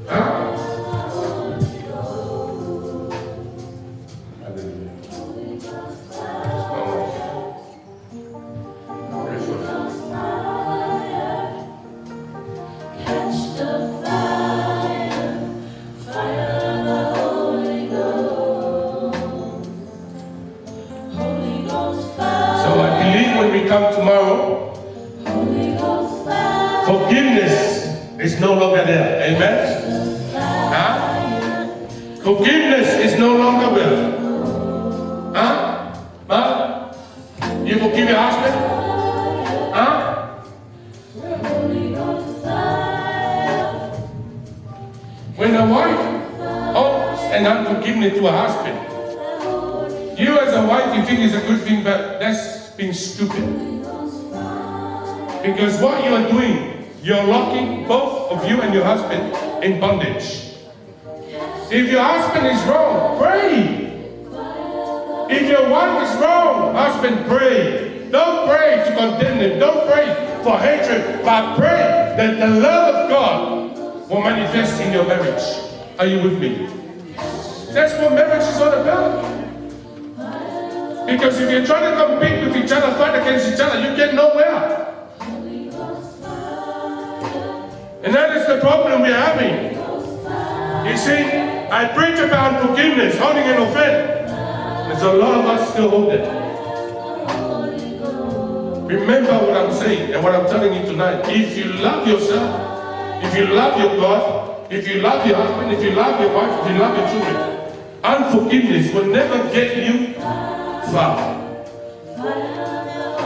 Huh? Come tomorrow, forgiveness is no longer there. Amen? Huh? Forgiveness is no longer there. Huh? Huh? You forgive your husband? Huh? When a wife owes an unforgiveness to a husband, you as a wife, you think it's a good thing, but that's being stupid. Because what you are doing, you're locking both of you and your husband in bondage. If your husband is wrong, pray. If your wife is wrong, husband, pray. Don't pray to condemn them. Don't pray for hatred, but pray that the love of God will manifest in your marriage. Are you with me? That's what marriage is all about. Because if you're trying to compete with each other, fight against each other, you get nowhere. And that is the problem we're having. You see, I preach about forgiveness, holding an offense. There's a lot of us still hold it. Remember what I'm saying and what I'm telling you tonight. If you love yourself, if you love your God, if you love your husband, if you love your wife, if you love your children, unforgiveness will never get you far.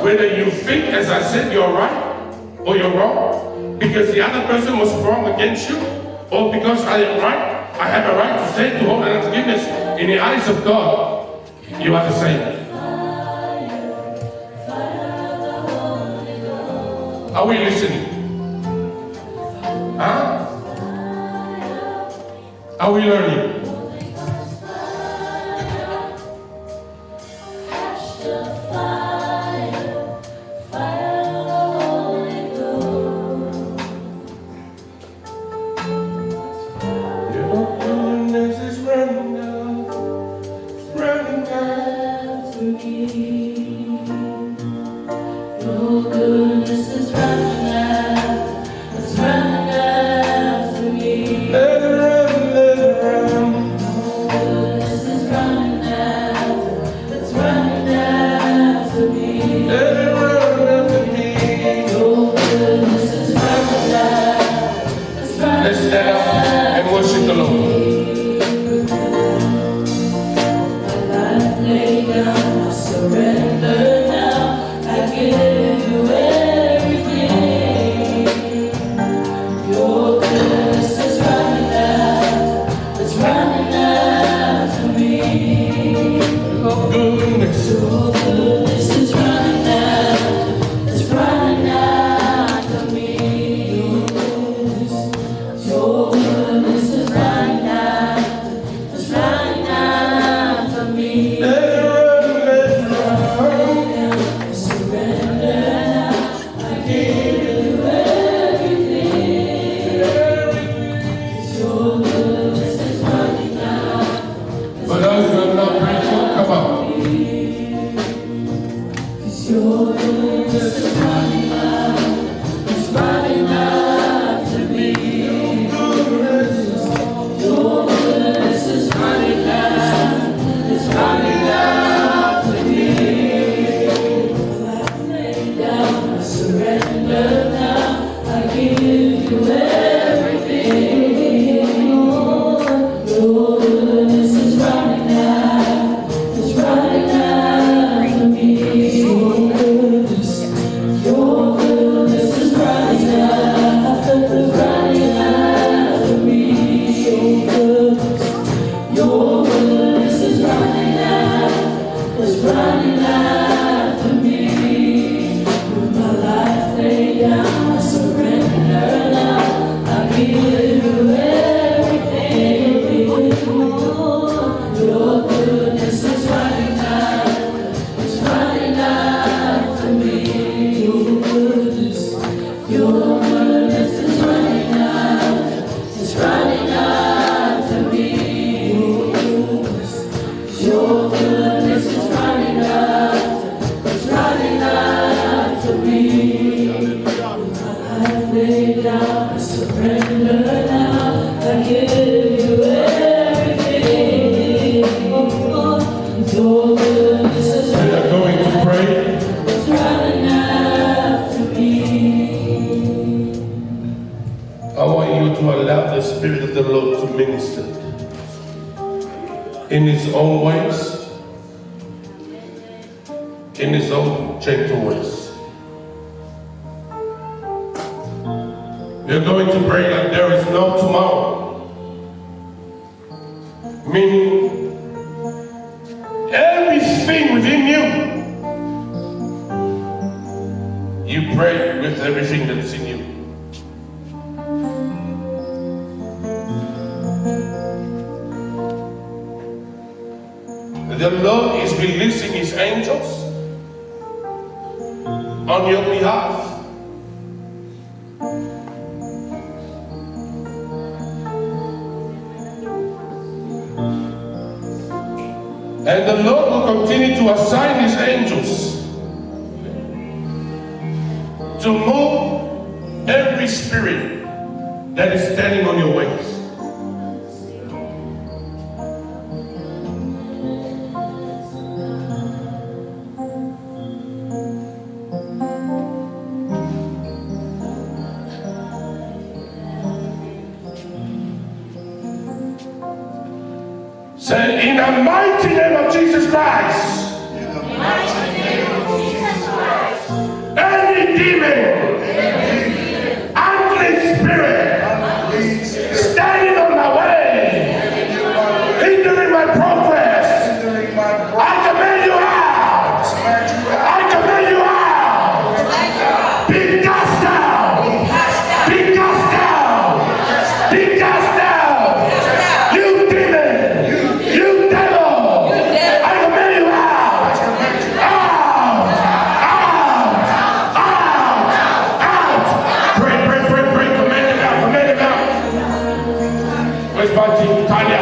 Whether you think, as I said, you're right or you're wrong, because the other person was wrong against you, or because I am right, I have a right to say, to hold an unforgiveness. In the eyes of God, you are the same. Are we listening? Huh? Are we learning? Your the Spirit of the Lord to minister in His own ways, in His own gentle ways. We're going to pray like there is no tomorrow, meaning everything within you pray with everything that's in you. The Lord is releasing His angels on your behalf. And the Lord will continue to assign His angels to move every spirit that is standing on your ways. Say, in the mighty name of Jesus Christ. In the mighty name of Jesus Christ. Any demon, unclean spirit, standing on my way, hindering my progress, I command you out. I command you out. Be cast out. Be cast out. Be cast out. You demon. You devil. I command you out. Out. Out. Pray, pray, pray, pray. Command him out. Command him out. Where's my team? Tanya.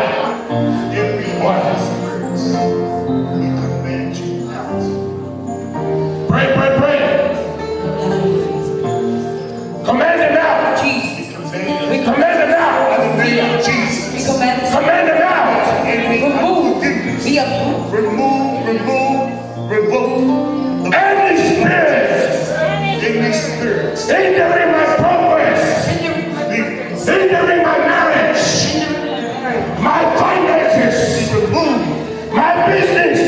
Pray, pray, pray. Command him out. Jesus. We command him out. Jesus. We command him out. Remove. Be uprooted. Remove. Any spirit. Hindering my progress. Hindering my marriage. My finances. My business.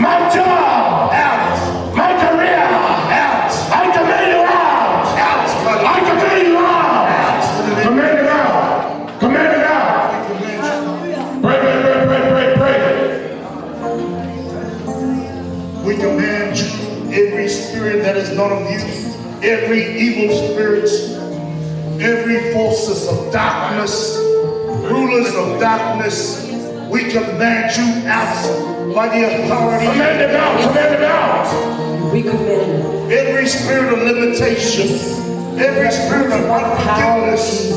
My job. Out. My career. Out. I command you out. Out. I command you out. Command him out. Command him out. Pray, pray, pray, pray, pray. We command you, every spirit that is not of you, every evil spirit, every forces of darkness, rulers of darkness, we command you out by the authority. Command him out. Command him out. We command every spirit of limitation, every spirit of unforgiveness,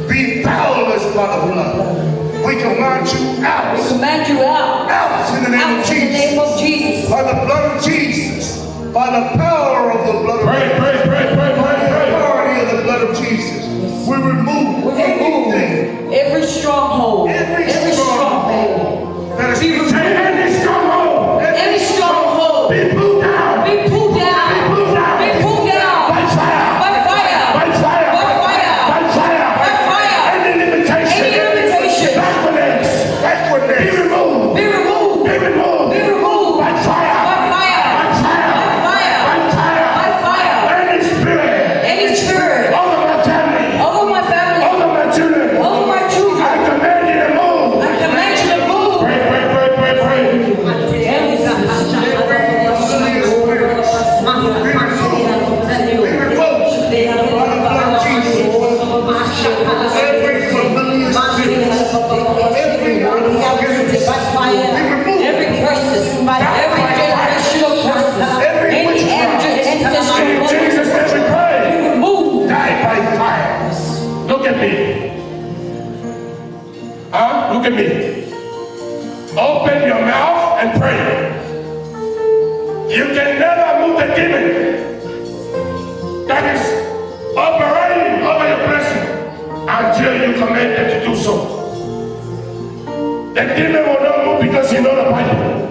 be powerless by the blood. We command you out. We command you out. Out in the name of Jesus. In the name of Jesus. By the blood of Jesus. By the power of the blood of Pray, Jesus. pray, pray, pray, By the pray, pray. authority of the blood of Jesus. We remove anything. Every stronghold. Every stronghold. That is Any stronghold. Every stronghold. Be pulled down. Be pulled down. Be pulled down. Be pulled down. By fire. By fire. By fire. By fire. By fire. By fire. Any limitation. Any limitation. Backwardness. Be removed. Be removed. Be removed. Be removed. By fire. By fire. By fire. By fire. By fire. By fire. Any spirit. Any spirit. Over my family. Over my family. Over my children. Over my children. I command you to move. I command you to move. Pray, pray, pray, pray, pray. Every person, every generational person, any ancestral In Jesus' name we pray. move. Die by fire. Look at me. Look at me. Open your mouth and pray. You can never move the demon that is operating over your blessing until you command them to do so. The demon will not move because you know the Bible.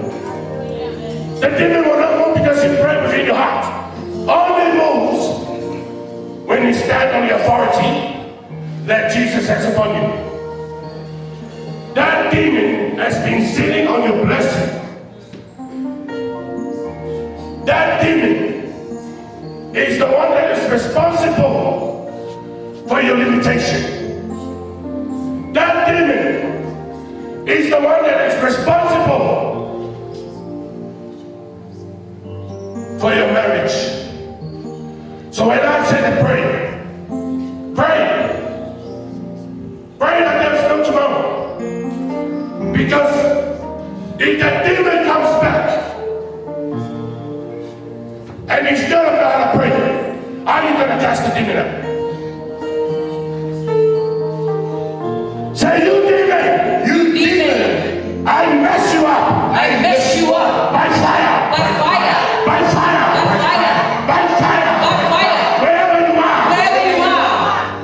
The demon will not move because you pray within your heart. Only moves when you stand on the authority that Jesus has upon you. That demon has been sitting on your blessing. That demon is the one that is responsible for your limitation. That demon is the one that is responsible for your marriage. So when I say to pray, pray that there's no tomorrow. Because if that demon comes back and he's still not how to pray, are you going to cast the demon out? Say, you demon, I mess you up. I mess you up. By fire. By fire. By fire. By fire. By fire. By fire. Wherever you are. Wherever you are.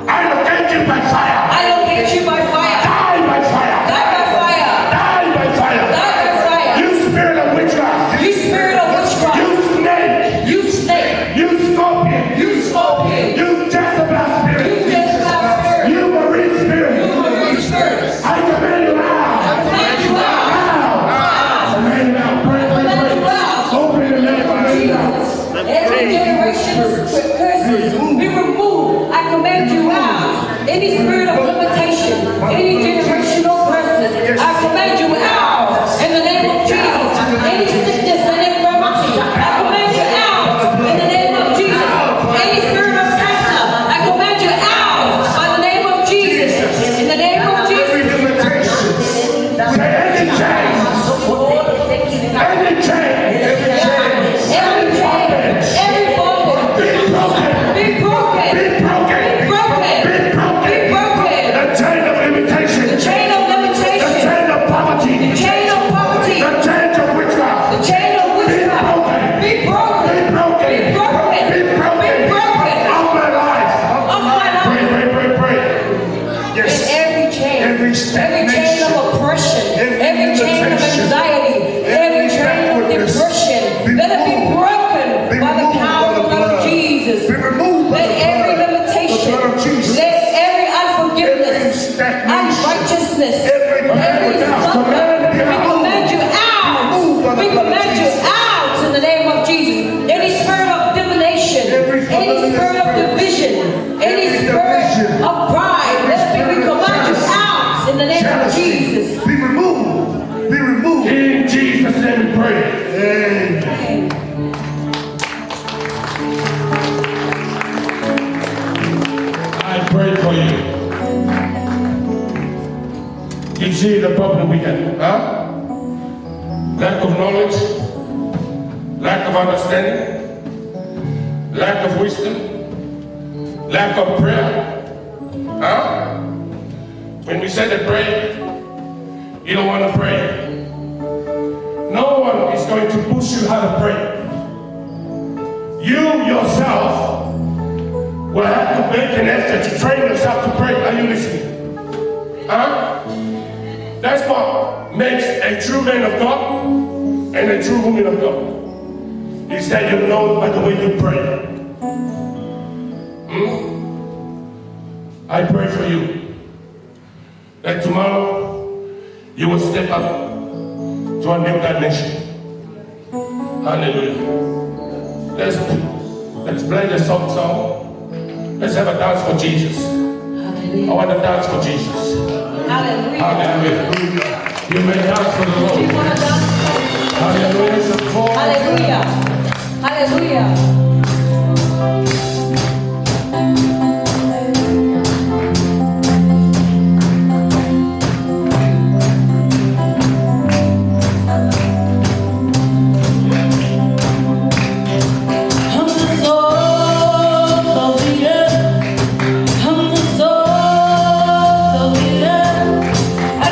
I locate you by fire. I locate you by fire. Die by fire. Die by fire. Die by fire. Die by fire. You spirit of witchcraft. You spirit of witchcraft. You snake. You snake. You scorpion. You scorpion. You Jezebel spirit. You Jezebel spirit. You marine spirit. You marine spirit. I command you out. I command you out. Command you out. Pray, pray, pray. Open the name of Jesus. Every generation's curses be removed. I command you out. Any spirit of limitation, any generational curses, I command you out. In the name of Jesus. Any sickness and infirmity, I command you out. In the name of Jesus. Any spirit of cancer, I command you out. By the name of Jesus. In the name of Jesus. Say any chain. Any chain. Every chain, every bondage, Be broken. be broken. Be broken. Be broken. Be broken. Be broken. The chain of limitation. The chain of The limitation. chain of poverty. The chain of poverty. The chain of witchcraft. The chain of witchcraft. Be broken. Be broken. Be broken. Be broken. Be broken. Of my life. Of my life. Pray, pray, pray, pray. Yes. In every chain. Every chain of oppression. Every chain of anxiety. Every chain of depression. Let it be broken by the power of the blood of Jesus. Be removed by Let the every blood. limitation. The blood of Jesus. Let every unforgiveness. Every stagnation. Unrighteousness. Every Every slumber. We command you out. We command you out in the name of Jesus. Any spirit of divination. Any spirit of division. Any spirit of pride. We command you out in the name of Jesus. Be removed. Be removed. In Jesus' name we pray. Amen. I pray for you. You see the problem we have, huh? Lack of knowledge, lack of understanding, lack of wisdom, lack of prayer, huh? When we say to pray, you don't want to pray. No one is going to push you how to pray. You yourself will have to make an effort to train yourself to pray. Are you listening? Huh? That's what makes a true man of God and a true woman of God. Is that you know by the way you pray. I pray for you that tomorrow you will step up to a new dimension. Hallelujah. Let's play the song. Let's have a dance for Jesus. Hallelujah. I want to dance for Jesus. Hallelujah. Hallelujah. You may dance for the You Lord. want to dance for Hallelujah. Hallelujah. Hallelujah. I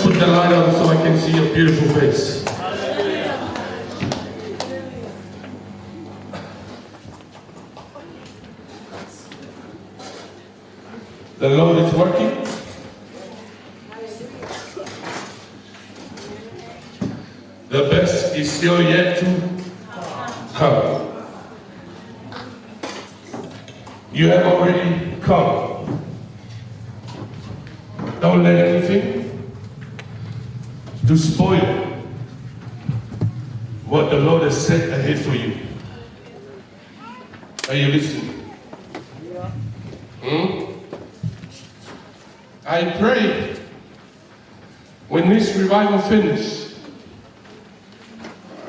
Let's put the light on so I can see your beautiful face. The Lord is working. The best is still yet to come. You have already come. Don't let anything to spoil what the Lord has set ahead for you. Are you listening? I pray when this revival finishes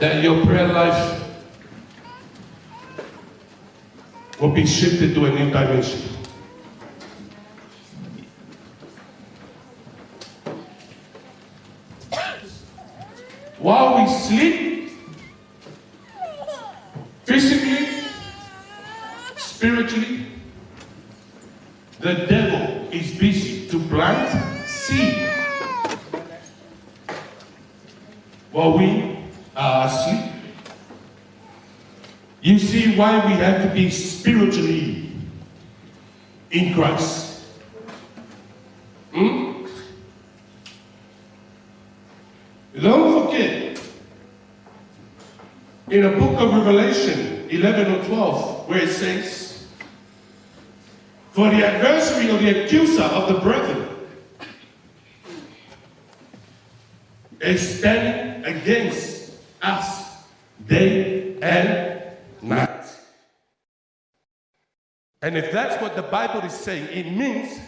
that your prayer life will be shifted to a new dimension. While we sleep, physically, spiritually, the devil is busy to plant seed while we are asleep. You see why we have to be spiritually in Christ. Don't forget, in the book of Revelation 11 or 12, where it says, for the adversary or the accuser of the brethren is standing against us day and night. And if that's what the Bible is saying, it means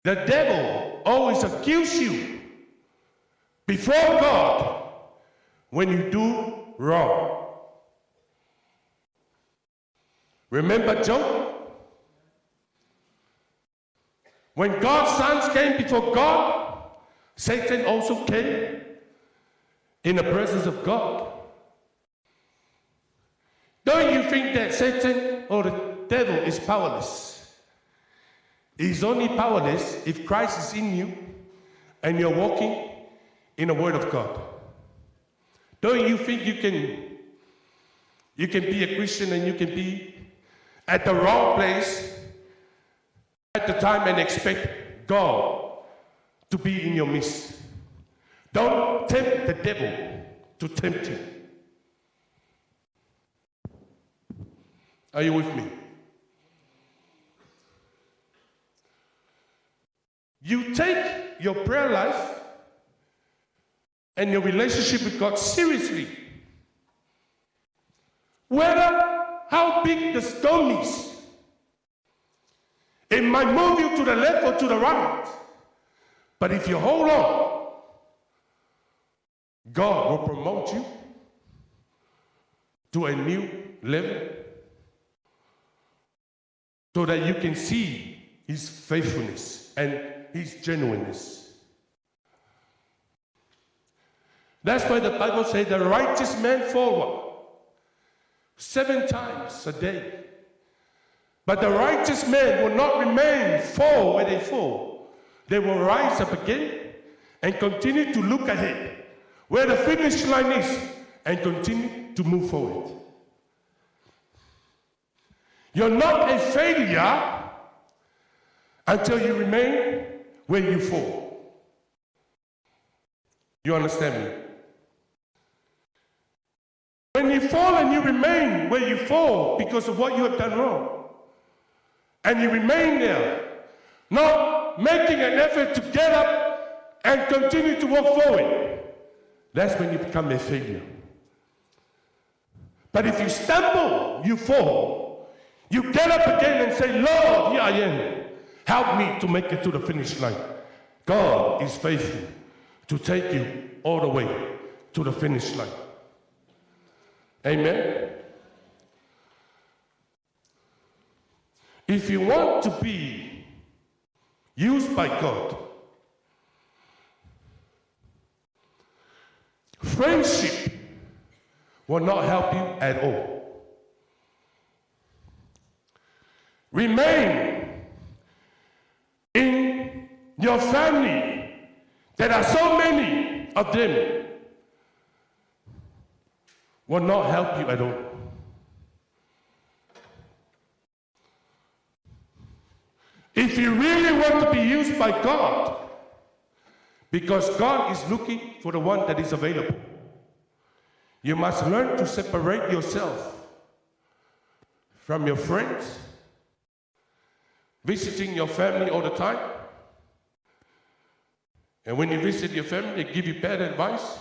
the devil always accuses you before God when you do wrong. Remember Job? When God's sons came before God, Satan also came in the presence of God. Don't you think that Satan or the devil is powerless? He's only powerless if Christ is in you and you're walking in the Word of God. Don't you think you can be a Christian and you can be at the wrong place at the time and expect God to be in your midst? Don't tempt the devil to tempt you. Are you with me? You take your prayer life and your relationship with God seriously. Whether how big the storm is, it might move you to the left or to the right. But if you hold on, God will promote you to a new level so that you can see His faithfulness and His genuineness. That's why the Bible says the righteous man fall 7 times a day. But the righteous man will not remain fall where they fall. They will rise up again and continue to look ahead where the finish line is and continue to move forward. You're not a failure until you remain where you fall. You understand me? When you fall and you remain where you fall because of what you have done wrong, and you remain there, not making an effort to get up and continue to walk forward, that's when you become a failure. But if you stumble, you fall, you get up again and say, Lord, here I am. Help me to make it to the finish line. God is faithful to take you all the way to the finish line. Amen. If you want to be used by God, friendship will not help you at all. Remain in your family, there are so many of them, will not help you at all. If you really want to be used by God, because God is looking for the one that is available, you must learn to separate yourself from your friends, visiting your family all the time. And when you visit your family, they give you bad advice,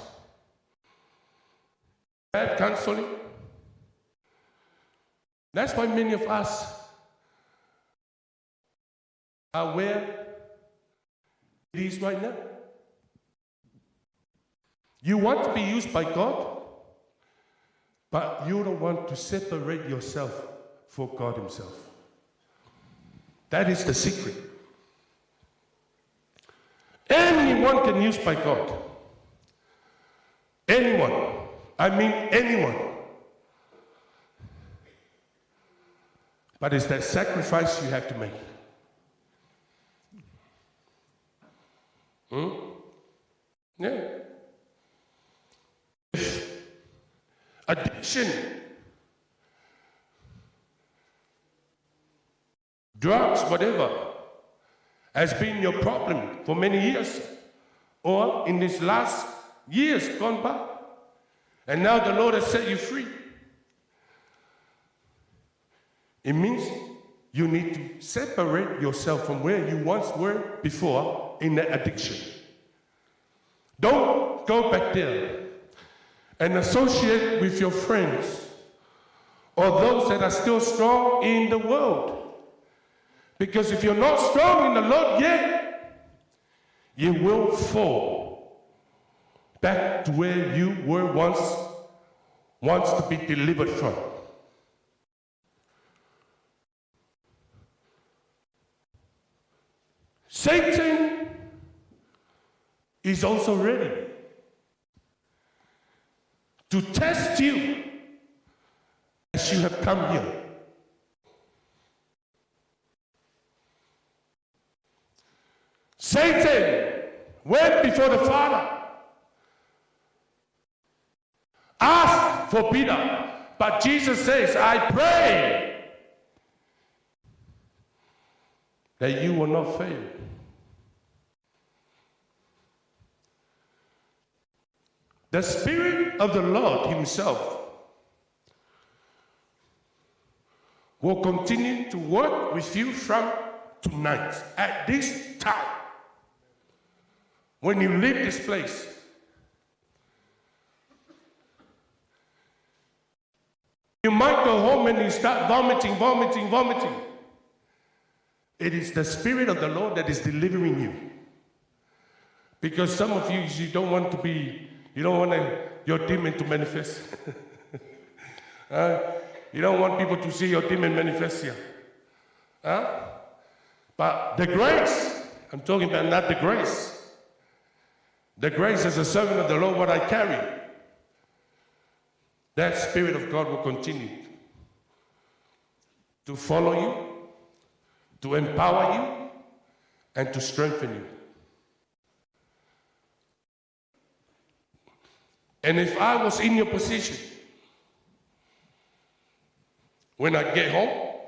bad counseling. That's why many of us are where it is right now. You want to be used by God, but you don't want to separate yourself for God Himself. That is the secret. Anyone can be used by God. Anyone. I mean anyone. But it's that sacrifice you have to make. Yeah. Addiction, drugs, whatever, has been your problem for many years, or in these last years gone by, and now the Lord has set you free. It means you need to separate yourself from where you once were before in that addiction. Don't go back there and associate with your friends or those that are still strong in the world. Because if you're not strong in the Lord yet, you will fall back to where you were once to be delivered from. Satan is also ready to test you as you have come here. Satan went before the Father, asked for Peter, but Jesus says, I pray that you will not fail. The Spirit of the Lord Himself will continue to work with you from tonight, at this time. When you leave this place, you might go home and you start vomiting. It is the Spirit of the Lord that is delivering you. Because some of you don't want your demon to manifest. You don't want people to see your demon manifest here. But the grace, I'm talking about not the grace. The grace as a servant of the Lord, what I carry, that Spirit of God will continue to follow you, to empower you, and to strengthen you. And if I was in your position, when I get home,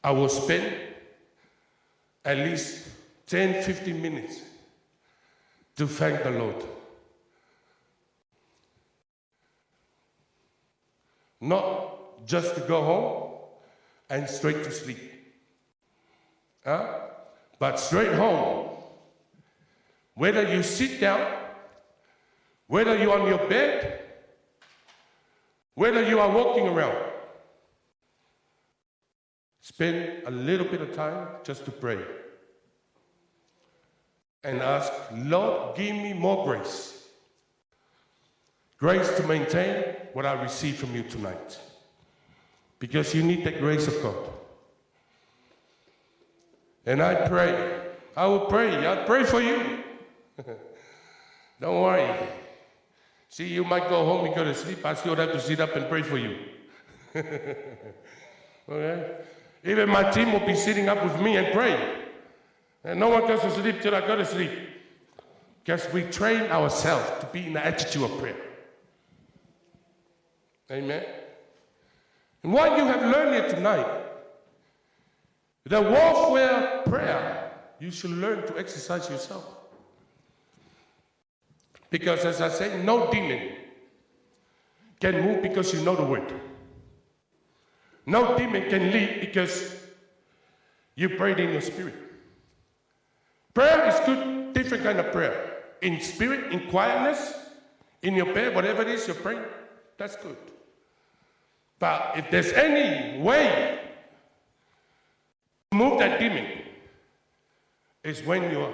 I will spend at least 10, 15 minutes to thank the Lord. Not just to go home and straight to sleep. But straight home, whether you sit down, whether you're on your bed, whether you are walking around, spend a little bit of time just to pray. And ask, Lord, give me more grace. Grace to maintain what I receive from you tonight. Because you need the grace of God. And I pray. I will pray. I'll pray for you. Don't worry. See, you might go home and go to sleep. I still have to sit up and pray for you. Okay? Even my team will be sitting up with me and pray. And no one goes to sleep till I go to sleep. Because we train ourselves to be in the attitude of prayer. Amen. And what you have learned here tonight, the warfare prayer, you should learn to exercise yourself. Because as I say, no demon can move because you know the word. No demon can lead because you prayed in your spirit. Prayer is good, different kind of prayer. In spirit, in quietness, in your bed, whatever it is you're praying, that's good. But if there's any way to move that demon, is when you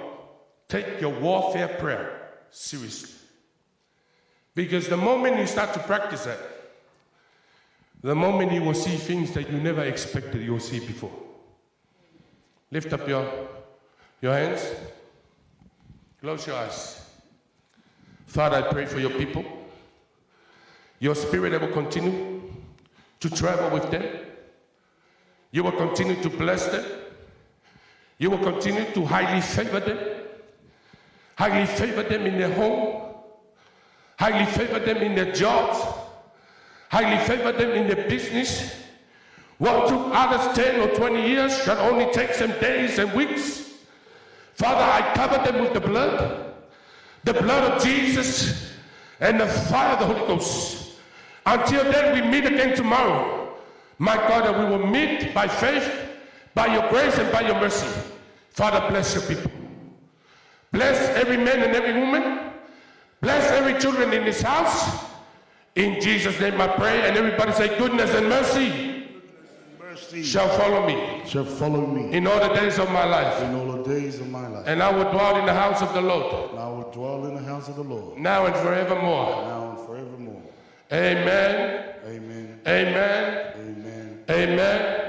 take your warfare prayer seriously. Because the moment you start to practice that, the moment you will see things that you never expected you will see before. Lift up your hands. Close your eyes. Father, I pray for your people. Your spirit that will continue to travel with them. You will continue to bless them. You will continue to highly favor them. Highly favor them in their home. Highly favor them in their jobs. Highly favor them in their business. What took others 10 or 20 years shall only take some days and weeks. Father, I cover them with the blood of Jesus, and the fire of the Holy Ghost. Until then, we meet again tomorrow. My God, that we will meet by faith, by your grace, and by your mercy. Father, bless your people. Bless every man and every woman. Bless every children in this house. In Jesus' name I pray, and everybody say, goodness and mercy shall follow me. Shall follow me. In all the days of my life. In all the days of my life. And I will dwell in the house of the Lord. And I will dwell in the house of the Lord. Now and forevermore. Now and forevermore. Amen. Amen. Amen. Amen. Amen.